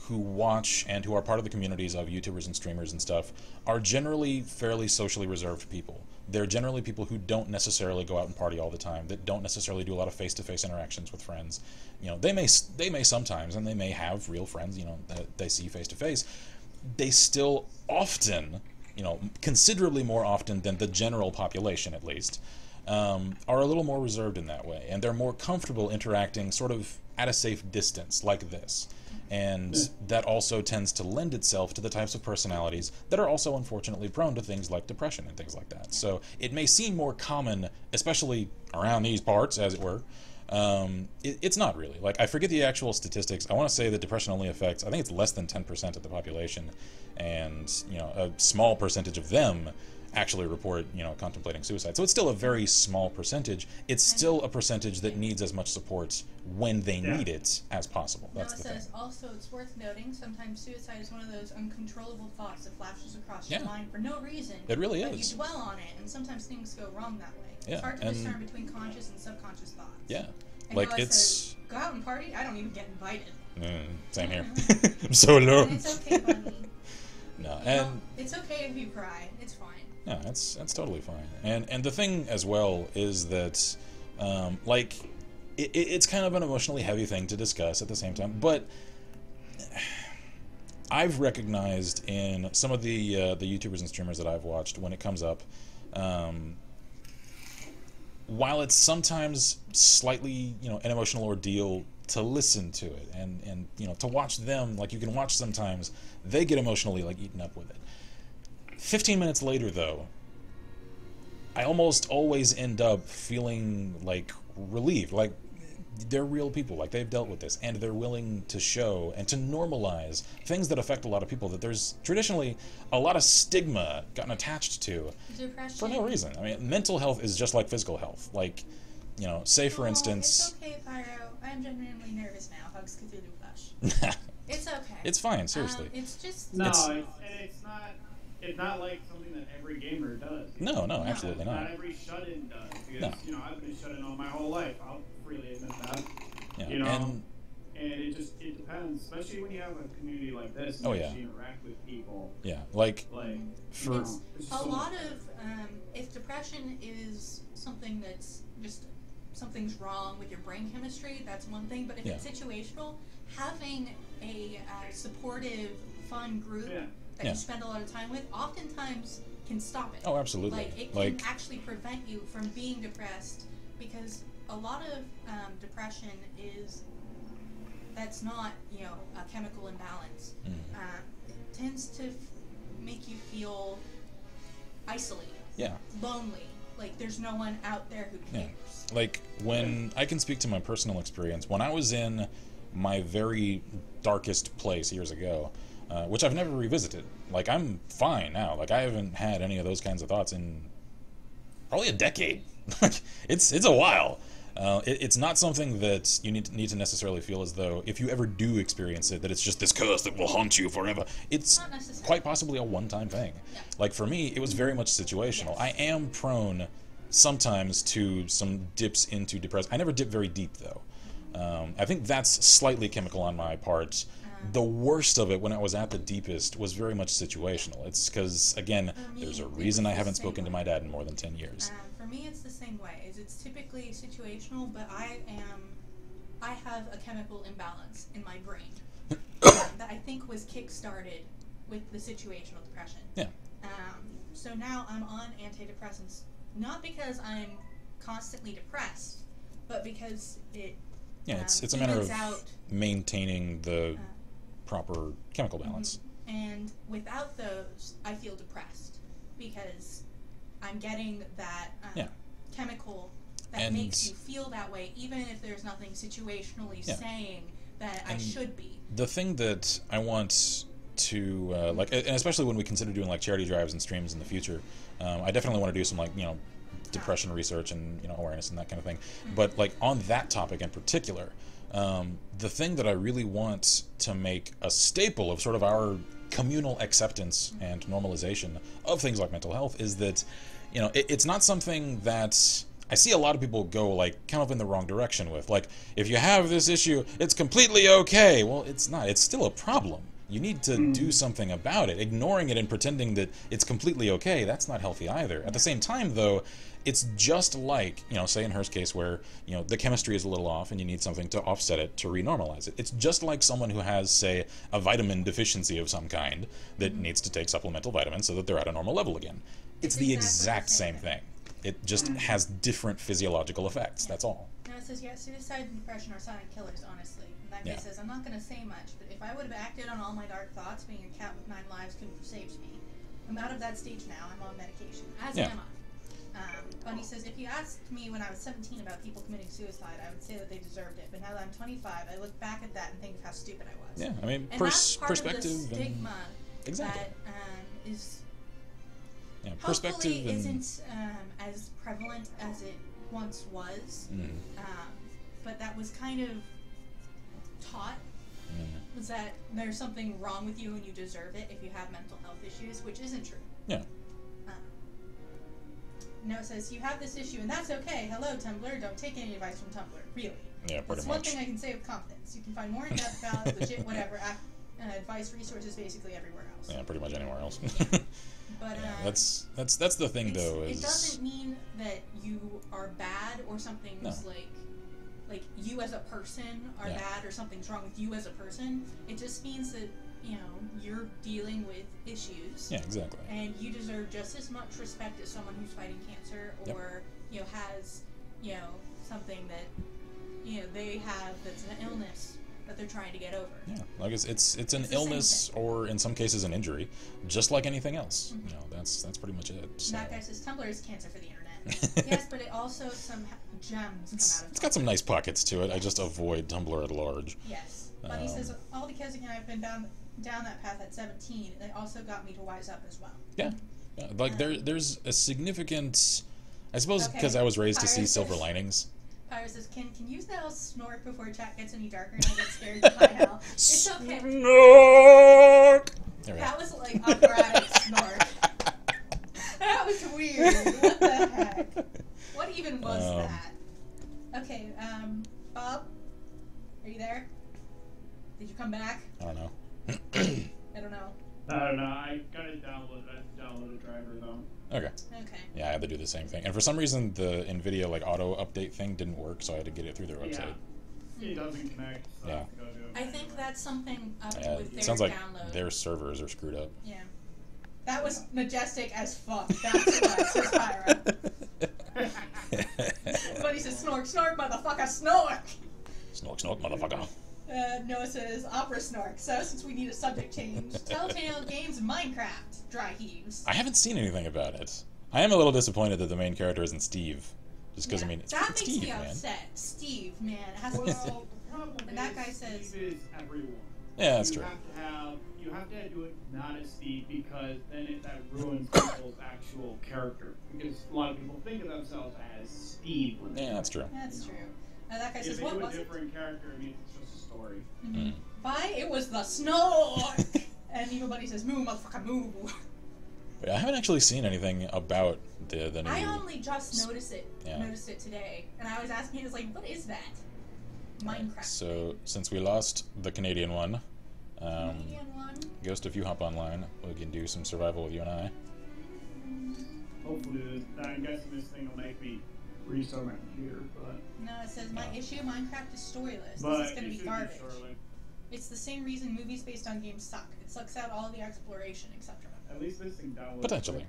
who watch and who are part of the communities of YouTubers and streamers and stuff are generally fairly socially reserved people. They're generally people who don't necessarily go out and party all the time, that don't necessarily do a lot of face-to-face interactions with friends. You know, they may sometimes, and they may have real friends, you know, that they see face-to-face. They still often, you know, considerably more often than the general population at least, are a little more reserved in that way, and they're more comfortable interacting sort of at a safe distance like this. And that also tends to lend itself to the types of personalities that are also unfortunately prone to things like depression and things like that. So it may seem more common, especially around these parts, as it were. It's not really. Like, I forget the actual statistics. I want to say that depression only affects, I think it's less than 10% of the population, and, you know, a small percentage of them actually report, you know, contemplating suicide. So it's still a very small percentage. It's still a percentage that needs as much support when they need it as possible. That's the thing. Also, it's worth noting, sometimes suicide is one of those uncontrollable thoughts that flashes across your mind for no reason. It really is. But you dwell on it, and sometimes things go wrong that way. Yeah, it's hard to discern between conscious and subconscious thoughts. Yeah. And like, Noah it's... says, go out and party? I don't even get invited. Same here. I'm so alone. And it's okay, buddy. No, it's okay if you cry. It's fine. Yeah, that's totally fine. And the thing as well is that, like, it's kind of an emotionally heavy thing to discuss at the same time, but I've recognized in some of the YouTubers and streamers that I've watched when it comes up, while it's sometimes slightly, you know, an emotional ordeal to listen to it and you know, to watch them, like, you can watch sometimes, they get emotionally, like, eaten up with it. 15 minutes later, though, I almost always end up feeling, like, relieved. Like, they're real people. Like, they've dealt with this, and they're willing to show and to normalize things that affect a lot of people that there's traditionally a lot of stigma gotten attached to Depression. For no reason. I mean, mental health is just like physical health. Like, you know, say, for instance... It's okay, Pyro. I'm genuinely nervous now. Hugs Cthulhu Flush. It's okay. It's fine, seriously. It's just... No, it's not like something that every gamer does. No, absolutely not. Not every shut-in does. Because, No. you know, I've been shut-in all my whole life. I'll freely admit that. Yeah, you know, and it depends, especially when you have a community like this and you interact with people. Yeah, like for... You know, a lot of, if depression is something that's just... something's wrong with your brain chemistry, that's one thing, but if it's situational, having a supportive, fun group that you spend a lot of time with, oftentimes can stop it. Oh, absolutely. Like, it can actually prevent you from being depressed, because a lot of depression that's not, you know, a chemical imbalance. Tends to make you feel isolated, lonely, like there's no one out there who cares. Like, when I can speak to my personal experience, when I was in my very darkest place years ago, which I've never revisited. Like, I'm fine now. Like, I haven't had any of those kinds of thoughts in probably a decade. it's a while. It's not something that you need to necessarily feel as though, if you ever do experience it, that it's just this curse that will haunt you forever. It's quite possibly a one-time thing. Yeah. Like, for me, it was very much situational. Yes. I am prone sometimes to some dips into depression. I never dip very deep, though. I think that's slightly chemical on my part. The worst of it, when I was at the deepest, was very much situational. It's because, again, there's a reason I haven't spoken to my dad in more than 10 years. For me, it's the same way. It's typically situational, but I have a chemical imbalance in my brain that I think was kick-started with the situational depression. Yeah. So now I'm on antidepressants, not because I'm constantly depressed, but because it it's a matter of maintaining the proper chemical balance. And without those, I feel depressed because I'm getting that chemical that makes you feel that way, even if there's nothing situationally saying that I should be. The thing that I want to like, and especially when we consider doing like charity drives and streams in the future, I definitely want to do some, like, you know, depression research and, you know, awareness and that kind of thing. But like, on that topic in particular, the thing that I really want to make a staple of sort of our communal acceptance and normalization of things like mental health is that, you know, it's not something that I see a lot of people go, like, kind of in the wrong direction with, like, if you have this issue, it's completely okay. Well, it's not. It's still a problem. You need to do something about it. Ignoring it and pretending that it's completely okay, that's not healthy either. At the same time, though, it's just like, you know, say in her case where, you know, the chemistry is a little off and you need something to offset it, to renormalize it. It's just like someone who has, say, a vitamin deficiency of some kind that needs to take supplemental vitamins so that they're at a normal level again. It's the exact same thing. It just has different physiological effects, that's all. Now it says, yeah, suicide and depression are silent killers, honestly. And that guy says, I'm not going to say much, but if I would have acted on all my dark thoughts, being a cat with 9 lives could have saved me. I'm out of that stage now. I'm on medication. As am I. Bunny says, if you asked me when I was 17 about people committing suicide, I would say that they deserved it. But now that I'm 25, I look back at that and think of how stupid I was. Yeah, I mean, and that's part perspective of the stigma exactly. that is perspective hopefully isn't as prevalent as it once was. But that was kind of taught, was that there's something wrong with you and you deserve it if you have mental health issues, which isn't true. Yeah. No, it says, you have this issue, and that's okay. Hello, Tumblr. Don't take any advice from Tumblr. Really. Yeah, pretty That's much. one thing I can say with confidence. You can find more in-depth about legit whatever advice resources basically everywhere else. Yeah, pretty much anywhere else. But that's the thing, though. Is it doesn't mean that you are bad or something's like you as a person are bad or something's wrong with you as a person. It just means that, you know, you're dealing with issues. Yeah, exactly. And you deserve just as much respect as someone who's fighting cancer or, you know, has, you know, something that, you know, they have that's an illness that they're trying to get over. Yeah, like it's an illness or in some cases an injury, just like anything else. You know, that's pretty much it. So. That guy says Tumblr is cancer for the internet. Yes, but it also some gems come out of it. It's got some nice pockets to it. I just avoid Tumblr at large. Yes. But he says, all because, again, I've been down that path at 17, it also got me to wise up as well. Yeah. Like, there's a significant... I suppose because I was raised to see silver linings. Pyro says, can you now snort before chat gets any darker and I get scared to hide hell? It's okay. Snort! That was like operatic snort. That was weird. What the heck? What even was that? Okay, Bob? Are you there? Did you come back? I don't know. I don't know. I don't know. I gotta download a driver though. Okay. Okay. Yeah, I had to do the same thing. And for some reason, the NVIDIA like auto update thing didn't work, so I had to get it through their website. Yeah. It doesn't connect. So Yeah. I think that's something up Yeah, with their it sounds like download. their servers are screwed up. Yeah. That was majestic as fuck. That's what says Pyro. But he says, snork, snork, motherfucker, snork! Snork, snork, motherfucker. Noah says, opera snork. So, since we need a subject change, Telltale Games Minecraft, dry heaves. I haven't seen anything about it. I am a little disappointed that the main character isn't Steve. Just because, I mean, it's makes Steve, me man. upset. Steve, man. It has to be Steve. And that guy says... Steve is everyone. Yeah, that's true. You have to do it not as Steve because then that ruins people's actual character. Because a lot of people think of themselves as Steve. Yeah, that's true. That's true. That guy says, if they what do a was it? different character, it means it's just a story. Why? It was the snork! And everybody says, moo, motherfucker, moo. But I haven't actually seen anything about the new... I only just noticed it today. And I was asking, I was like, what is that? Minecraft. So, since we lost the Canadian one, Canadian one? Ghost, if you hop online, we can do some survival with you and I. Hopefully, I'm guessing this thing will make me restart my computer, but... No, it says, my issue, Minecraft is storyless. But This is going to be garbage. shortly. It's the same reason movies based on games suck. It sucks out all the exploration, etc. At least this thing downloads. Potentially.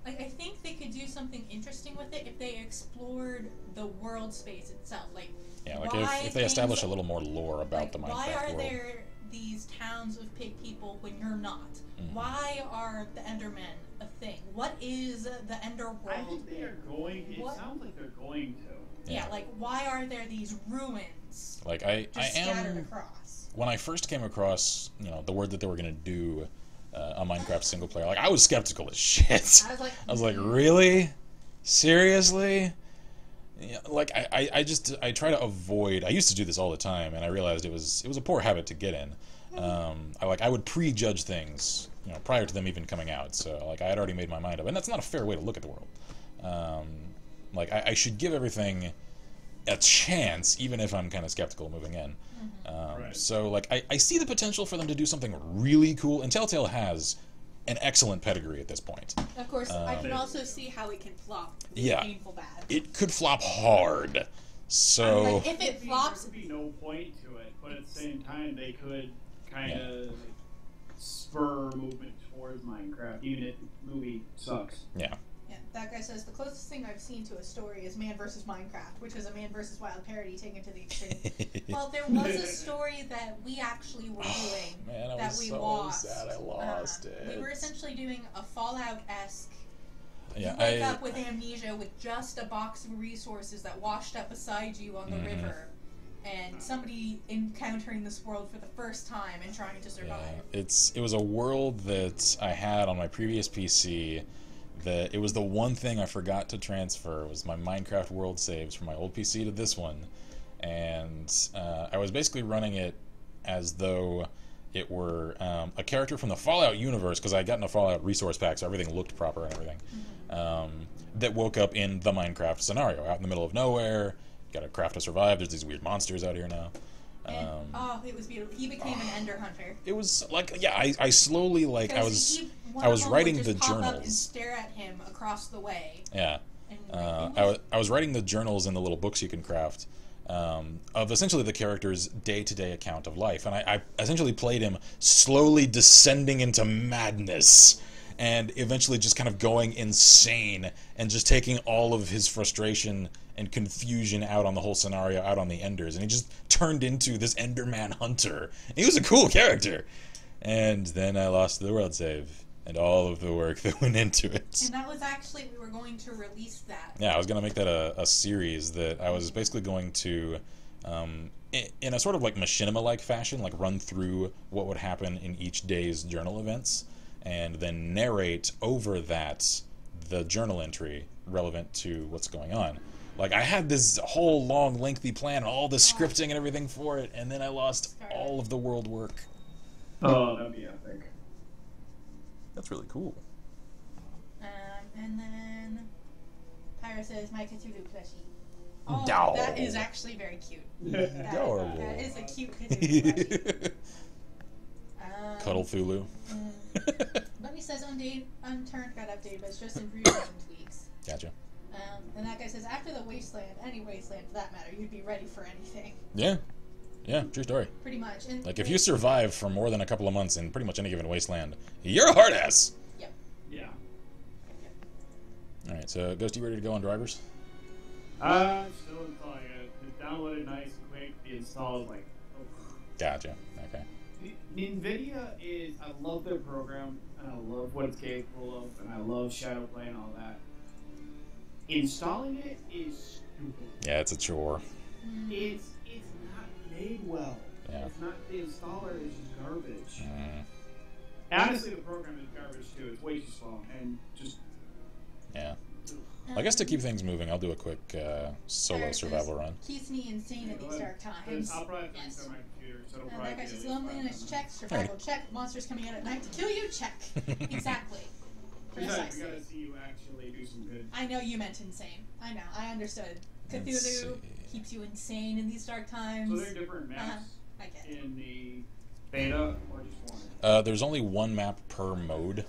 Like, I think they could do something interesting with it if they explored the world space itself. Like, Yeah, like why if they establish a little more lore about the Minecraft why are world. there these towns of pig people when you're not? Why are the Endermen a thing? What is the Ender world? I think they are going. It What? sounds like they're going to. Yeah, like, why are there these ruins Like, I just am... scattered across? When I first came across, you know, the word that they were going to do a Minecraft single player, like, I was skeptical as shit. I was like, really? Seriously? Yeah, like, I try to avoid... I used to do this all the time, and I realized it was a poor habit to get in. I would prejudge things, you know, prior to them even coming out. So, like, I had already made my mind up. And that's not a fair way to look at the world. Like, I should give everything a chance, even if I'm kind of skeptical moving in. Right. So, like, I see the potential for them to do something really cool, and Telltale has an excellent pedigree at this point. Of course, I can also see how it can flop. It's Yeah. painful bad. It could flop hard. So... Like, if it flops... There could be no point to it, but at the same time, they could kind of spur movement towards Minecraft, even if the movie sucks. Yeah. Yeah, that guy says, the closest thing I've seen to a story is Man vs. Minecraft, which is a Man vs. Wild parody taken to the extreme. Well, there was a story that we actually were doing Man, I that was we so lost. sad I lost it. We were essentially doing a Fallout-esque. Yeah, You wake up with amnesia with just a box of resources that washed up beside you on the river, and somebody encountering this world for the first time and trying to survive. Yeah, it was a world that I had on my previous PC. That it was the one thing I forgot to transfer was my Minecraft world saves from my old PC to this one, and I was basically running it as though it were a character from the Fallout universe, because I had gotten a Fallout resource pack, so everything looked proper and everything. That woke up in the Minecraft scenario, out in the middle of nowhere. You gotta craft to survive. There's these weird monsters out here now. And, it was beautiful. He became an Ender Hunter. It was like, yeah, I slowly, like, I was writing the journals. And stare at him across the way. Yeah. And I was writing the journals in the little books you can craft of essentially the character's day-to-day account of life. And I essentially played him slowly descending into madness and eventually just kind of going insane and just taking all of his frustration and confusion out on the whole scenario, out on the Enders. And he just turned into this Enderman hunter. And he was a cool character. And then I lost the world save and all of the work that went into it. And that was actually, we were going to release that. Yeah, I was going to make that a series that I was basically going to, in a sort of like machinima-like fashion, like run through what would happen in each day's journal events, and then narrate over that the journal entry relevant to what's going on. Like, I had this whole long, lengthy plan, all the scripting and everything for it, and then I lost all of the world work. Oh, that'd be epic. That's really cool. And then Pyra says, my Cthulhu plushie. No. Oh, that is actually very cute. Adorable. That is a cute Cthulhu plushie. Cuddle Thulu. Bunny says Unturned got updated, but it's just improvements and tweaks. Gotcha. And that guy says, after the Wasteland, any Wasteland for that matter, you'd be ready for anything. Yeah. Yeah, true story. Pretty much. And like, if you survive for more than a couple of months in pretty much any given wasteland, you're a hard ass! Yep. Yeah. Alright, so Ghost, you ready to go on drivers? Still installing it. It's downloaded nice and quick. The install is like... Oh. Gotcha. Okay. NVIDIA is... I love their program, and I love what it's capable of, and I love Shadowplay and all that. Installing it is stupid. Yeah, it's a chore. It's not made well. Yeah. It's not, the installer is just garbage. Honestly, the program is garbage too. It's way too slow and just... Yeah. I guess to keep things moving, I'll do a quick solo survival run. Keeps me insane in these dark times. I'll probably have to restart my computer, so it'll probably That guy be says, at least 5 loneliness minutes. check, survival check, monsters coming out at night to kill you, check. Exactly. We Precisely. gotta see you actually do some good. I know you meant insane. I know. I understood. Let's Cthulhu see. keeps you insane in these dark times. So there are different maps I get it. in the beta, or just one? There's only one map per mode.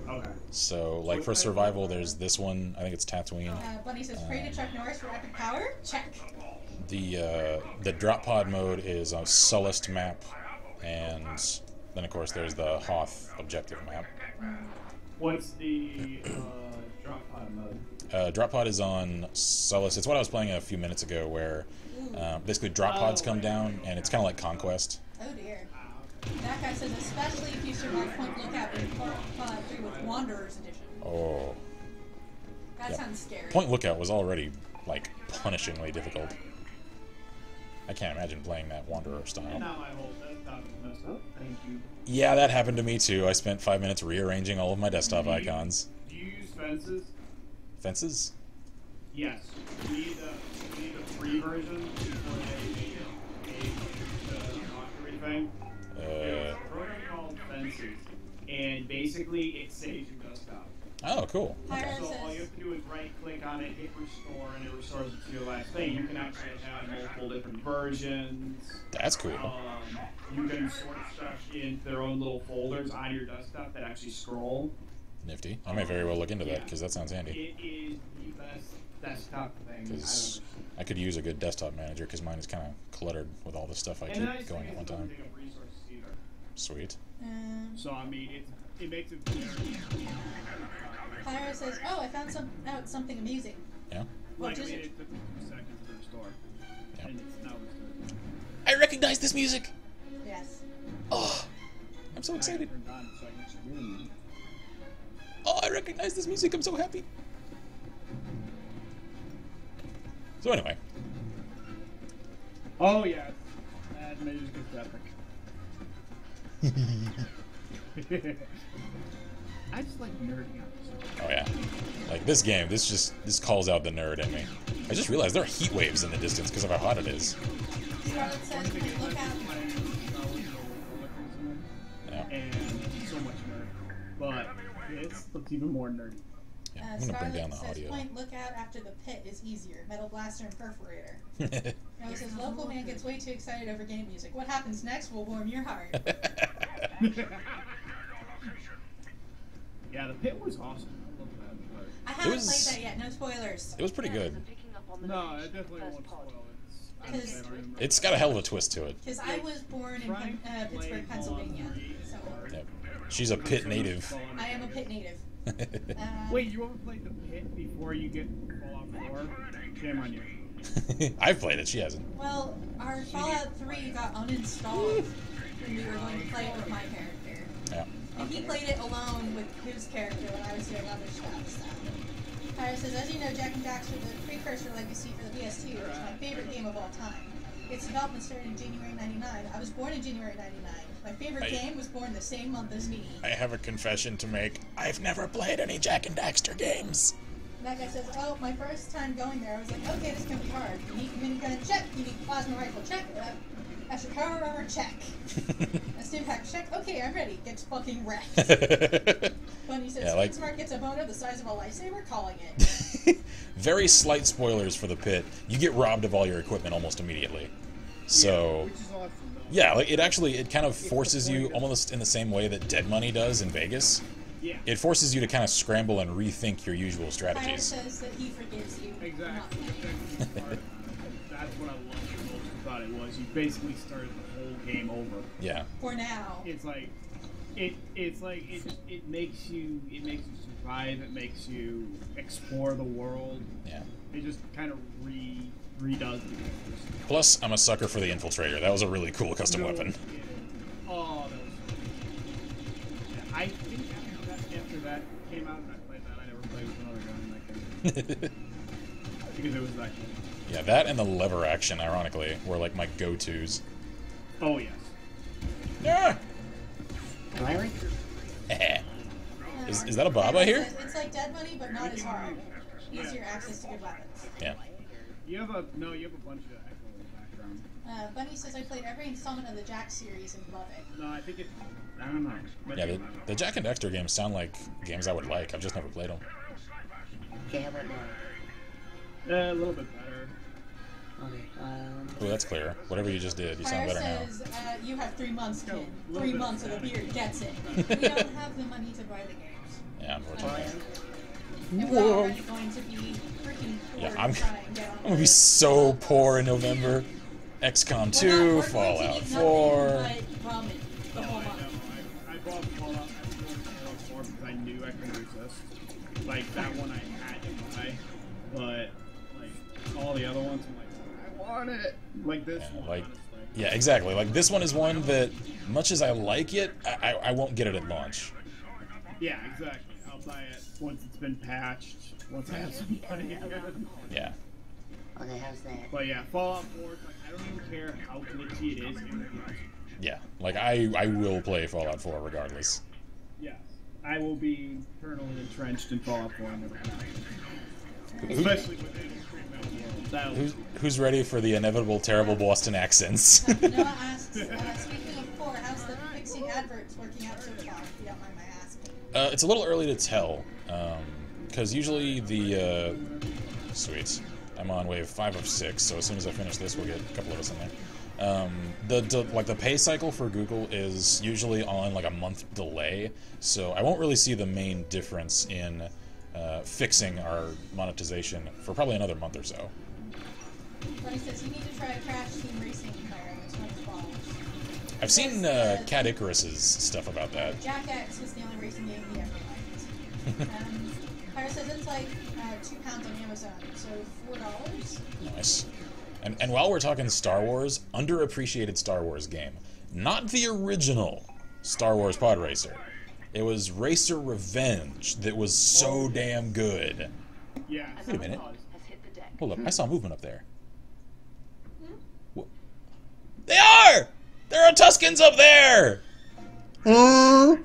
Okay. So, like, for survival, there's this one. I think it's Tatooine. Bunny says, pray to Chuck Norris for epic power. Check. The drop pod mode is a Sullust map, and then, of course, there's the Hoth objective map. What's the drop pod mode? Drop pod is on Sullust. It's what I was playing a few minutes ago, where basically drop pods come down, and it's kind of like Conquest. Oh dear. That guy says, especially if you survive Point Lookout in Fallout 3 with Wanderer's Edition. Oh. That sounds scary. Point Lookout was already, like, punishingly difficult. I can't imagine playing that Wanderer style. And now my whole desktop is messed up. Thank you. Yeah, that happened to me too. I spent 5 minutes rearranging all of my desktop icons. Do you use fences? Fences? Yes. You need the free version before they unlock everything. There's a program called Fences, and basically it saves your desktop. Oh, cool. Pyro So all you says, have to do is right-click on it, hit restore, and it restores it to your last thing. You can actually have multiple different versions. That's cool. You can sort stuff into their own little folders on your desktop that actually scroll. Nifty. I may very well look into that because that sounds handy. It is the best desktop thing. Because I could use a good desktop manager because mine is kind of cluttered with all the stuff I keep going at one time. Sweet. So I mean, it makes it very. Pyro says, oh, I found something amusing. Yeah. What is it? It took 2 seconds to restore. Yeah. And it's now restored. I recognize this music. Yes. Oh, I'm so excited. I turned on so I can stream. Oh, I recognize this music. I'm so happy. So anyway. Oh yeah, that music is epic. I just like nerding out. Oh yeah. Like this game, this calls out the nerd in me. I just realized there are heat waves in the distance because of how hot it is. Scarlet says, look out. Yeah. And so much nerd. But this looks even more nerdy. Yeah, I'm gonna bring down the Says, audio. point lookout after the pit is easier. Metal blaster and perforator. It says, local man gets way too excited over game music. What happens next will warm your heart. Yeah, the pit was awesome. I love that part. I haven't played that yet. No spoilers. It was pretty good. No, it definitely won't spoil it. It's got a hell of a twist to it. Because I was born in Pittsburgh, Pennsylvania. So Yep. She's a pit native. I am a pit native. Wait, you ever played the pit before you get Fallout 4? Shame on you. I've played it, she hasn't. Well, our Fallout 3 got uninstalled when we were going to play it with my character. Yeah. And he played it alone with his character when I was doing other stuff. So. Pyro says, as you know, Jack and Daxter, the precursor legacy for the PS2, is my favorite game of all time. Its development started in January '99. I was born in January '99. My favorite game was born the same month as me. I have a confession to make. I've never played any Jack and Daxter games. And that guy says, oh, my first time going there, I was like, okay, this can be hard. You need minigun, check. You need plasma rifle, check. Extra power armor, check. A stim pack, check. Okay, I'm ready. Gets fucking wrecked. Bunny says, Yeah, like, Smart gets a boner the size of a lightsaber, calling it. Very slight spoilers for the pit. You get robbed of all your equipment almost immediately. So, Which is awesome, though. yeah, like it kind of forces you almost in the same way that Dead Money does in Vegas. Yeah. It forces you to kind of scramble and rethink your usual Pyro strategies. says that he forgives you. Exactly. That's what I loved most about it was you basically started the whole game over. Yeah. For now. It's like it makes you survive. It makes you explore the world. Yeah. It just kind of redoes the game. Plus, I'm a sucker for the Infiltrator. That was a really cool custom weapon. Oh, that was so cool. Yeah, I think after that came out and I played that, I never played with another gun in that game. Because it was that cool. Yeah, that and the lever action, ironically, were like my go-tos. Oh, yes. Yeah. Larry? Is that a Baba here? It's like Dead Money, but not as hard. Easier access to good weapons. Yeah. You have a bunch of echo in the background. Bunny says, I played every installment of the Jack series and love it. No, I think it. I don't know. Yeah, the Jack and Daxter games sound like games I would like. I've just never played them. Okay, how about now? A little bit better. Okay, Oh, that's clear. Whatever you just did, you sound Fire better now. says, you have 3 months, kid. No, 3 months of the beard gets it. We don't have the money to buy the games. Yeah, unfortunately. And we're already going to be freaking poor Yeah, I'm to try and get on gonna be so poor in November. XCOM 2, Fallout 4. Ramen the whole month. I bought Fallout 4 because I knew I couldn't resist. Like, that one I had to buy. But, like, all the other ones, I'm like, I want it. Like this Yeah, one, like, honestly. yeah, exactly. Like, this one is one that, much as I like it, I won't get it at launch. Yeah, exactly. I'll buy it once it's been patched, once I have some money again. Yeah. okay, how's that? But yeah, Fallout 4, like, I don't even care how glitchy it is. It will be awesome. Yeah. Like, I will play Fallout 4 regardless. Yes. I will be eternally entrenched in Fallout 4 and never come out. Especially within a treatment world. That'll Who's ready for the inevitable terrible Boston accents? Noah asks, speaking of before, how's the fixing adverts working out so far, if you don't mind my asking? It's a little early to tell, because usually the... Sweet. I'm on wave 5 of 6, so as soon as I finish this, we'll get a couple of us in there. The pay cycle for Google is usually on like a month delay, so I won't really see the main difference in fixing our monetization for probably another month or so. But he says you need to try Crash Team Racing Pyro. It's one of the balls. I've seen Cat Icarus's stuff about that. Jack X was the only racing game he ever liked. Pyro says it's like £2 on Amazon, so $4. Nice. And while we're talking Star Wars, underappreciated Star Wars game. Not the original Star Wars Pod Racer. It was Racer Revenge that was so damn good. Yeah. Wait a minute. Hold up, I saw movement up there. They are! There are Tuskens up there! Wow.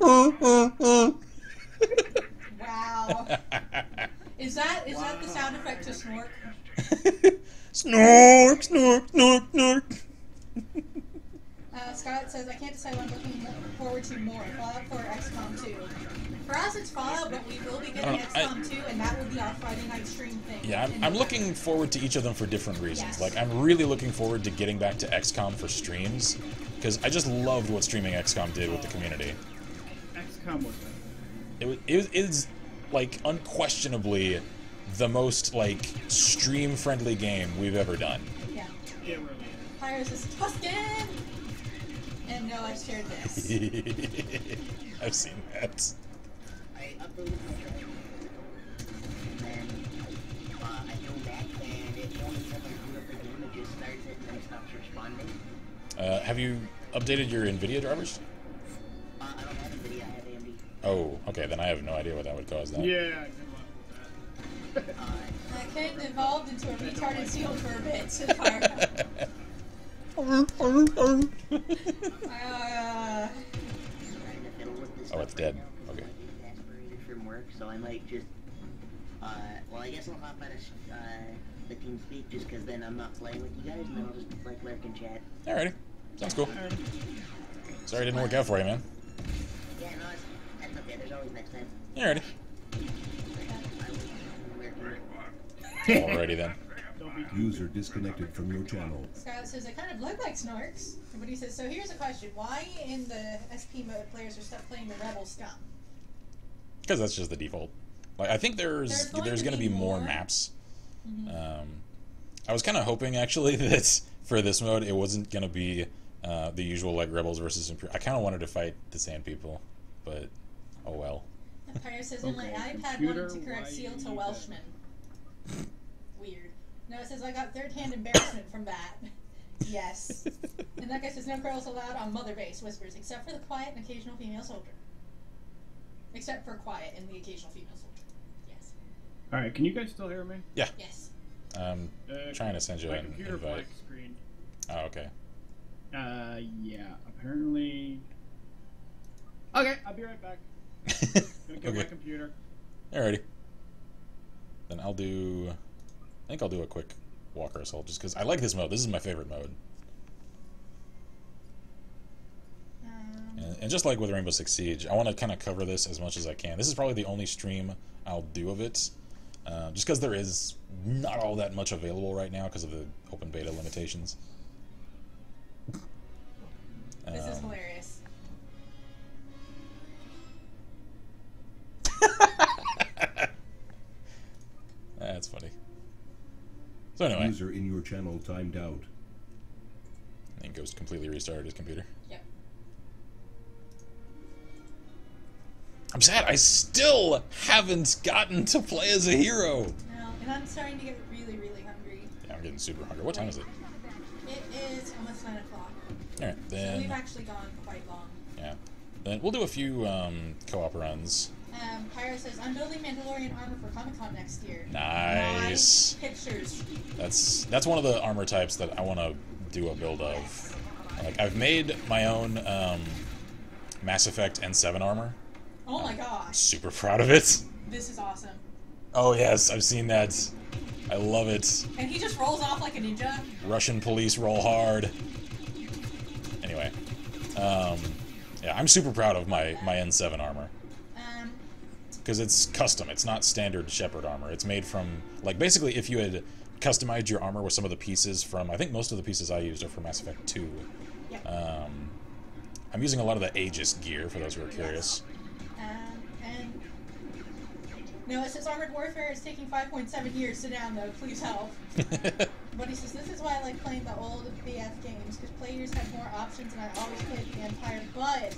Is that the sound effect to Snork? Snork, snork, snork, snork. Scott says, I can't decide what I'm looking forward to more, Fallout 4 or XCOM 2. For us, it's Fallout, but we will be getting XCOM 2, and that will be our Friday night stream thing. Yeah, I'm looking forward to each of them for different reasons. Yes. Like, I'm really looking forward to getting back to XCOM for streams, because I just loved what streaming XCOM did with the community. XCOM was better. It is, like, unquestionably the most, like, stream-friendly game we've ever done. Yeah. It really is. Pyros is Tusken! And no, I've shared this. I've seen that. I uploaded my drive, and then I go back, and it only time I boot up the game, it just starts it and then stops responding. Have you updated your NVIDIA drivers? I don't have NVIDIA, I have AMD. Oh, okay, then I have no idea what that would cause that. Yeah, I did Ken evolved into a retarded seal for a bit, says Pyro. Oh, it's dead. Okay. From work, so I might just, well, I guess I'll hop out of the TeamSpeak just because then I'm not playing with you guys, and then I'll just like lurk and chat. Alrighty, sounds cool. Sorry it didn't work out for you, man. Yeah, no, that's okay. There's always next time. Alrighty. Alrighty then. User disconnected from your channel. Scott says, I kind of look like Snorks. But he says, so here's a question. Why in the SP mode players are stuck playing the Rebel Scum? Because that's just the default. Like, I think there's going to be more maps. Mm-hmm. I was kind of hoping, actually, that for this mode it wasn't going to be the usual, like, Rebels versus Imperial. I kind of wanted to fight the Sand People, but oh well. Pyro says, in my iPad wanted to correct Seal to Welshman. Weird. No, it says, I got third-hand embarrassment from that. Yes. And that guy says, no girls allowed on Mother Base, whispers, except for the quiet and occasional female soldier. Except for quiet and the occasional female soldier. Yes. Alright, can you guys still hear me? Yeah. Yes. Trying to send you an invite. Black screen. Oh, okay. Yeah, apparently... Okay, I'll be right back. Gonna get my computer. Alrighty. Then I think I'll do a quick Walker Assault, just because I like this mode. This is my favorite mode. And just like with Rainbow Six Siege, I want to kind of cover this as much as I can. This is probably the only stream I'll do of it, just because there is not all that much available right now because of the open beta limitations. This is hilarious. That's funny. So anyway. User in your channel timed out. And Ghost completely restarted his computer. Yep. I'm sad I still haven't gotten to play as a hero. No, and I'm starting to get really, really hungry. Yeah, I'm getting super hungry. What time is it? It is almost 9 o'clock. Alright, then... So we've actually gone quite long. Yeah. Then we'll do a few co-op runs. Pyro says, I'm building Mandalorian armor for Comic-Con next year. Nice. Pictures. That's one of the armor types that I want to do a build of. Like, I've made my own Mass Effect N7 armor. Oh my gosh. Super proud of it. This is awesome. Oh yes, I've seen that. I love it. And he just rolls off like a ninja. Russian police roll hard. Anyway. Yeah, I'm super proud of my N7 armor. Because it's custom. It's not standard Shepherd armor. It's made from, like, basically if you had customized your armor with some of the pieces from, I think most of the pieces I used are from Mass Effect 2. Yep. I'm using a lot of the Aegis gear, for those who are curious. And no, it says Armored Warfare is taking 5.7 years to download. Please help. But he says, this is why I like playing the old BF games, because players have more options, and I always played the Empire. But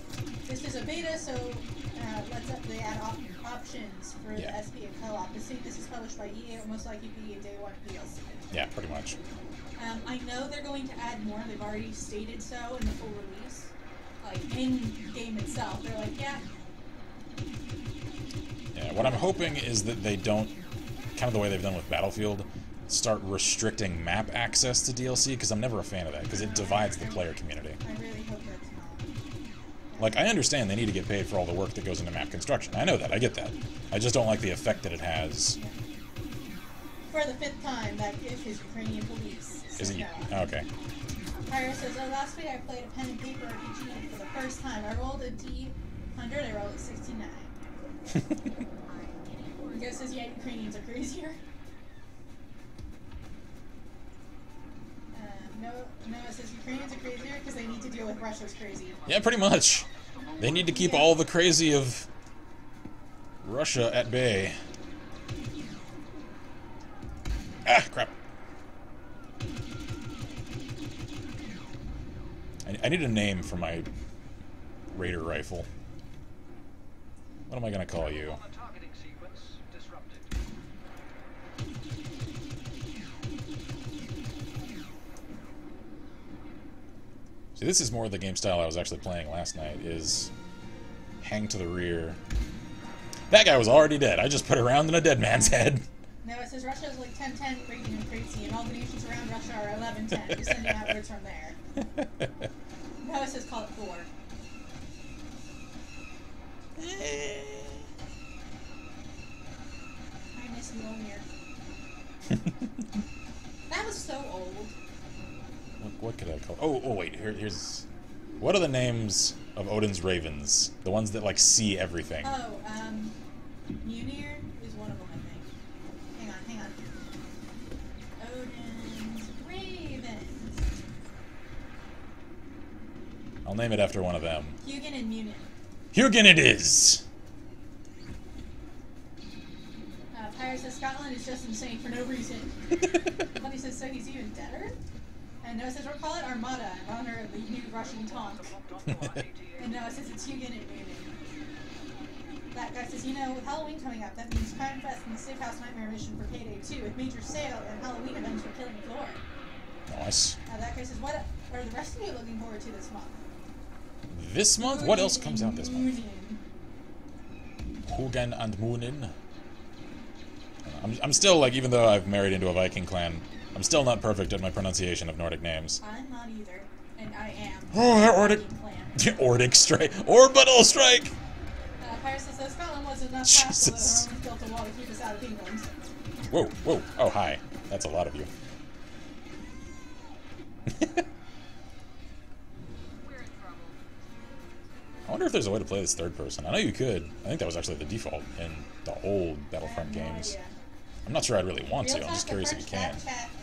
this is a beta, so they add options for the SP and co-op. This is published by EA. It will most likely be a day one DLC. Yeah, pretty much. I know they're going to add more. They've already stated so in the full release. Like, in game itself, they're like, yeah. Yeah, what I'm hoping is that they don't, kind of the way they've done with Battlefield, start restricting map access to DLC, because I'm never a fan of that, because it divides the player community. I really hope that's not. Like, I understand they need to get paid for all the work that goes into map construction. I know that, I get that. I just don't like the effect that it has. Yeah. For the 5th time, that if his Ukrainian police. Is he? No. Okay. Pyro says, last week I played a pen and paper RPG for the first time. I rolled a D100, I rolled a 69. He goes, says, yeah, Ukrainians are crazier. No, it says Ukrainians are crazier because they need to deal with Russia's crazy. Yeah, pretty much. They need to keep all the crazy of Russia at bay. Ah, crap. I need a name for my Raider rifle. What am I going to call you? See, this is more the game style I was actually playing last night, is hang to the rear. That guy was already dead. I just put a round in a dead man's head. No, it says Russia is like 10-10 rating and crazy, and all the nations around Russia are 11-10, descending outwards from there. No, it says call it 4. I miss Mjolnir. That was so old. What could I call? Oh wait. Here's. What are the names of Odin's ravens? The ones that like see everything. Oh, Mjolnir is one of them, I think. Hang on. Odin's ravens. I'll name it after one of them. Hugin and Munin. Hugin it is. Pyro says Scotland is just insane for no reason. Buddy says so he's even deader. And Noah says, we'll call it Armada in honor of the new Russian tank. And Noah says it's Hugin and Munin. That guy says, you know, with Halloween coming up, that means Crime Fest and the Safe House Nightmare Mission for Payday 2 with major sale and Halloween events for Killing Floor. Nice. That guy says, what are the rest of you looking forward to this month? This month? What else comes out this month? Hugin and Munin. I'm still, like, even though I've married into a Viking clan, I'm still not perfect at my pronunciation of Nordic names. I'm not either, and I am. Oh, that Ordic... Ordic strike. Orbital strike! Pyro says, so Scotland wasn't enough castle that the Romans built a wall to keep us out of England. Whoa, whoa. Oh, hi. That's a lot of you. I wonder if there's a way to play this third person. I know you could. I think that was actually the default in the old Battlefront games. Idea. I'm not sure I'd really want to. I'm just curious if you can.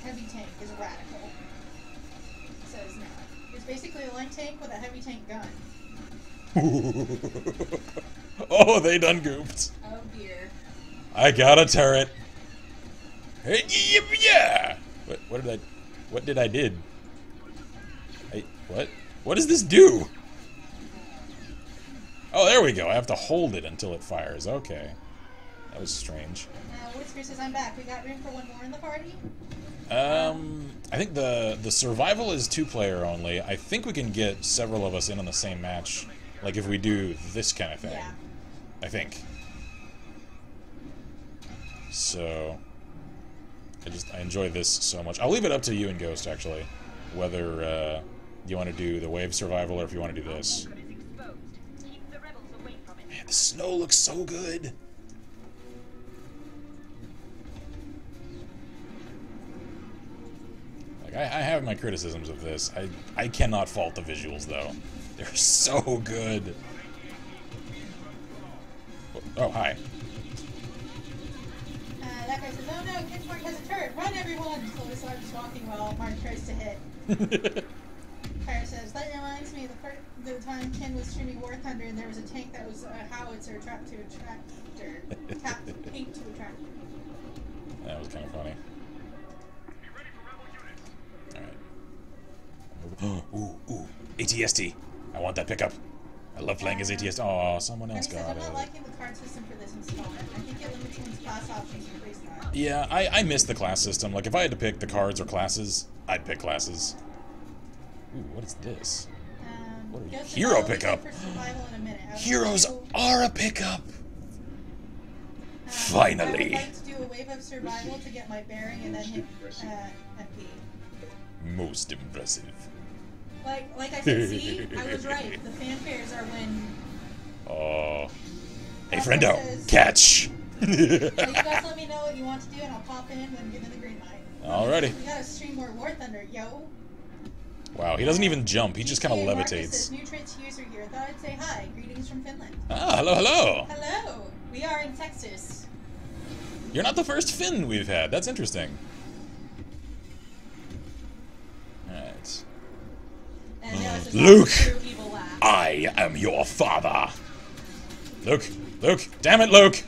Heavy tank is radical. Says no. It's basically a light tank with a heavy tank gun. Oh, they done gooped. Oh dear. I got a turret. Hey, yeah. What did I did? Hey, what? What does this do? Oh, there we go. I have to hold it until it fires. Okay. That was strange. Whisker says, I'm back. We got room for one more in the party? I think the survival is 2-player only. I think we can get several of us in on the same match, like if we do this kind of thing. Yeah. I think. So, I enjoy this so much. I'll leave it up to you and Ghost, actually, whether you want to do the wave survival or if you want to do this. Man, the snow looks so good. I have my criticisms of this. I cannot fault the visuals, though. They're so good. Oh, hi. That guy says, oh no, Pitchfork has a turret. Run, everyone! So we start just walking while Mark tries to hit. Fire says, that reminds me of the time Ken was streaming War Thunder and there was a tank that was a howitzer trapped to a tractor. Paint to a tractor. That was kind of funny. Alright. Ooh, ATST. I want that pickup. I love playing as ATST. Oh, someone else got I'm it. not liking the card system for this installment. I think it limits one's class options for place time. Yeah, I miss the class system. Like, if I had to pick the cards or classes, I'd pick classes. Ooh, what is this? What are you? Hero pickup! Heroes are a pickup! Finally! I would like to do a wave of survival to get my bearing and then hit MP. Most impressive. Like I said, see? I was right. The fanfares are when... Oh. Hey, friendo! Catch! Well, you guys let me know what you want to do and I'll pop in when given the green light. Alrighty. We gotta stream more War Thunder, yo. Wow, he doesn't even jump. He just kind of Marcus levitates. says, new traits user here. Thought I'd say hi. Greetings from Finland. Ah, hello, hello! Hello. We are in Texas. You're not the first Finn we've had. That's interesting. Alright. And now it's just Luke! true evil laugh. I am your father! Luke! Luke! Damn it, Luke!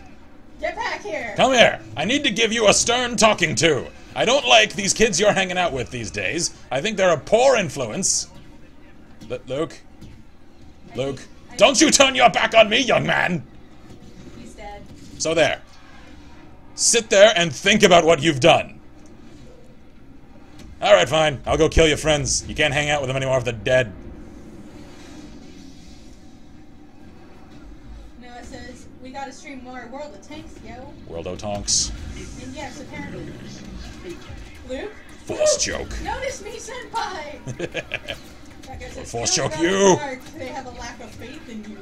Get back here! Come here! I need to give you a stern talking to! I don't like these kids you're hanging out with these days. I think they're a poor influence. Luke? Luke? Don't you turn your back on me, young man! He's dead. So there. Sit there and think about what you've done. Alright, fine. I'll go kill your friends. You can't hang out with them anymore if they're dead. No, it says, we gotta stream more World of Tanks, yo. World o' Tonks. And yes, apparently. Luke? Force choke. Notice me, senpai! Force choke you! They have a lack of faith in you.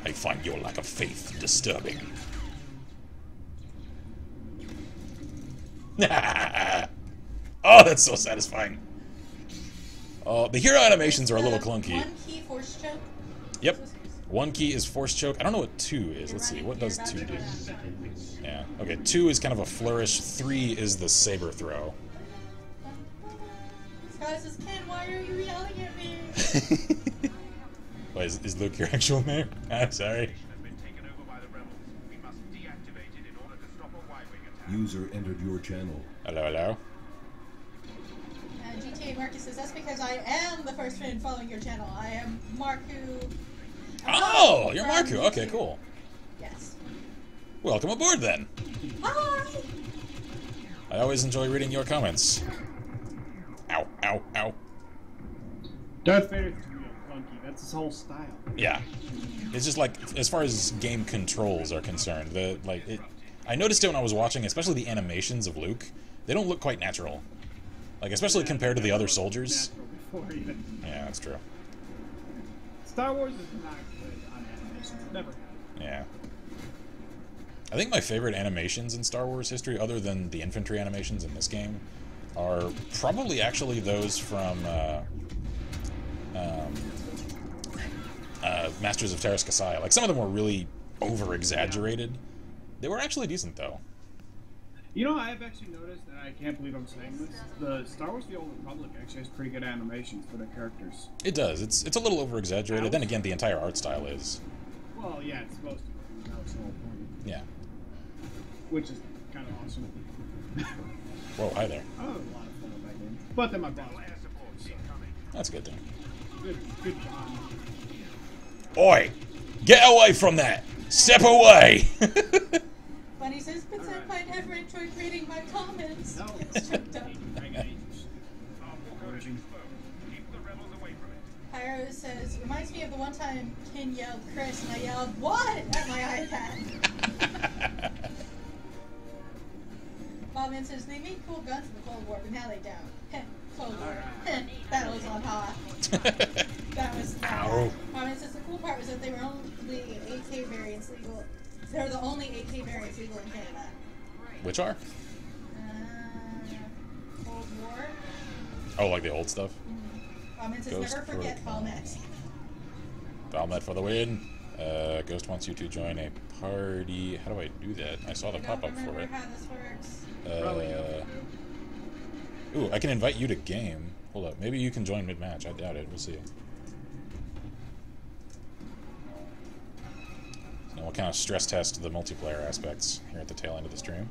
I find your lack of faith disturbing. Oh, that's so satisfying. Oh, the hero animations are a little clunky. One key force choke? Yep. One key is force choke. I don't know what 2 is. Let's see. What does 2 do? Yeah. Okay, 2 is kind of a flourish. 3 is the saber throw. Scott says, Ken, why are you yelling at me? Wait, is Luke your actual name? I'm sorry. User entered your channel. Hello, hello. GTA Marcus says, that's because I am the first fan following your channel. I am Marku. Oh, you're Marku. Okay, cool. Yes. Welcome aboard, then. Hi! I always enjoy reading your comments. Ow, ow, ow. Darth Vader's real clunky. That's his whole style. Yeah. It's just like, as far as game controls are concerned, I noticed it when I was watching, especially the animations of Luke. They don't look quite natural. Like, especially compared to the other soldiers. Yeah, that's true. Star Wars is not good on animations. Never. Yeah. I think my favorite animations in Star Wars history, other than the infantry animations in this game, are probably actually those from Masters of Terras Kasaya. Like, some of them were really over-exaggerated. They were actually decent, though. You know, I've actually noticed, and I can't believe I'm saying this, the Star Wars The Old Republic actually has pretty good animations for their characters. It does. It's a little over-exaggerated. Then again, the entire art style is. Well, yeah, it's supposed to be. That was the whole point. Yeah. Which is kind of awesome. Whoa, hi there. I had a lot of fun with that game. But then my boss. That's a good thing. Good job. Oi! Get away from that! Step away! Bunny says, but Senpai never enjoyed reading my comments. No. It's choked up. Pyro says, reminds me of the one time Ken yelled Chris and I yelled, what? At my iPad. Bobman says, they made cool guns in the Cold War, but now they don't. Cold War. That was on hot. That was Ow. Bobman says, the cool part was that they were only AK variants legal. They were the only AK variants legal in Canada. Which are? Cold War. Oh, like the old stuff? Bobman says, Ghost never forget Protocol. comments. Valmet for the win. Ghost wants you to join a party. How do I do that? I saw the pop-up for it. How this works. Ooh, I can invite you to game. Hold up. Maybe you can join mid-match. I doubt it. We'll see. So we'll kind of stress test the multiplayer aspects here at the tail end of the stream.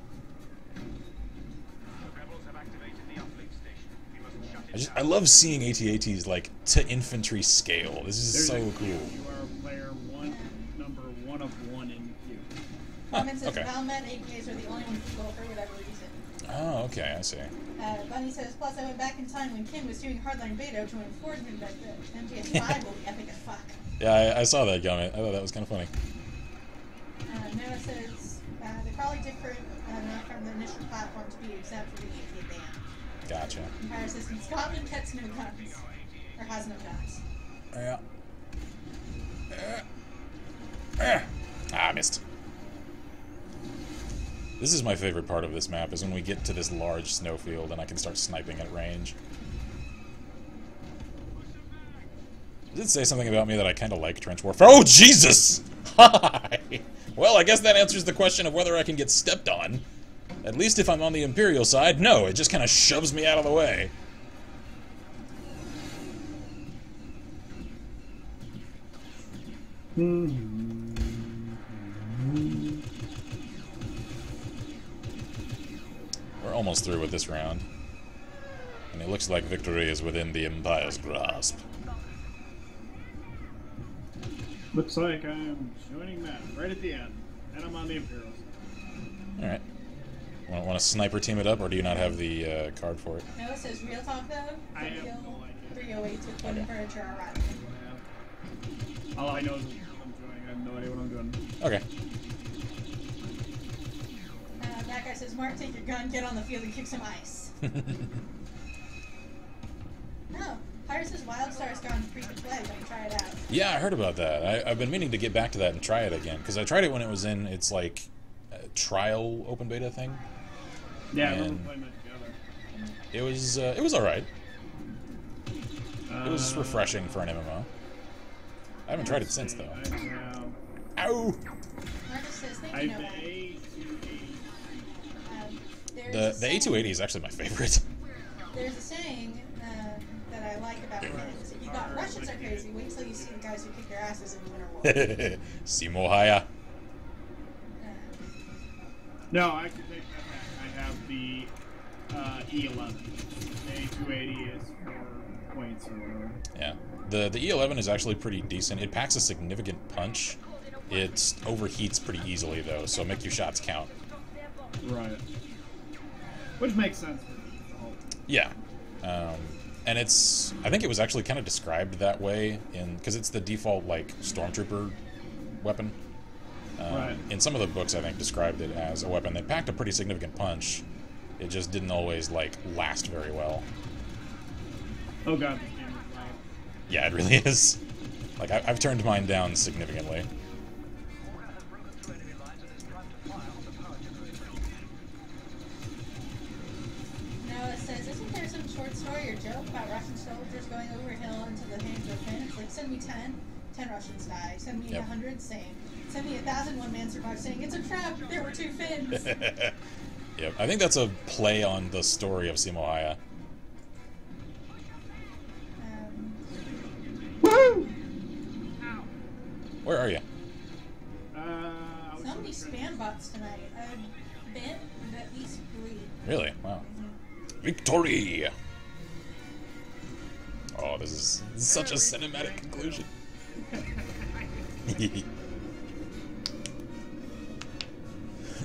I love seeing AT-ATs like to infantry scale. This is so cool. You are player number 1 of 1 in the queue. Comment says Okay. Valmet AKs are the only ones who go for whatever reason. Oh, okay, I see. Bunny says, plus I went back in time when Kim was doing hardline beta to enforce him that the MGS5 will be epic as fuck. Yeah, I saw that comment. I thought that was kind of funny. Noah says, they're probably different enough from the initial platform to be exempt from the EK ban. Gotcha. Empire says, in Scotland gets no guns. Or has no guns. Yeah. I missed. This is my favorite part of this map, is when we get to this large snowfield and I can start sniping at range. Does it say something about me that I kind of like trench warfare? Oh, Jesus! Hi! Well, I guess that answers the question of whether I can get stepped on. At least if I'm on the Imperial side, no, it just kind of shoves me out of the way. We're almost through with this round. And it looks like victory is within the Empire's grasp. Looks like I'm joining Matt right at the end, and I'm on the Imperial side. Alright. Want to sniper team it up, or do you not have the card for it? Noah says, real talk though, I have real no idea. 308 with wooden furniture are right. All I know is I'm doing. I have no idea what I'm doing. Okay. That guy says, Mark, take your gun, get on the field and kick some ice. No. Pirates' Wildstar's gone free to play. Let me try it out. Yeah, I heard about that. I've been meaning to get back to that and try it again, because I tried it when it was in its, like, trial open beta thing. Yeah, I And remember playing that together. it was alright. It was refreshing for an MMO. I haven't tried it since, though. Ow! Marcus says, thank I you, have Noah. The A280 is actually my favorite. There's a saying that I like about wins. If you thought Russians are crazy, wait till you see the guys who kick their asses in the Winter War. Simohaya. No, I can take that back. I have the E11. The A280 is 4 points or whatever. Yeah. The E11 is actually pretty decent. It packs a significant punch. It overheats pretty easily, though, so make your shots count. Right. Which makes sense for me. Yeah. And it's... I think it was actually kind of described that way, because it's the default, like, Stormtrooper weapon. Right. In some of the books, I think, described it as a weapon that packed a pretty significant punch. It just didn't always, like, last very well. Oh god, this game is loud. Yeah, it really is. Like, I've turned mine down significantly. Noah says, isn't there some short story or joke about Russian soldiers going over a hill into the hands of Finns? Like, send me 10 Russians die. Send me 100, same. Send me 1,000, one man survived, saying, it's a trap, there were 2 Finns. Yep, I think that's a play on the story of Simohaya. Woo! Where are you? So many spam bots tonight. I've been with at least 3. Really? Wow. Victory! Oh, this is such a cinematic conclusion. Okay,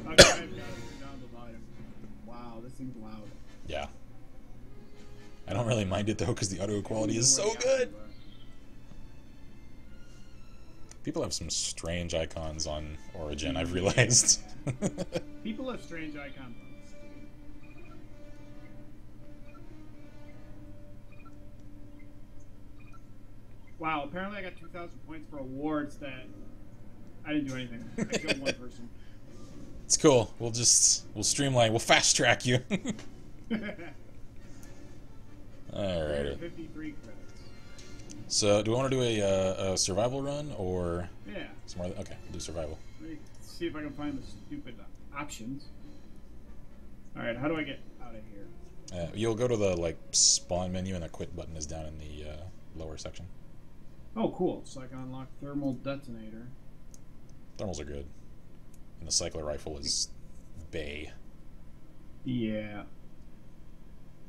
I've got to turn down the volume. Wow, this seems loud. Yeah. I don't really mind it, though, because the audio quality is so good. People have some strange icons on Origin, I've realized. People have strange icons on the screen. Wow, apparently I got 2,000 points for awards that I didn't do anything. I killed one person. It's cool. We'll streamline, we'll fast track you. Alrighty. 53 credits. So, do we want to do a survival run or? Yeah. Some more? Okay, we'll do survival. Let me see if I can find the stupid options. All right, how do I get out of here? You'll go to the like spawn menu, and the quit button is down in the lower section. Oh, cool. So I can unlock thermal detonator. Thermals are good, and the cycler rifle is bay. Yeah.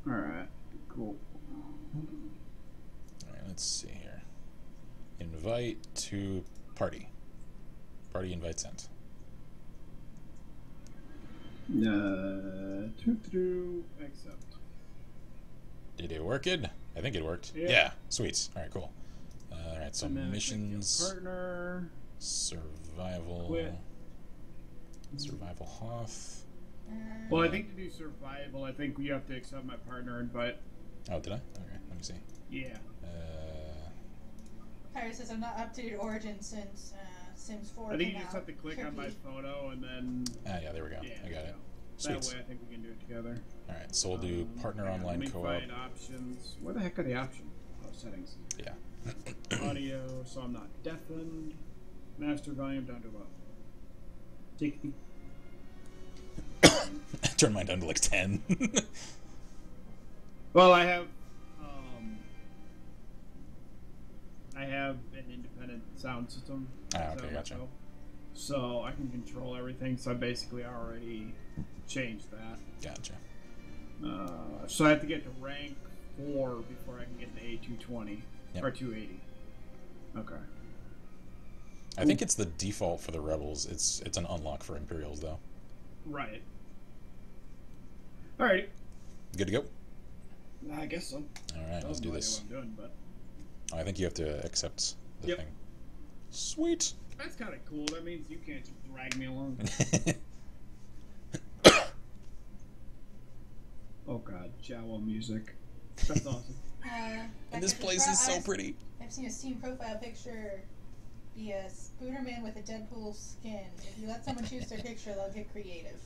All right. Cool. All right, let's see here. Invite to party. Party invite sent. Accept. Did it work? I think it worked. Yeah. Sweet. All right, cool. All right, so missions, partner, survival, quit. Survival Hoth. Well, I think to do survival, I think you have to accept my partner invite. Oh, did I? Okay, let me see. Yeah. Pyro says I'm not updated Origin since Sims 4. I think you just have to click on my photo and then. Ah, yeah, there we go. Yeah, I got it. That Sweet. way, I think we can do it together. All right, so we'll do partner online let me co-op. find options. Where the heck are the options? Oh, settings. Yeah. Audio, so I'm not deafened. Master volume down to what? 60. Turn mine down to like 10. Well, I have an independent sound system. Ah, okay, gotcha. So I can control everything. So I basically already changed that. Gotcha. So I have to get to rank 4 before I can get the A220 Yep. or 280. Okay. I think it's the default for the Rebels. It's an unlock for Imperials, though. Right. All right. Good to go? I guess so. All right, let's do this. What I'm doing, but I think you have to accept the Yep. thing. Sweet. that's kind of cool. That means you can't just drag me along. Oh God, Jawa music. That's awesome. And this place is so pretty. I've seen a Steam profile picture be a Spooderman with a Deadpool skin. If you let someone choose their picture, they'll get creative.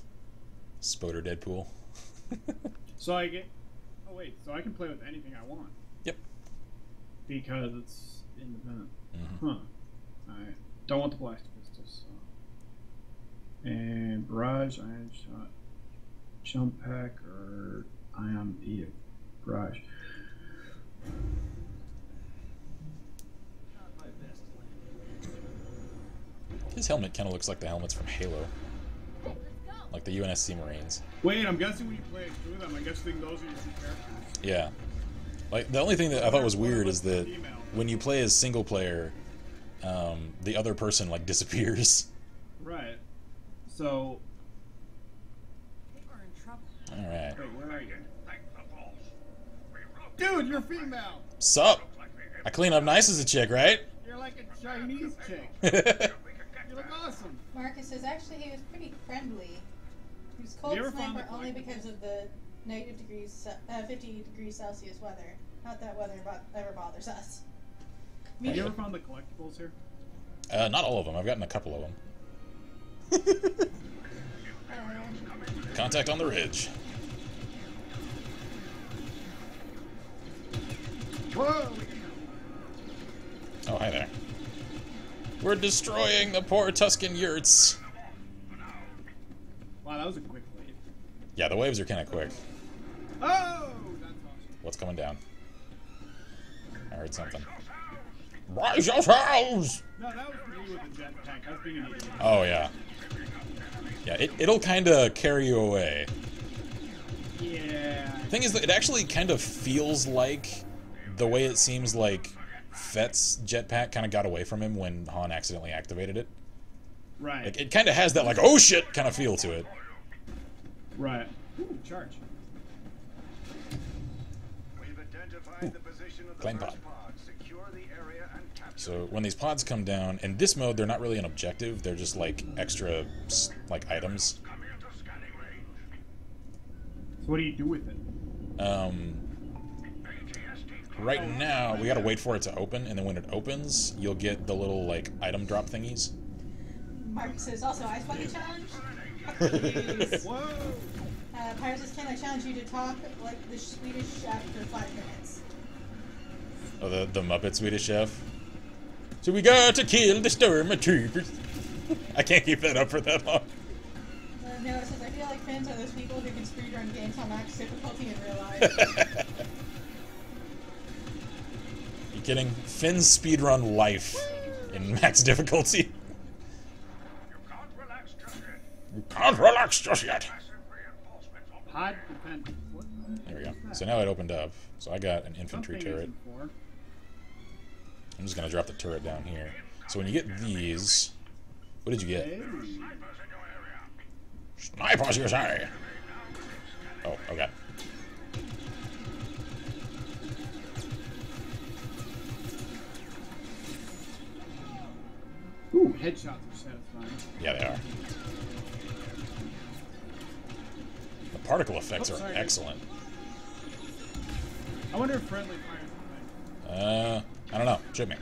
Spoder Deadpool. So I get. Oh wait, so I can play with anything I want. Yep. Because it's independent. Mm-hmm. Huh. Alright. Don't want the blast pistols. So. And barrage, iron shot, jump pack, or ion beat. Barrage. His helmet kind of looks like the helmets from Halo. Like the UNSC Marines. Wait, I'm guessing when you play through them, I'm guessing those are your two characters. Yeah. Like, the only thing that I thought was weird is that when you play as single player, the other person, like, disappears. Right. So. Alright. Wait, where are you? Dude, you're female! Sup? I clean up nice as a chick, right? You're like a Chinese chick. You look awesome. Marcus says actually he was pretty friendly. He was cold You ever found sniper the only collectibles? because of the negative degrees, 50 degrees Celsius weather. Not that weather ever bothers us. Have you ever found the collectibles here? Not all of them. I've gotten a couple of them. Contact on the ridge. Whoa! Oh, hi there. We're destroying the poor Tuscan yurts. Wow, that was a quick wave. Yeah, the waves are kind of quick. Oh! That's awesome. What's coming down? I heard something. Rise yourselves! No, that was me with the jetpack. I was being an idiot. Oh, yeah. Yeah, it'll kind of carry you away. Yeah. The thing is that it actually kind of feels like the way it seems like Fett's jetpack kind of got away from him when Han accidentally activated it. Right. Like, it kind of has that, like, oh shit kind of feel to it. Right. Ooh, charge. We've identified the position of the Claim first pod. pod. Secure the area and capture. So when these pods come down, in this mode, they're not really an objective. They're just, like, extra, like, items. Coming into scanning range. So what do you do with it? Right now, we gotta wait for it to open, and then when it opens, you'll get the little, like, item drop thingies. Marcus says also Ice Bucket Challenge. Jeez. Whoa! Pyro says, can I challenge you to talk like the Swedish chef for 5 minutes? Oh, the Muppet Swedish Chef. So we got to kill the stormtroopers. I can't keep that up for that long. No, it says, I feel like fans are those people who can speedrun games on max difficulty in real life. You kidding? Finn's speedrun life in max difficulty. You can't relax just yet. Pod defense. What? There we go. So now it opened up. So I got an infantry turret. I'm just gonna drop the turret down here. So when you get these, what did you get? Hey. Snipers, you say? Oh, okay. Ooh, headshots are satisfying. Yeah, they are. The particle effects are excellent. I wonder if friendly fire. I don't know. Shoot me.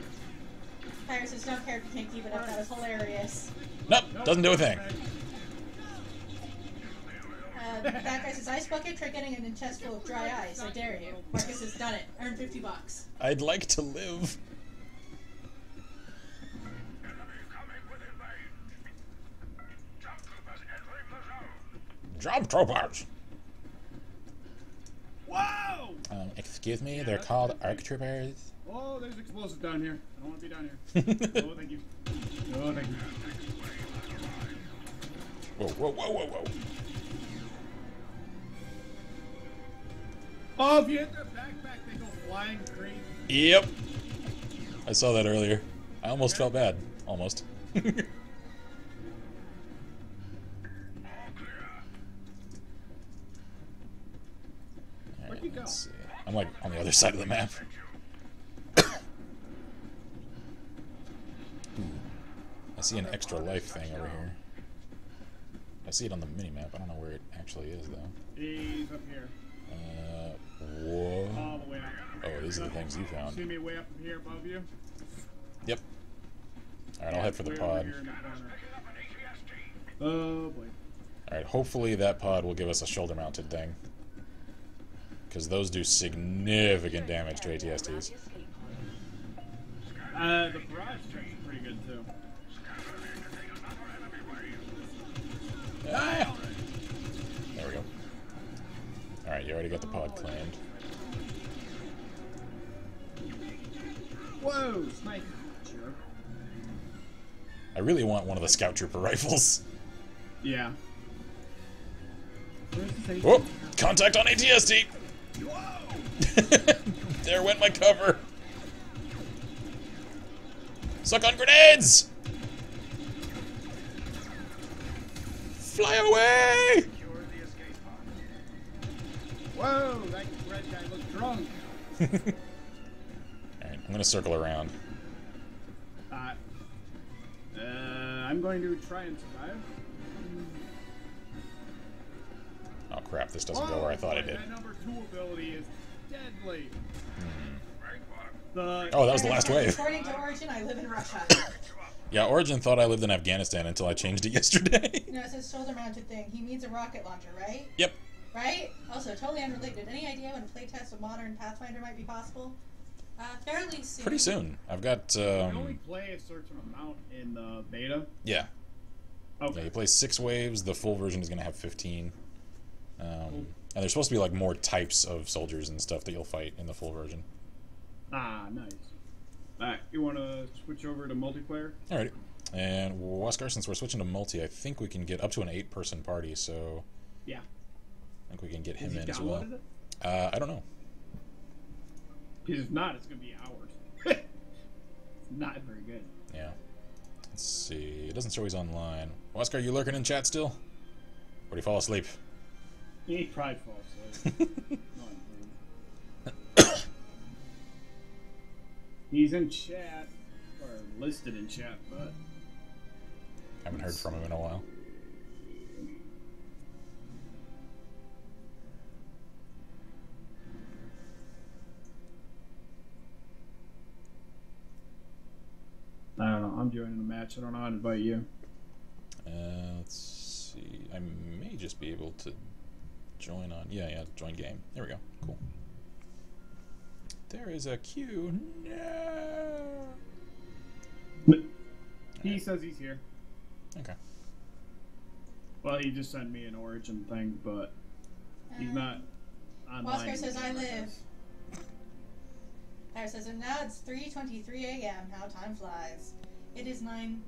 Fire says, don't care if you can't keep it up. That was hilarious. Nope, doesn't do a thing. That guy says, ice bucket, try getting it in a chest full of dry ice. I dare you. Marcus has done it. Earned $50. I'd like to live. Jump troopers. Whoa! Excuse me, they're called arc troopers. Oh, there's explosives down here. I don't want to be down here. No, thank you. No, thank you. Whoa, whoa, whoa, whoa, whoa. Oh, if you hit their backpack, they go flying crazy. Yep. I saw that earlier. I almost felt bad. Almost. Where'd you go? Let's see. I'm like on the other side of the map. I see an extra life thing over here. I see it on the mini-map. I don't know where it actually is, though. He's up here. Whoa. All the way up. Oh, these are the things you found. See me way up here above you? Yep. Alright, I'll head for the Way over pod. here in the corner. Oh, boy. Alright, hopefully that pod will give us a shoulder-mounted thing. Because those do significant damage to ATSTs. The barrage check's pretty good, too. Ah! There we go. Alright, you already got the pod claimed. Whoa, sniper. Sure. I really want one of the scout trooper rifles. Yeah. Where's the safety? Oh! Contact on ATST! There went my cover. Suck on grenades! Fly away! Whoa, that red guy looks drunk. Alright, I'm gonna circle around. I'm going to try and survive. Oh crap, this doesn't go where I thought it did. That number 2 ability is deadly. Oh, that was the last wave. According to Origin, I live in Russia. Yeah, Origin thought I lived in Afghanistan until I changed it yesterday. No, it says shoulder-mounted thing. He means a rocket launcher, right? Yep. Right? Also, totally unrelated. Any idea when a playtest of modern Pathfinder might be possible? Fairly soon. Pretty soon. I've got, You can only play a certain amount in the beta. Yeah. Okay. Yeah, you play 6 waves. The full version is going to have 15. And there's supposed to be like more types of soldiers and stuff that you'll fight in the full version. Ah, nice. Alright, you want to switch over to multiplayer? Alright. And Waskar, since we're switching to multi, I think we can get up to an 8-person party, so... Yeah. I think we can get him Has he in as well. downloaded it? I don't know. Because if not, it's going to be hours. It's not very good. Yeah. Let's see. It doesn't show he's online. Waskar, you lurking in chat still? Or do you fall asleep? He tried false. So he's in chat, or listed in chat, but Haven't heard from him in a while. I don't know. I'm joining the match. I don't know how to invite you. Let's see. I may just be able to join on... Yeah, join game. There we go. Cool. There is a queue. No. He says he's here. Okay. Well, he just sent me an origin thing, but he's not online. Oscar says I live. Tyler says, and now it's 3:23 a.m. How time flies. It is 9:23.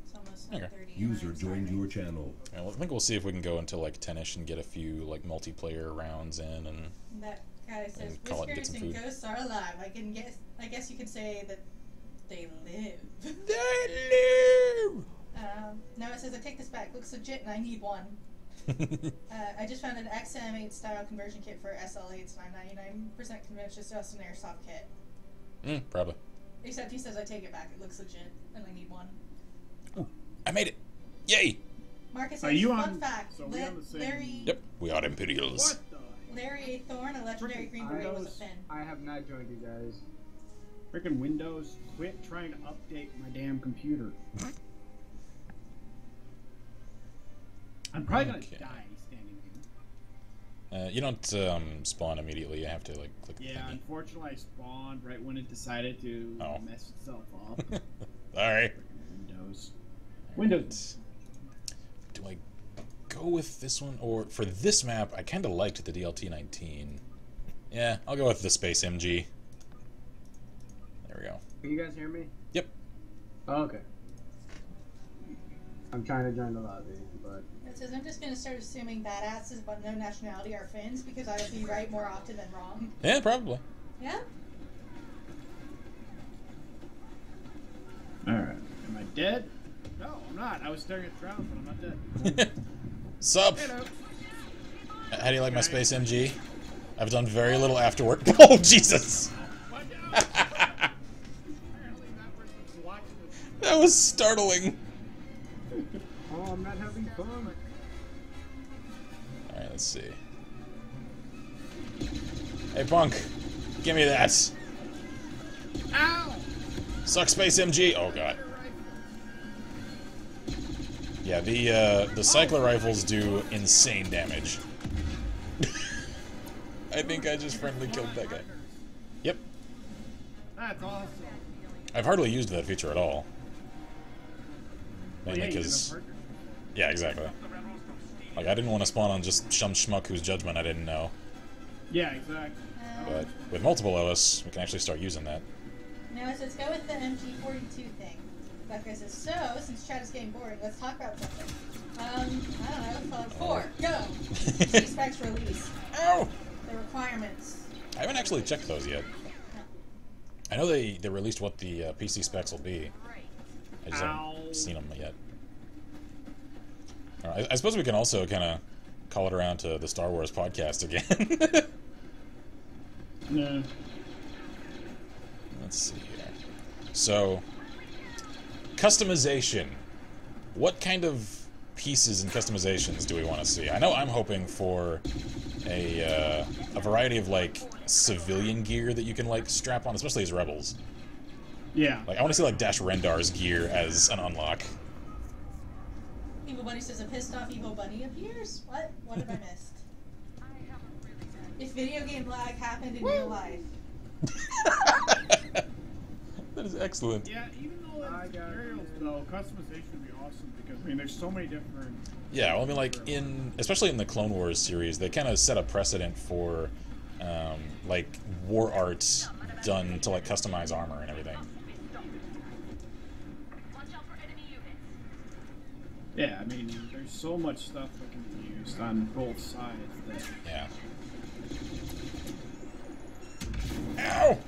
It's almost 9:30. User joined your channel. Yeah, well, I think we'll see if we can go until like 10ish and get a few like multiplayer rounds in and. That guy says and call it and get whiskers some and food. ghosts are alive. I guess you could say that they live. They live. No, it says I take this back. Looks legit, and I need one. I just found an XM8 style conversion kit for SL8. It's 99% convinced it's just an airsoft kit. Probably. Except he says I take it back. It looks legit, and I need one. Ooh, I made it! Yay! Marcus Are says, you fun on? fact. So we on the same? Larry. Yep, we are Imperials. What the? Larry A. Thorne, a legendary Green Beret, was a Finn. I have not joined you guys. Freaking Windows, quit trying to update my damn computer. I'm probably gonna Okay. die standing here. You don't spawn immediately. You have to like click the Yeah, thingy. unfortunately I spawned right when it decided to Oh. mess itself up. Alright. Windows. Windows. Do I go with this one? Or for this map, I kind of liked the DLT-19. Yeah, I'll go with the Space MG. There we go. Can you guys hear me? Yep. Oh, okay. I'm trying to join the lobby, but It says I'm just going to start assuming badasses of unknown nationality are Finns because I would be right more often than wrong. Yeah, probably. Yeah? Alright. Am I dead? No, I'm not. I was staring at the ground, but I'm not dead. Sup? Hello. How do you like my Space MG? I've done very little afterwork. Oh, Jesus! Apparently that person's watching this. That was startling. oh, I'm not having fun. Alright, let's see. Hey, punk. Give me that. Ow! Suck Space MG. Oh, God. Yeah, the cycler rifles do insane damage. I think I just friendly killed that guy. Yep. That's awesome. I've hardly used that feature at all. Well, Mainly yeah, you because... can have Yeah, exactly. Like, I didn't want to spawn on just some schmuck whose judgment I didn't know. Yeah, exactly. But with multiple of us, we can actually start using that. No, it says go with the MG42 thing. That guy says, so, since chat is getting boring, let's talk about something. I don't know, Fallout 4, go! C-Specs release. Ow! The requirements. I haven't actually checked those yet. I know they released what the PC specs will be. I just haven't seen them yet. I suppose we can also kind of call it around to the Star Wars podcast again. No. Let's see here. So, customization. What kind of pieces and customizations do we want to see? I know I'm hoping for a variety of like civilian gear that you can like strap on, especially as rebels. Yeah. Like I want to see like Dash Rendar's gear as an unlock. Evil Bunny says a pissed off Evil Bunny appears? What? What have I missed? If video game lag happened in real life. That is excellent. Yeah, even though it's Imperials, though, customization would be awesome because, I mean, there's so many different... Yeah, well, I mean, like, especially in the Clone Wars series, they kind of set a precedent for, like, war art done to, like, customize armor and everything. Yeah, I mean, there's so much stuff that can be used on both sides. That... Yeah. Ow!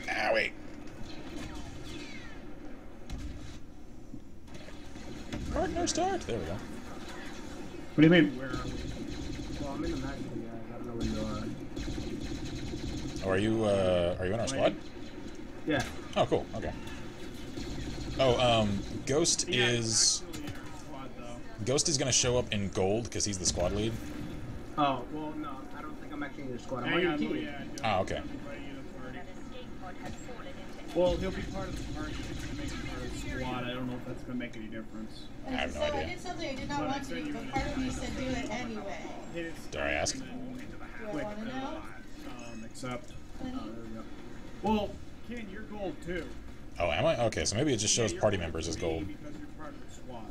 Owie. Partner start. There we go. What do you mean? Where are we? Well, I'm in the match with you guys. I don't know where you are. Oh, are you in our squad? Yeah. Oh, cool. Okay. Oh, Ghost Yeah, is... actually, our squad, though. Ghost is gonna show up in gold because he's the squad lead. Oh, well, no. I don't think I'm actually in your squad. I'm on Hang your on, team. yeah, Ah, okay. Well, he'll be part of the party. He's gonna make him part of the squad. I don't know if that's gonna make any difference. I have no so idea. I did something I did not want to do, but part of me said do it anyway. Dare I ask? Do I want to know? Accept. There we go. Well, Ken, you're gold too. Oh, am I? Okay, so maybe it just shows party members as gold. Because you're part of the squad.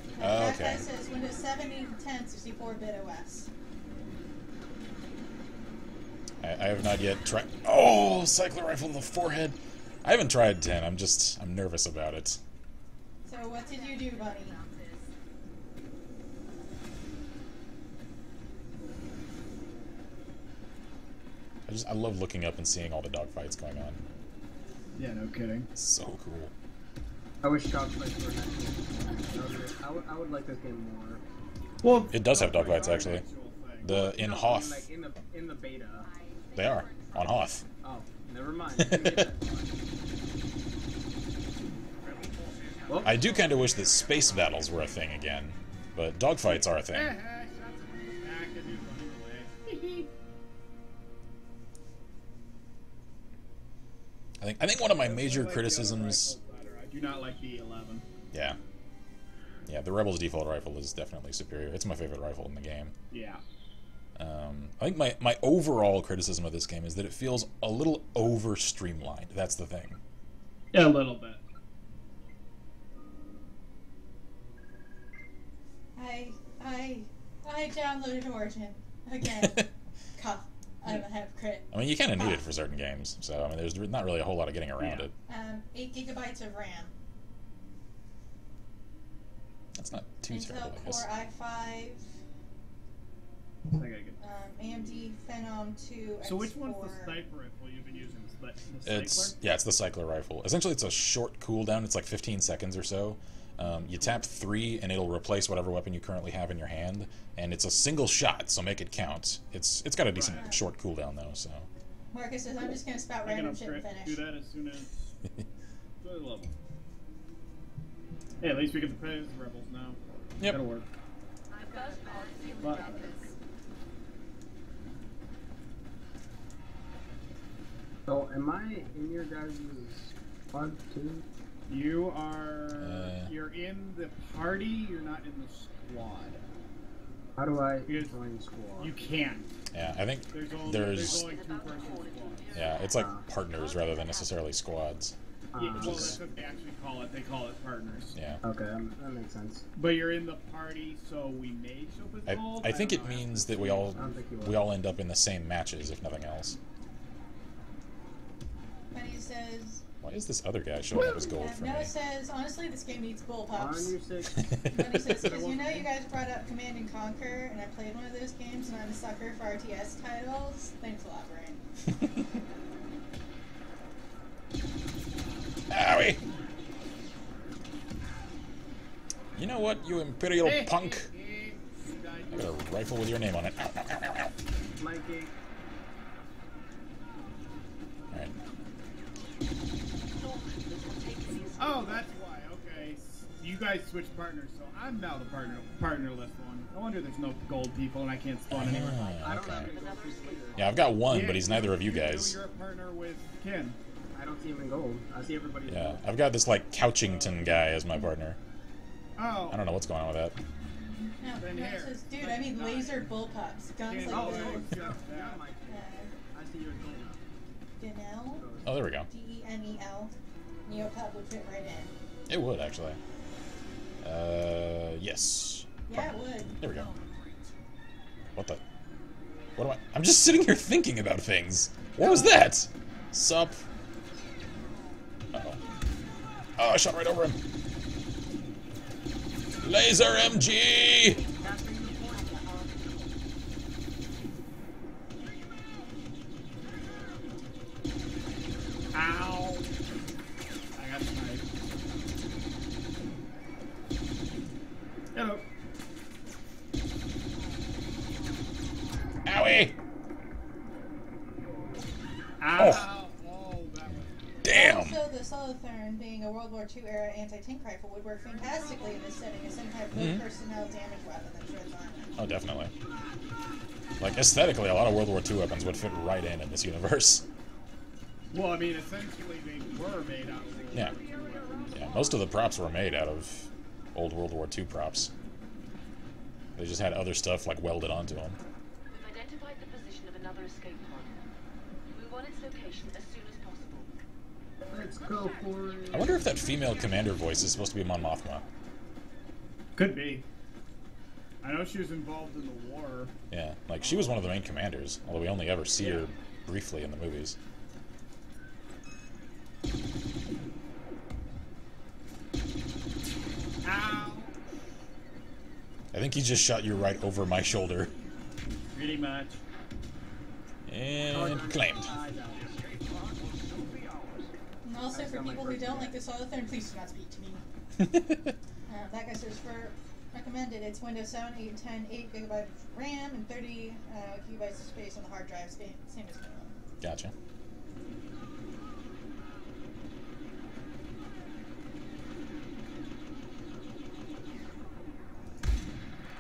Okay. That says Windows 7, 8, and 10, 64-bit OS. I have not yet tried. Oh, cycler rifle in the forehead. I haven't tried 10. I'm nervous about it. So what did you do, buddy? I love looking up and seeing all the dogfights going on. Yeah, no kidding. It's so cool. I wish dogfights were actual. I would like this game more. Well, It does have dogfights actually. In No, Hoth. I mean, like in the beta. They are on Hoth. Oh, never mind. Give me that. Well, I do kind of wish that space battles were a thing again, but dogfights are a thing. I think one of my major criticisms. I do not like the 11. Yeah. Yeah, the Rebels default rifle is definitely superior. It's my favorite rifle in the game. Yeah. I think my overall criticism of this game is that it feels a little over streamlined. That's the thing. Yeah, a little bit. I downloaded Origin again. Cough. I have crit. I mean, you kind of need it for certain games, so I mean, there's not really a whole lot of getting around it. 8 gigabytes of RAM. That's not too Intel terrible, I guess. Core i5. I gotta get AMD Phenom 2 X4. So which one's the sniper rifle you've been using? The cycler? It's the cycler rifle. Essentially, it's a short cooldown. It's like 15 seconds or so. You tap 3 and it'll replace whatever weapon you currently have in your hand, and it's a single shot, so make it count. It's got a decent short cooldown though. So. Marcus says I'm just gonna spout random shit and finish. Do that as soon as the level. Hey, at least we get to play as rebels now. Yep. That'll work. But, so am I in your guys' squad too? you are you're in the party. You're not in the squad. How do I Because join squad? You can't. Yeah, I think There's only there's 2-person squads. yeah, it's like partners rather than necessarily squads. Yeah, well, is- that's what they actually call it. They call it partners. Yeah. Okay, that makes sense. But you're in the party, so we may show up as gold. I think don't it know. means that I don't think you will. we all end up in the same matches, if nothing else. Bunny says. Why is this other guy showing up as gold for me? Noah says honestly this game needs bull On pops. your 6. Bunny says because you know you guys brought up Command and Conquer, and I played one of those games, and I'm a sucker for RTS titles. Thanks a lot, Brian. Owie! You know what, you imperial punk? I got a rifle with your name on it. Ow, ow, ow, ow, ow. Mikey. Alright. Oh, that's why. Okay, you guys switched partners, so I'm now the partnerless one. No wonder there's no gold people and I can't spawn anywhere. I don't Okay. have any gold either. Yeah, I've got one, Yeah, but he's neither of you guys. You're a partner with Ken. I don't see him in gold. I see everybody in Yeah, gold. I've got this like Couchington guy as my partner. Oh. I don't know what's going on with that. No, Then Noah here. says, dude, I mean laser bullpups, guns Ken, like oh, those. Yeah, Mikey. I see you're in gold now. Denel, Oh, there we go. Denel, Neopub would fit right in. It would, actually. Yes. Yeah, it would. There we go. What the? What am I? I'm just sitting here thinking about things. What was that? Sup? Uh-oh. Oh, I shot right over him. Laser MG! Ow. I got sniped. Hello. Owie! Ow. Oh, that was... Damn! Also, the Solotherm, being a World War II era anti-tank rifle, would work fantastically in this setting as some type of low-personnel damage weapon that shreds armor. Oh, definitely. Like, aesthetically, a lot of World War II weapons would fit right in this universe. Well, I mean, essentially they were made out of World Yeah. War II weapons. Yeah, most of the props were made out of old World War II props. They just had other stuff like welded onto them. We've identified the position of another escape pod. Move on its location as soon as possible. Let's go for it. I wonder if that female commander voice is supposed to be Mon Mothma. Could be. I know she was involved in the war. Yeah, like she was one of the main commanders, although we only ever see her briefly in the movies. Ow! I think he just shot you right over my shoulder. Pretty much. And claimed. And also for people who don't like this other thing, please do not speak to me. That guy says for recommended, it's Windows 7, 8, 10, 8 gigabytes of RAM, and 30 gigabytes of space on the hard drive, same as minimum. Gotcha.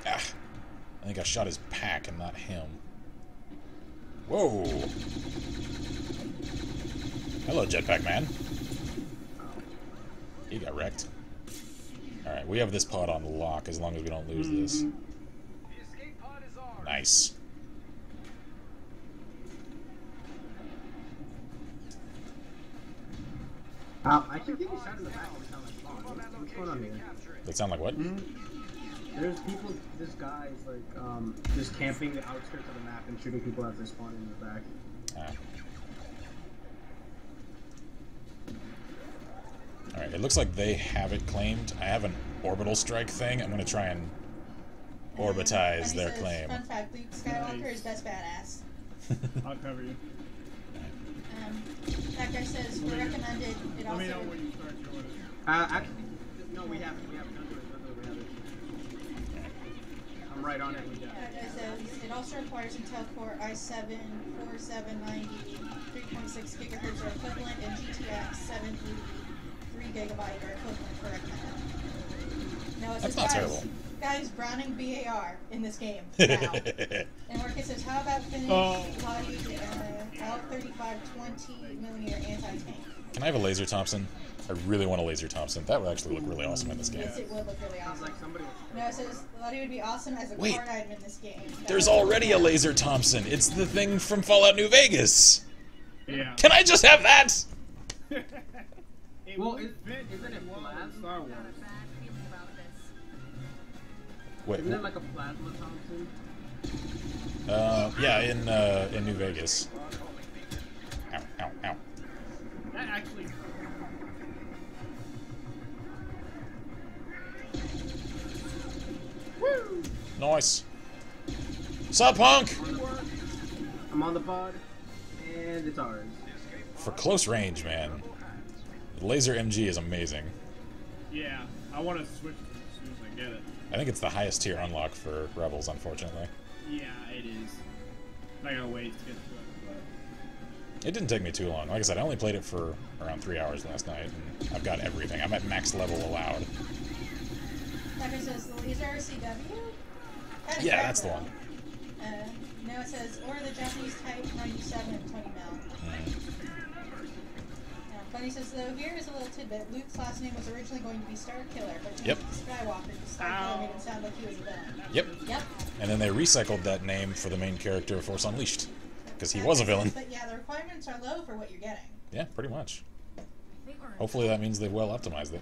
Ah, I think I shot his pack and not him. Whoa! Hello, Jetpack Man. He got wrecked. Alright, we have this pod on lock as long as we don't lose this. The escape pod is ours. Nice. I keep getting shot in the back every time I spawn. What's going on here? That sound like what? There's people, this guy's like, just camping the outskirts of the map and shooting people as they spawn in the back. Ah. Alright, it looks like they have it claimed. I have an orbital strike thing. I'm gonna try and orbitize And he their says, claim. Fun fact, Luke Skywalker is best badass. I'll cover you. That guy says for recommended, it Let also... me know when you start your order. Actually, no, we haven't. We haven't done it. We haven't. I'm right on it. That guy says it also requires Intel Core i7 4790 3.6 gigahertz or equivalent and GTX 780 3 gigabyte or equivalent for recommended. No, it says That's not terrible. Guys, Browning BAR in this game now. And Marcus says, how about finished bodied L35 20mm anti-tank? Can I have a laser Thompson? I really want a laser Thompson. That would actually look really awesome in this game. Yes, it would look really awesome. Like somebody was No, it says Lottie would be awesome as a Wait. card item in this game. There's already a laser Thompson. It's the thing from Fallout New Vegas. Yeah. Can I just have that? It Well, would fit isn't it well in plasma? Star Wars. Wait. Isn't it like a plasma Thompson? Yeah, in New Vegas. Ow, ow, ow. That actually. Woo! Nice. Sup, punk? I'm on the pod, and it's ours. For close range, man. The laser MG is amazing. Yeah, I want to switch to it as soon as I get it. I think it's the highest tier unlock for Rebels, unfortunately. Yeah, it is. I gotta wait to get to it. It didn't take me too long. Like I said, I only played it for around 3 hours last night, and I've got everything. I'm at max level allowed. Tucker says the laser RCW? Yeah, that's the one. No, it says, or the Japanese Type 97 20 mil. Funny says, though, here is a little tidbit. Luke's last name was originally going to be Starkiller, but Yep. Skywalker, because Starkiller made it sound like he was a villain. Yep. Yep. And then they recycled that name for the main character of Force Unleashed, because he was a villain. But yeah, the requirements are low for what you're getting. Yeah, pretty much. Hopefully that means they've well optimized it.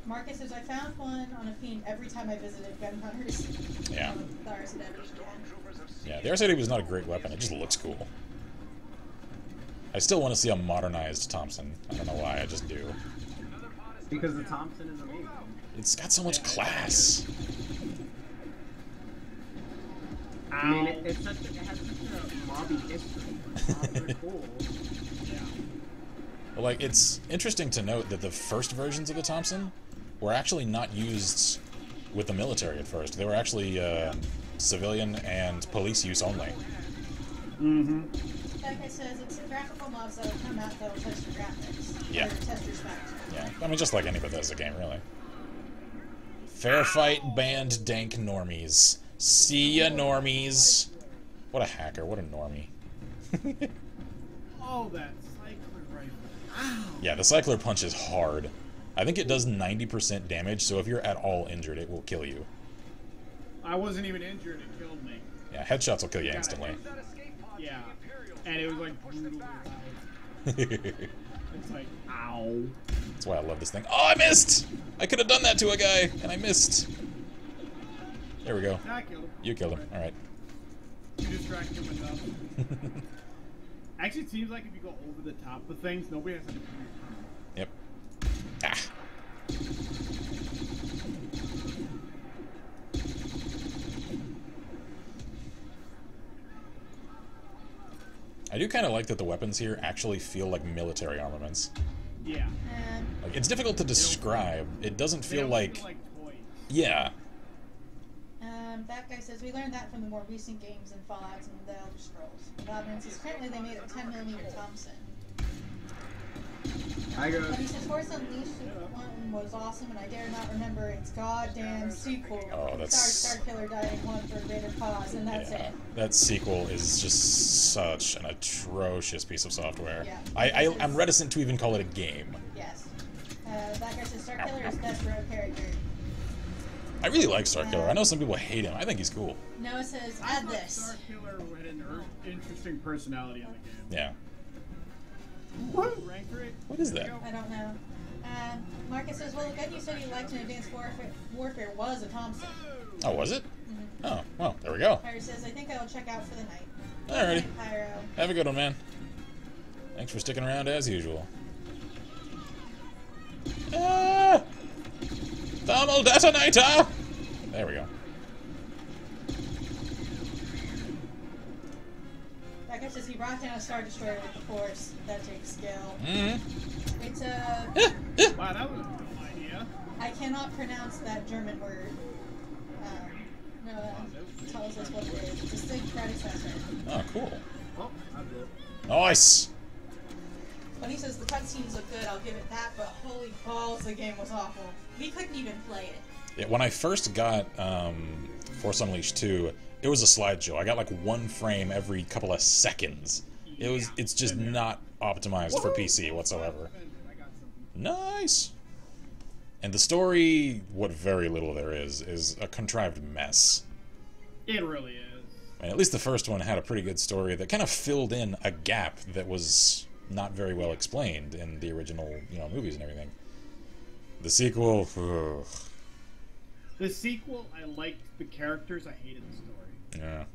Marcus says, I found one on a Fiend every time I visited Gun Hunters. Yeah. The RCW, Yeah, the RCW is not a great weapon. It just looks cool. I still want to see a modernized Thompson. I don't know why, I just do. Because the Thompson is amazing. It's got so much class. I mean, it has such a mobby history. Very cool. Well, like, it's interesting to note that the first versions of the Thompson were actually not used with the military at first. They were actually civilian and police use only. Mm-hmm. Like I says, it's the graphical mods that'll come out that'll test your graphics. Yeah. Or test your specs. Yeah, I mean, just like any Bethesda game, really. Fair fight, banned dank normies. See ya, normies. What a hacker, what a normie. Oh, that cycler Yeah, the cycler punch is hard. I think it does 90% damage, so if you're at all injured, it will kill you. I wasn't even injured, it killed me. Yeah, headshots will kill you instantly. Yeah, and it was like brutally loud. It's like, ow. That's why I love this thing. Oh, I missed! I could have done that to a guy, and I missed. There we go. I killed him. You killed him. Alright. You distracted him enough. Actually, it seems like if you go over the top of things, nobody has to do it. Yep. Ah. I do kind of like that the weapons here actually feel like military armaments. Yeah. Like, it's difficult to describe. It doesn't feel like... toys. Yeah. That guy says, we learned that from the more recent games in Fallout and the Elder Scrolls. Goblins is currently they made a 10mm Thompson. But he says, Force Unleashed 1 was awesome, and I dare not remember its goddamn sequel. Oh, that's... Sorry, Starkiller died in 1 for a greater cause, and that's it. That sequel is just such an atrocious piece of software. Yeah. I'm reticent to even call it a game. Yes. That guy says, Starkiller is best rogue character. I really like Starkiller. I know some people hate him. I think he's cool. Noah says, add this. Starkiller had an interesting personality in the game. Yeah. What? Rank rate? What is that? I don't know. Marcus says, well, the gun you said you liked in Advanced Warfare was a Thompson. Oh, was it? Mm-hmm. Oh, well, there we go. Pyro says, I think I will check out for the night. Alrighty. Pyro. Have a good one, man. Thanks for sticking around as usual. Ah! Thermal detonator! There we go. That guy says he brought down a Star Destroyer with the Force. That takes skill. Mm-hmm. It's Wow, that was a dumb idea. I cannot pronounce that German word. Noah tells us what it is. It's a distinct predecessor. Oh, cool. Oh, I blew it. Nice! When he says the cutscenes look good, I'll give it that, but holy balls, the game was awful. We couldn't even play it. Yeah, when I first got Force Unleashed 2, it was a slideshow. I got like one frame every couple of seconds. It's just not optimized for PC whatsoever. Nice! And the story, what very little there is a contrived mess. It really is. And at least the first one had a pretty good story that kind of filled in a gap that was not very well explained in the original, movies and everything. The sequel, ugh. The sequel, I liked the characters, I hated the story. Yeah.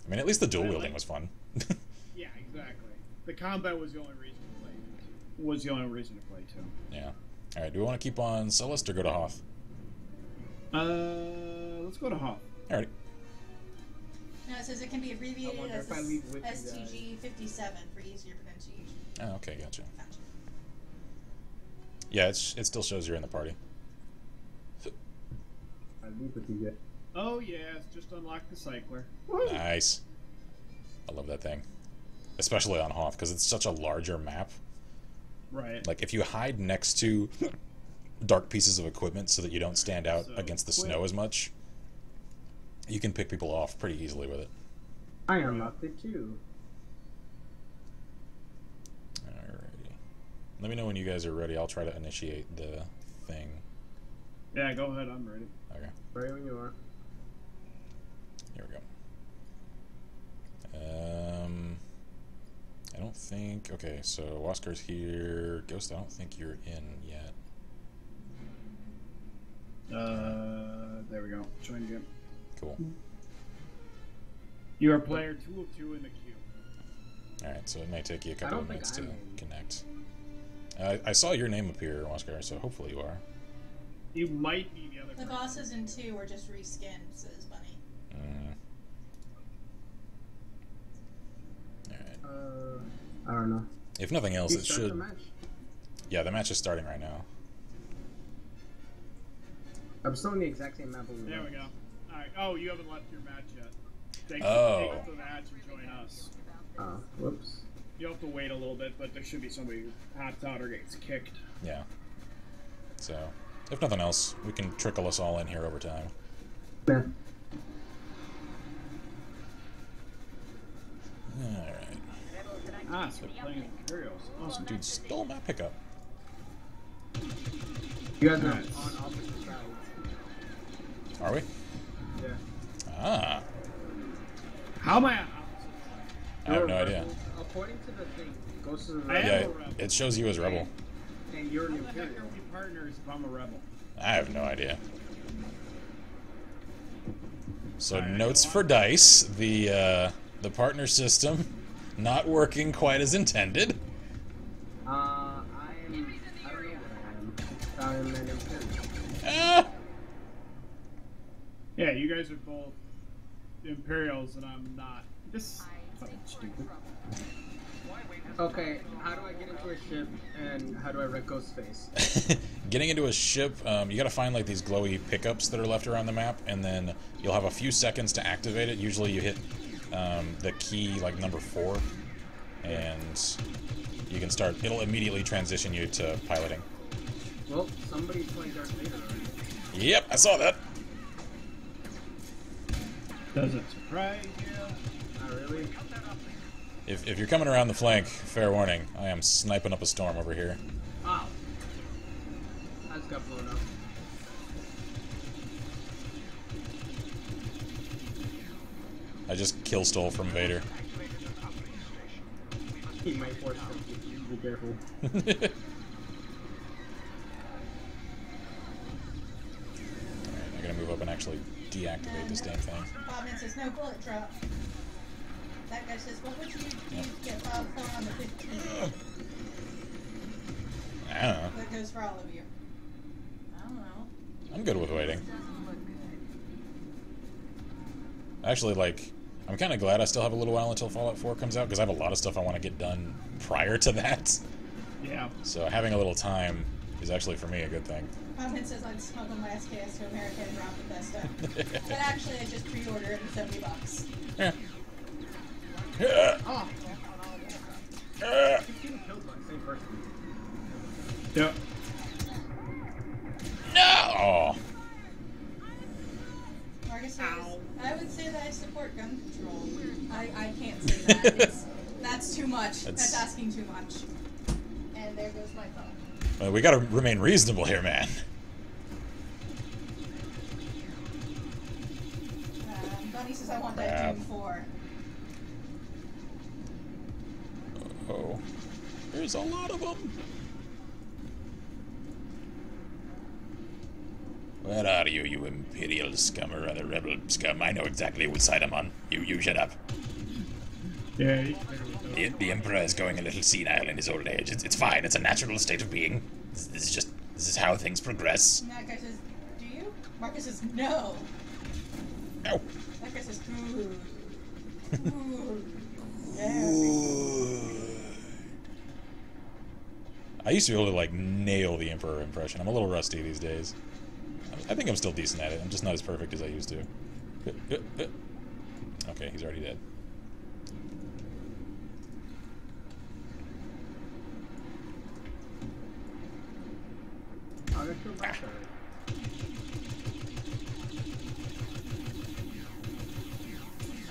I mean, at least the dual wielding was fun. Yeah, exactly. The combat was the only reason to play. Too. Yeah. All right. Do we want to keep on Sullust or go to Hoth? Let's go to Hoth. Alrighty. No, it says it can be abbreviated as STG-57 for easier pronunciation. Oh, okay, gotcha. Yeah, it still shows you're in the party. I leave with you. Oh yes, just unlock the cycler. Nice. I love that thing, especially on Hoth because it's such a larger map. Right. Like if you hide next to dark pieces of equipment so that you don't stand out against the snow as much, you can pick people off pretty easily with it. I unlocked it too. Alrighty. Let me know when you guys are ready. I'll try to initiate the thing. Yeah, go ahead. I'm ready. Okay. Ready when you are. Here we go. I don't think... Okay, so Waskar's here. Ghost, I don't think you're in yet. There we go. Join game. Cool. You are player 2 of 2 in the queue. Alright, so it may take you a couple of minutes to connect. I saw your name appear, Waskar, so hopefully you are. You might be the other The bosses in 2 were just reskinned, says Bunny. Alright. I don't know. If nothing else, it should... The match? Yeah, the match is starting right now. I'm still in the exact same map. There we go. Alright. Oh, you haven't left your match yet. Take the match and join us. Oh, whoops. You'll have to wait a little bit, but there should be somebody who hops out or gets kicked. Yeah. So, if nothing else, we can trickle us all in here over time. Yeah. Alright. Ah, so we're playing Imperials. Some dude stole my pickup. You guys are Nice. on opposite sides. Are we? Yeah. Ah. How am I? I have no You're a idea. rebel. According to the thing, Ghost is a I rebel. am Yeah, a rebel. it shows you as rebel. And you're an How the heck Imperial. are we partners if I'm a rebel? I have no idea. So Alright, notes go on. for dice: the partner system not working quite as intended. I don't know what I am. I'm an Imperial. Ah! Yeah, you guys are both Imperials and I'm not. This fucking stupid. Okay, how do I get into a ship and how do I wreck Ghost's face? Getting into a ship, you gotta find like these glowy pickups that are left around the map, and then you'll have a few seconds to activate it. Usually you hit the key like number 4, and you can start. It'll immediately transition you to piloting. Well, somebody's playing Darth Vader already. Yep, I saw that. Does it surprise you? Not really. If you're coming around the flank, fair warning, I am sniping up a storm over here. Ow. I just got blown up. I just kill stole from Vader. He might force them. Be careful. Alright, I'm gonna move up and actually deactivate this damn thing. Bobman says no bullet drop. That guy says, what would you do to get Battlefront on the 15th? I don't know. That goes for all of you. I don't know. I'm good with waiting. Actually, like, I'm kind of glad I still have a little while until Fallout 4 comes out, because I have a lot of stuff I want to get done prior to that. Yeah. So having a little time is actually, for me, a good thing. Bobman says I'd smuggle my SKS to America and drop the best stuff. But actually, I just pre-ordered it for $70. Yeah. Oh! 15 killed by the same person. Yep. No! Oh. Marcus says, I would say that I support gun control. I can't say that. That's too much. That's asking too much. And there goes my phone. Well, we gotta remain reasonable here, man. Bunny says I want that Doom 4. Oh. There's a lot of them. Where are you, you Imperial scum or rather rebel scum? I know exactly which side I'm on. You shut up. Yeah, he's better with those. The Emperor is going a little senile in his old age. It's fine. It's a natural state of being. This is how things progress. And that guy says, do you? Marcus says, no. No. That guy says, ooh. Ooh. Yeah. I used to be able to like nail the Emperor impression. I'm a little rusty these days. I think I'm still decent at it. I'm just not as perfect as I used to. Okay, he's already dead. Oh, that's your back already.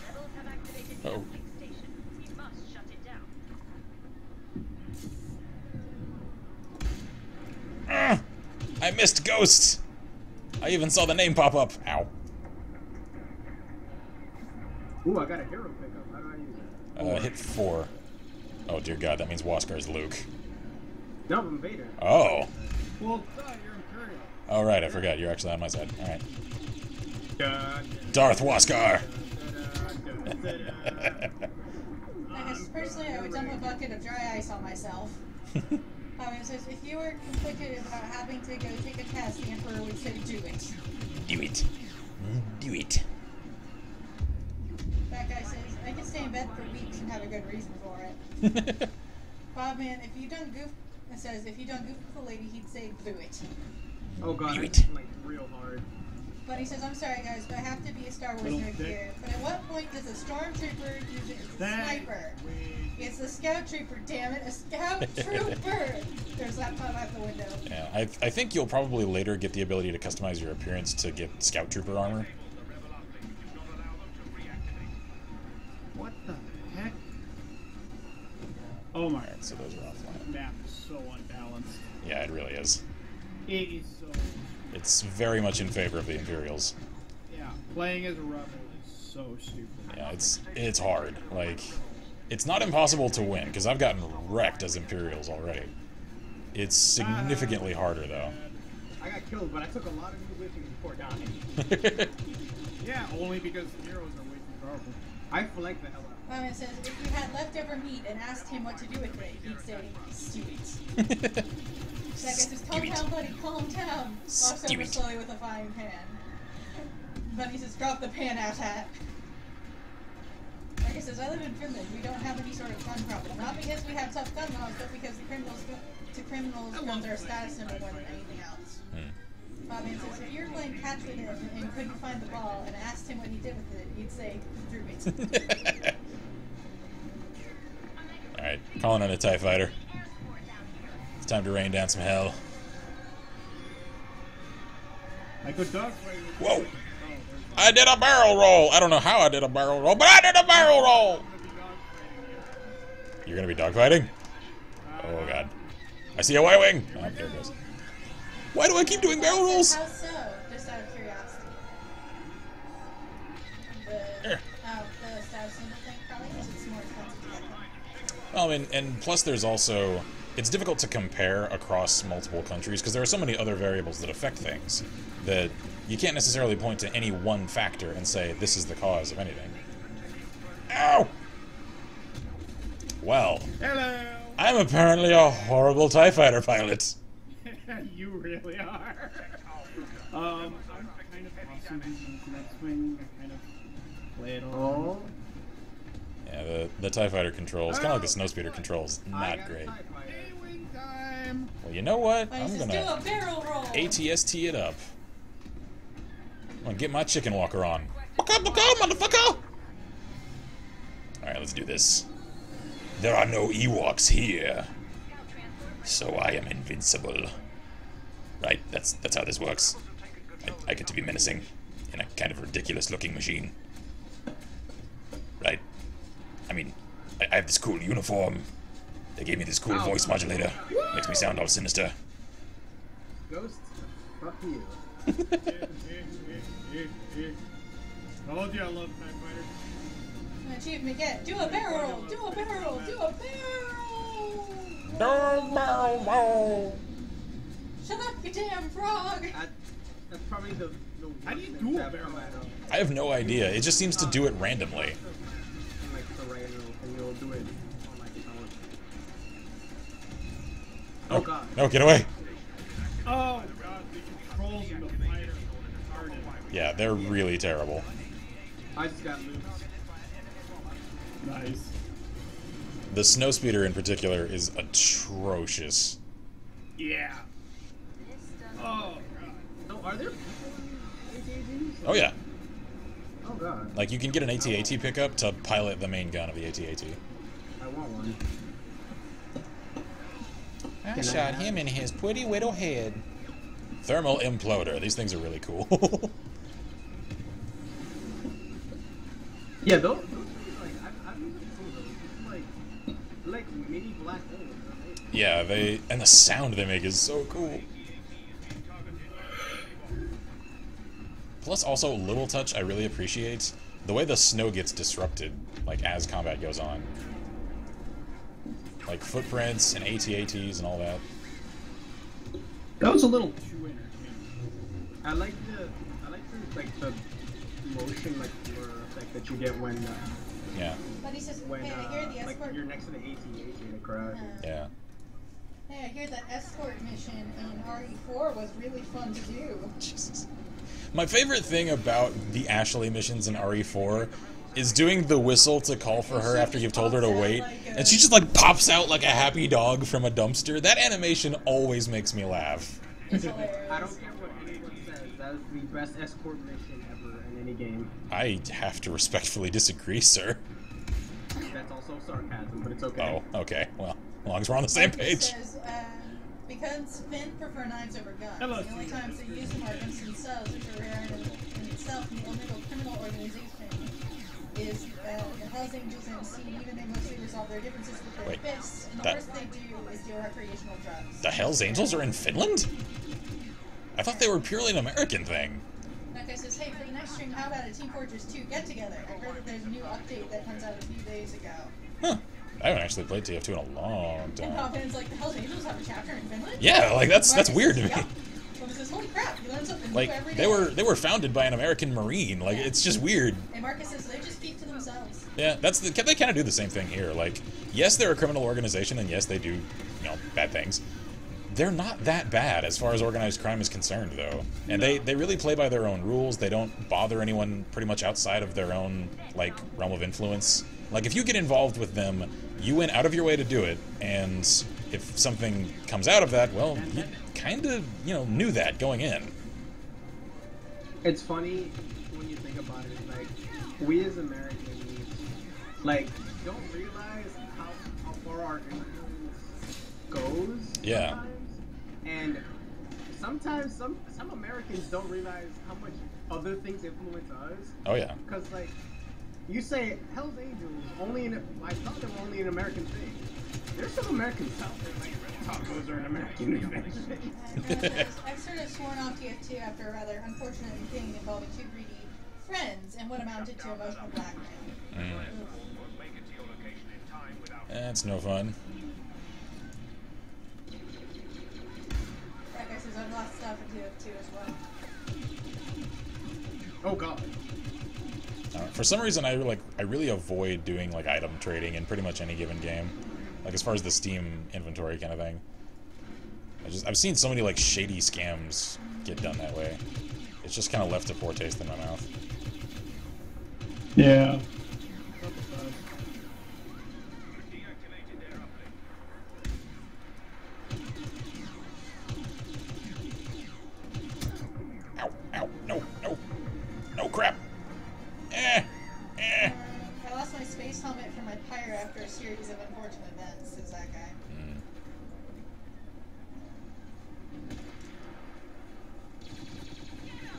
Rebels have activated the Uh-oh. uplink station. We must shut it down. I missed Ghost! I even saw the name pop up. Ow. Ooh, I got a hero pickup. How do I use it? Hit 4. Oh dear God, that means Waskar's Luke. No, I'm Vader. Oh. Well, duh, you're Imperial. Oh right, I forgot. You're actually on my side. Alright. Da, Darth Waskar! I guess personally, I would dump a bucket of dry ice on myself. It says, if you were conflicted about having to go take a test, the Emperor would say, do it. Do it. Do it. That guy says, I can stay in bed for weeks and have a good reason for it. Bobman, if you don't goof, it says, if you don't goof with a lady, he'd say, do it. Oh god, Do it's it. like real hard. But he says, I'm sorry guys, but I have to be a Star Wars Little nerd dick. here. But at what point does a stormtrooper use it as a That sniper? we- It's a scout trooper, damn it, a scout trooper! There's laptop out the window. Yeah, I think you'll probably later get the ability to customize your appearance to get Scout Trooper armor. What the heck? Oh my. Alright, so those are offline. The map is so unbalanced. Yeah, it really is. It is so. It's very much in favor of the Imperials. Yeah, playing as a rebel is so stupid. Yeah, it's hard. Like, it's not impossible to win, because I've gotten wrecked as Imperials already. It's significantly harder, though. I got killed, but I took a lot of new whipping before dying. Yeah, only because the heroes are way too powerful. I flanked the hell out. It says, if you had leftover meat and asked him what to do with it, he'd say, stew it. That guy says, calm down, buddy, calm down. Walks over slowly with a frying pan. Buddy says, drop the pan, asshat. Like I says, I live in Finland. We don't have any sort of gun problem. Not because we have tough gun laws, but because criminals guns are a status symbol more than anything else. Fabian says, if you were playing catch with him and couldn't find the ball and asked him what he did with it, he'd say, he threw it. Alright, calling in a TIE fighter. It's time to rain down some hell. I could dogfight. Whoa! I did a barrel roll! I don't know how I did a barrel roll, but I did a barrel roll! You're gonna be dogfighting? Oh god. I see a Y-wing! Oh, there it goes. Why do I keep doing barrel rolls? How so? Just out of curiosity. The status symbol thing probably because it's more expensive to get them. Well, and plus there's also... It's difficult to compare across multiple countries because there are so many other variables that affect things that you can't necessarily point to any one factor and say this is the cause of anything. Ow! Well, Hello! I'm apparently a horrible TIE fighter pilot. You really are. I'm kind of awesome in next wing. I kind of play it all. Yeah, the TIE fighter controls, kind of like the snowspeeder controls, not great. A-wing time! Well, you know what? Like, I'm just gonna do a barrel roll. ATST it up. I'm gonna get my chicken walker on. Motherfucker! Alright, let's do this. There are no Ewoks here, so I am invincible. Right, that's how this works. I get to be menacing in a kind of ridiculous-looking machine. Right. I mean, I have this cool uniform. They gave me this cool voice modulator. Makes me sound all sinister. Ghost, fuck you. Told you I love TIE Fighters. Achievement get. Do a barrel roll. Do a barrel roll. Do a barrel. Barrel roll. Shut up, you damn frog. That's probably the How do you do a barrel roll? I have no idea. It just seems to do it randomly. Like the right and you'll do it on like its own. Oh god. No, get away. Oh god, the controls in the fighter are retarded. Yeah, they're really terrible. I just got loose. Nice. The snowspeeder in particular is atrocious. Yeah. Oh god. No, are there AT-ATs? Oh yeah. Oh god. Like you can get an AT-AT pickup to pilot the main gun of the AT-AT. I want one. I shot him in his pretty little head. Thermal imploder. These things are really cool. Yeah, those like I've used those. It's like mini black holes. Right? Yeah, and the sound they make is so cool. Plus, also, Little Touch I really appreciate. The way the snow gets disrupted, like, as combat goes on. Like, footprints and AT-ATs and all that. That was a little too entertaining. I like the motion like blur effect that you get when Yeah. But he says, when hey, I hear the like escort. you're next to the AT-AT in a crowd. Yeah. Hey, I hear that escort mission in RE4 was really fun to do. Jesus. My favorite thing about the Ashley missions in RE4 is doing the whistle to call for her after you've told her to wait, and she just like pops out like a happy dog from a dumpster. That animation always makes me laugh. It's hilarious. I don't care what anyone says. That is the best escort mission ever in any game. I have to respectfully disagree, sir. That's also sarcasm, but it's okay. Oh, okay. Well, as long as we're on the same It page. says, because Finn prefer knives over guns. Hello. The only times they use them are against themselves, which are rare in itself, and the illegal criminal organization. is the Hells Angels and C, even they mostly resolve their differences with their fists, and the worst they do is deal recreational drugs. The Hells Angels are in Finland? I thought they were purely an American thing. That guy says, hey, for the next stream, how about a Team Fortress 2 get-together? I heard that there's a new update that comes out a few days ago. Huh. I haven't actually played TF2 in a long time. And Popin's like, the Hells Angels have a chapter in Finland? Yeah, like that's weird to me. Yeah. Well, says, holy crap, you learn something like new every day. they were founded by an American Marine. Like it's just weird. And Marcus says they just keep to themselves. Yeah, they kind of do the same thing here. Like, yes, they're a criminal organization, and yes, they do, bad things. They're not that bad as far as organized crime is concerned, though. And they really play by their own rules. They don't bother anyone pretty much outside of their own, like, realm of influence. Like, if you get involved with them, you went out of your way to do it, and if something comes out of that, well, you kind of, knew that going in. It's funny when you think about it, like, we as Americans, like, don't realize how far our influence goes. Yeah. Sometimes. And sometimes some Americans don't realize how much other things influence us. Oh, yeah. Because, like, you say Hells Angels I thought they were only an American thing. There's some Americans out there, like tacos are an American invention. I've sort of sworn off TF2 after a rather unfortunate thing involving two greedy friends and what amounted to emotional blackmail. That's no fun. That guy says I've lost stuff in TF2 as well. Oh god. For some reason, I really avoid doing like item trading in pretty much any given game, like as far as the Steam inventory kind of thing. I've seen so many like shady scams get done that way. It's just kind of left a poor taste in my mouth. Yeah. Ow! Ow! No! No! No crap! I lost my space helmet from my pyre after a series of unfortunate events, says that guy.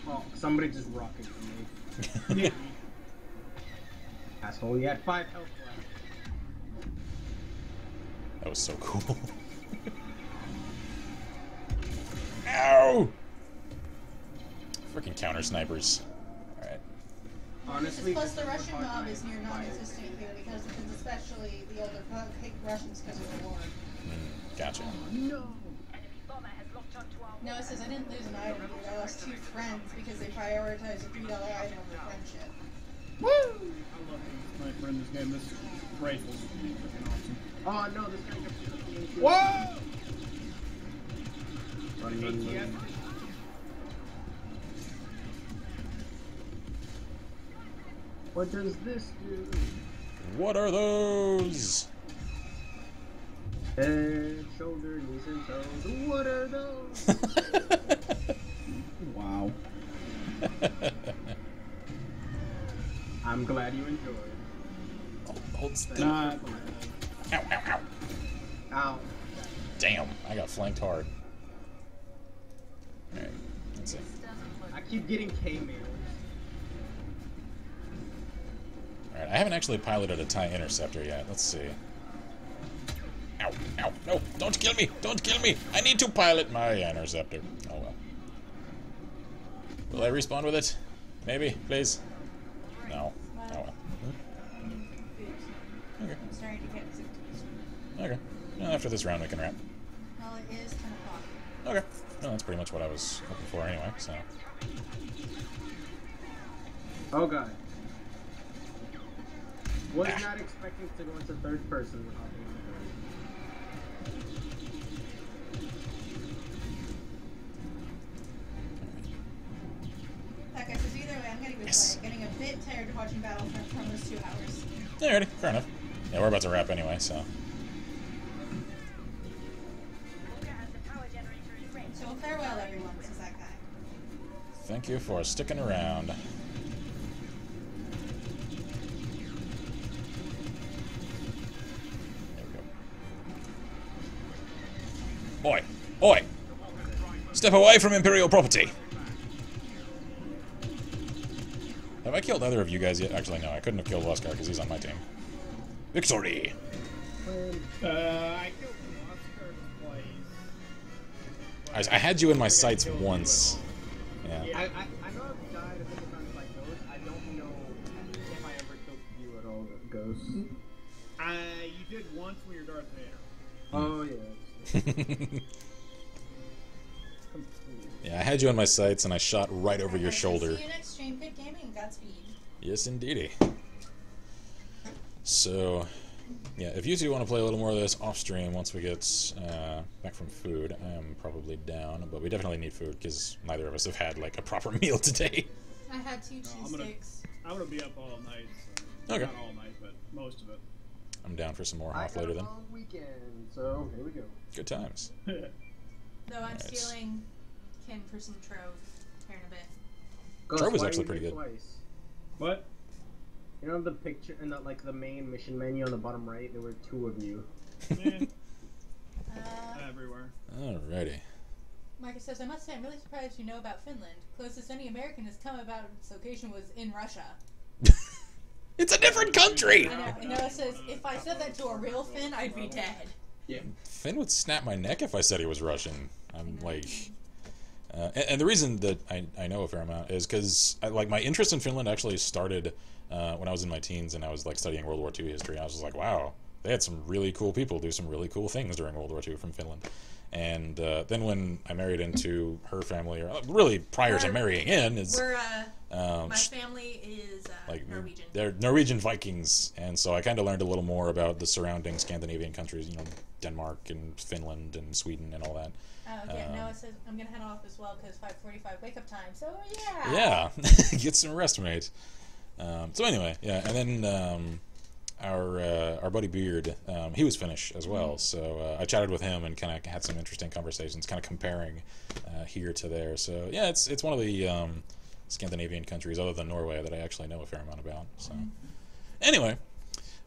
Oh, somebody just rocketed for me. Asshole, you had 5 health left. That was so cool. Ow! Freaking counter snipers. Alright. Honestly, Plus, the Russian mob is near non-existent here because it's especially the older Russians because of the war. Gotcha. no. No, it says I didn't lose an item, dude. I lost 2 friends because they prioritized a $3 item over friendship. Woo! I love my friend in this game. This rifle's freaking awesome. Oh no, this guy kept Whoa! Run. What does this do? What are those? Head, shoulder, knees and toes. What are those? Wow. I'm glad you enjoyed. Hold still. Not. Ow, ow, ow. Ow. Damn, I got flanked hard. Alright, let's see. I keep getting K-mails. Alright, I haven't actually piloted a TIE interceptor yet. Let's see. Ow, ow, no, don't kill me, don't kill me. I need to pilot my interceptor. Oh well. Will I respawn with it? Maybe, please? No. Oh well. Okay. I'm starting to get sick to Okay. Well, after this round we can wrap. Well, it is 10 o'clock. Okay. Well, that's pretty much what I was hoping for anyway, so. Oh god. Was not expecting to go into third person with hopping That guy says either way, I'm going to be getting a bit tired of watching Battlefront for almost 2 hours. Alrighty, fair enough. Yeah, we're about to wrap anyway, so. So farewell, everyone, says that guy. Thank you for sticking around. There we go. Oi! Oi! Step away from Imperial property! Have I killed either of you guys yet? Actually, no. I couldn't have killed Oscar because he's on my team. Victory! I killed Oscar twice. I had you in my sights once. Yeah. I know I've died a couple times by ghosts. I don't know if I ever killed you at all, ghosts. You did once when you're Darth Vader. Oh, yeah. Yeah, I had you in my sights and I shot right over your shoulder. See you next stream. Good gaming. Godspeed. Yes, indeedy. So, yeah, if you two want to play a little more of this off stream once we get back from food, I am probably down, but we definitely need food because neither of us have had like a proper meal today. I had 2 cheese sticks. I'm gonna be up all night. So Okay. Not all night, but most of it. I'm down for some more off later then. Long weekend, so here we go. Good times. Though I'm Nice. stealing Ken for some trove here in a bit. Ghost, Trove is why actually are you pretty here good. Twice? What? You know the picture in the, like the main mission menu on the bottom right? There were 2 of you. Everywhere. Alrighty. Micah says, I must say, I'm really surprised you know about Finland. Closest any American has come about its location was in Russia. It's a different country! I know. And Noah says, if I said that to a real Finn, I'd be dead. Yeah. Finn would snap my neck if I said he was Russian. I'm like... and the reason that I know a fair amount is because like my interest in Finland actually started when I was in my teens and I was like studying World War II history. I was just like, wow, they had some really cool people do some really cool things during World War II from Finland. And then when I married into her family, or really prior to marrying in, is my family is like Norwegian. They're Norwegian Vikings, and so I kind of learned a little more about the surrounding Scandinavian countries, you know, Denmark and Finland and Sweden and all that. Yeah, Noah says, I'm going to head off as well because 5:45 wake up time, so yeah. Yeah, get some rest, mate. So anyway, yeah, and then our buddy Beard, he was Finnish as well, so I chatted with him and kind of had some interesting conversations, kind of comparing here to there. So yeah, it's one of the Scandinavian countries other than Norway that I actually know a fair amount about. So anyway,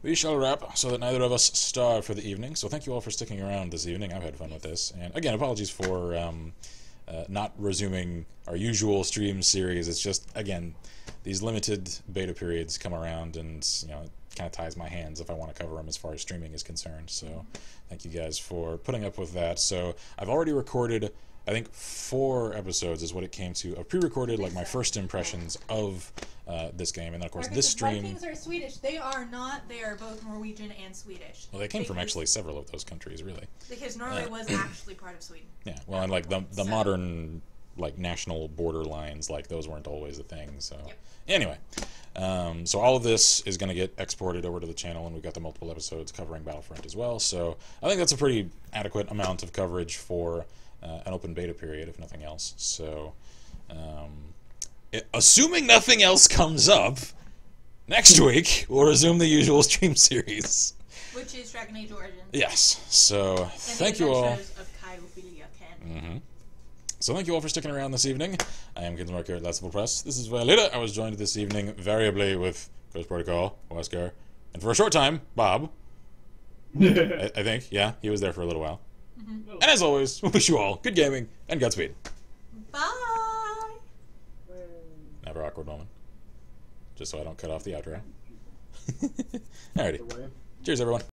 we shall wrap so that neither of us starve for the evening. So thank you all for sticking around this evening. I've had fun with this, and again, apologies for not resuming our usual stream series. It's just, again, these limited beta periods come around, and you know, it kind of ties my hands if I want to cover them as far as streaming is concerned. So thank you guys for putting up with that. So I've already recorded, I think 4 episodes is what it came to, of pre-recorded, like my first impressions of this game, and then of course this stream. Vikings are Swedish. They are not. They are both Norwegian and Swedish. Well, they came from actually several of those countries, really. Because Norway was actually part of Sweden. Yeah, well, and like the modern like national border lines, like those weren't always a thing. So anyway, so all of this is going to get exported over to the channel, and we've got the multiple episodes covering Battlefront as well. So I think that's a pretty adequate amount of coverage for an open beta period, if nothing else. So assuming nothing else comes up, next week we'll resume the usual stream series, which is Dragon Age Origins. Yes. So thank you all. Of Chirophilia Ken. So thank you all for sticking around this evening. I am Kinsmark here at Last Civil Press. This is Violeta. I was joined this evening variably with Ghost Protocol, Wesker, and for a short time, Bob. I think, yeah, he was there for a little while. And as always, we wish you all good gaming and Godspeed. Bye! Never awkward moment. Just so I don't cut off the outro. Alrighty. Cheers, everyone.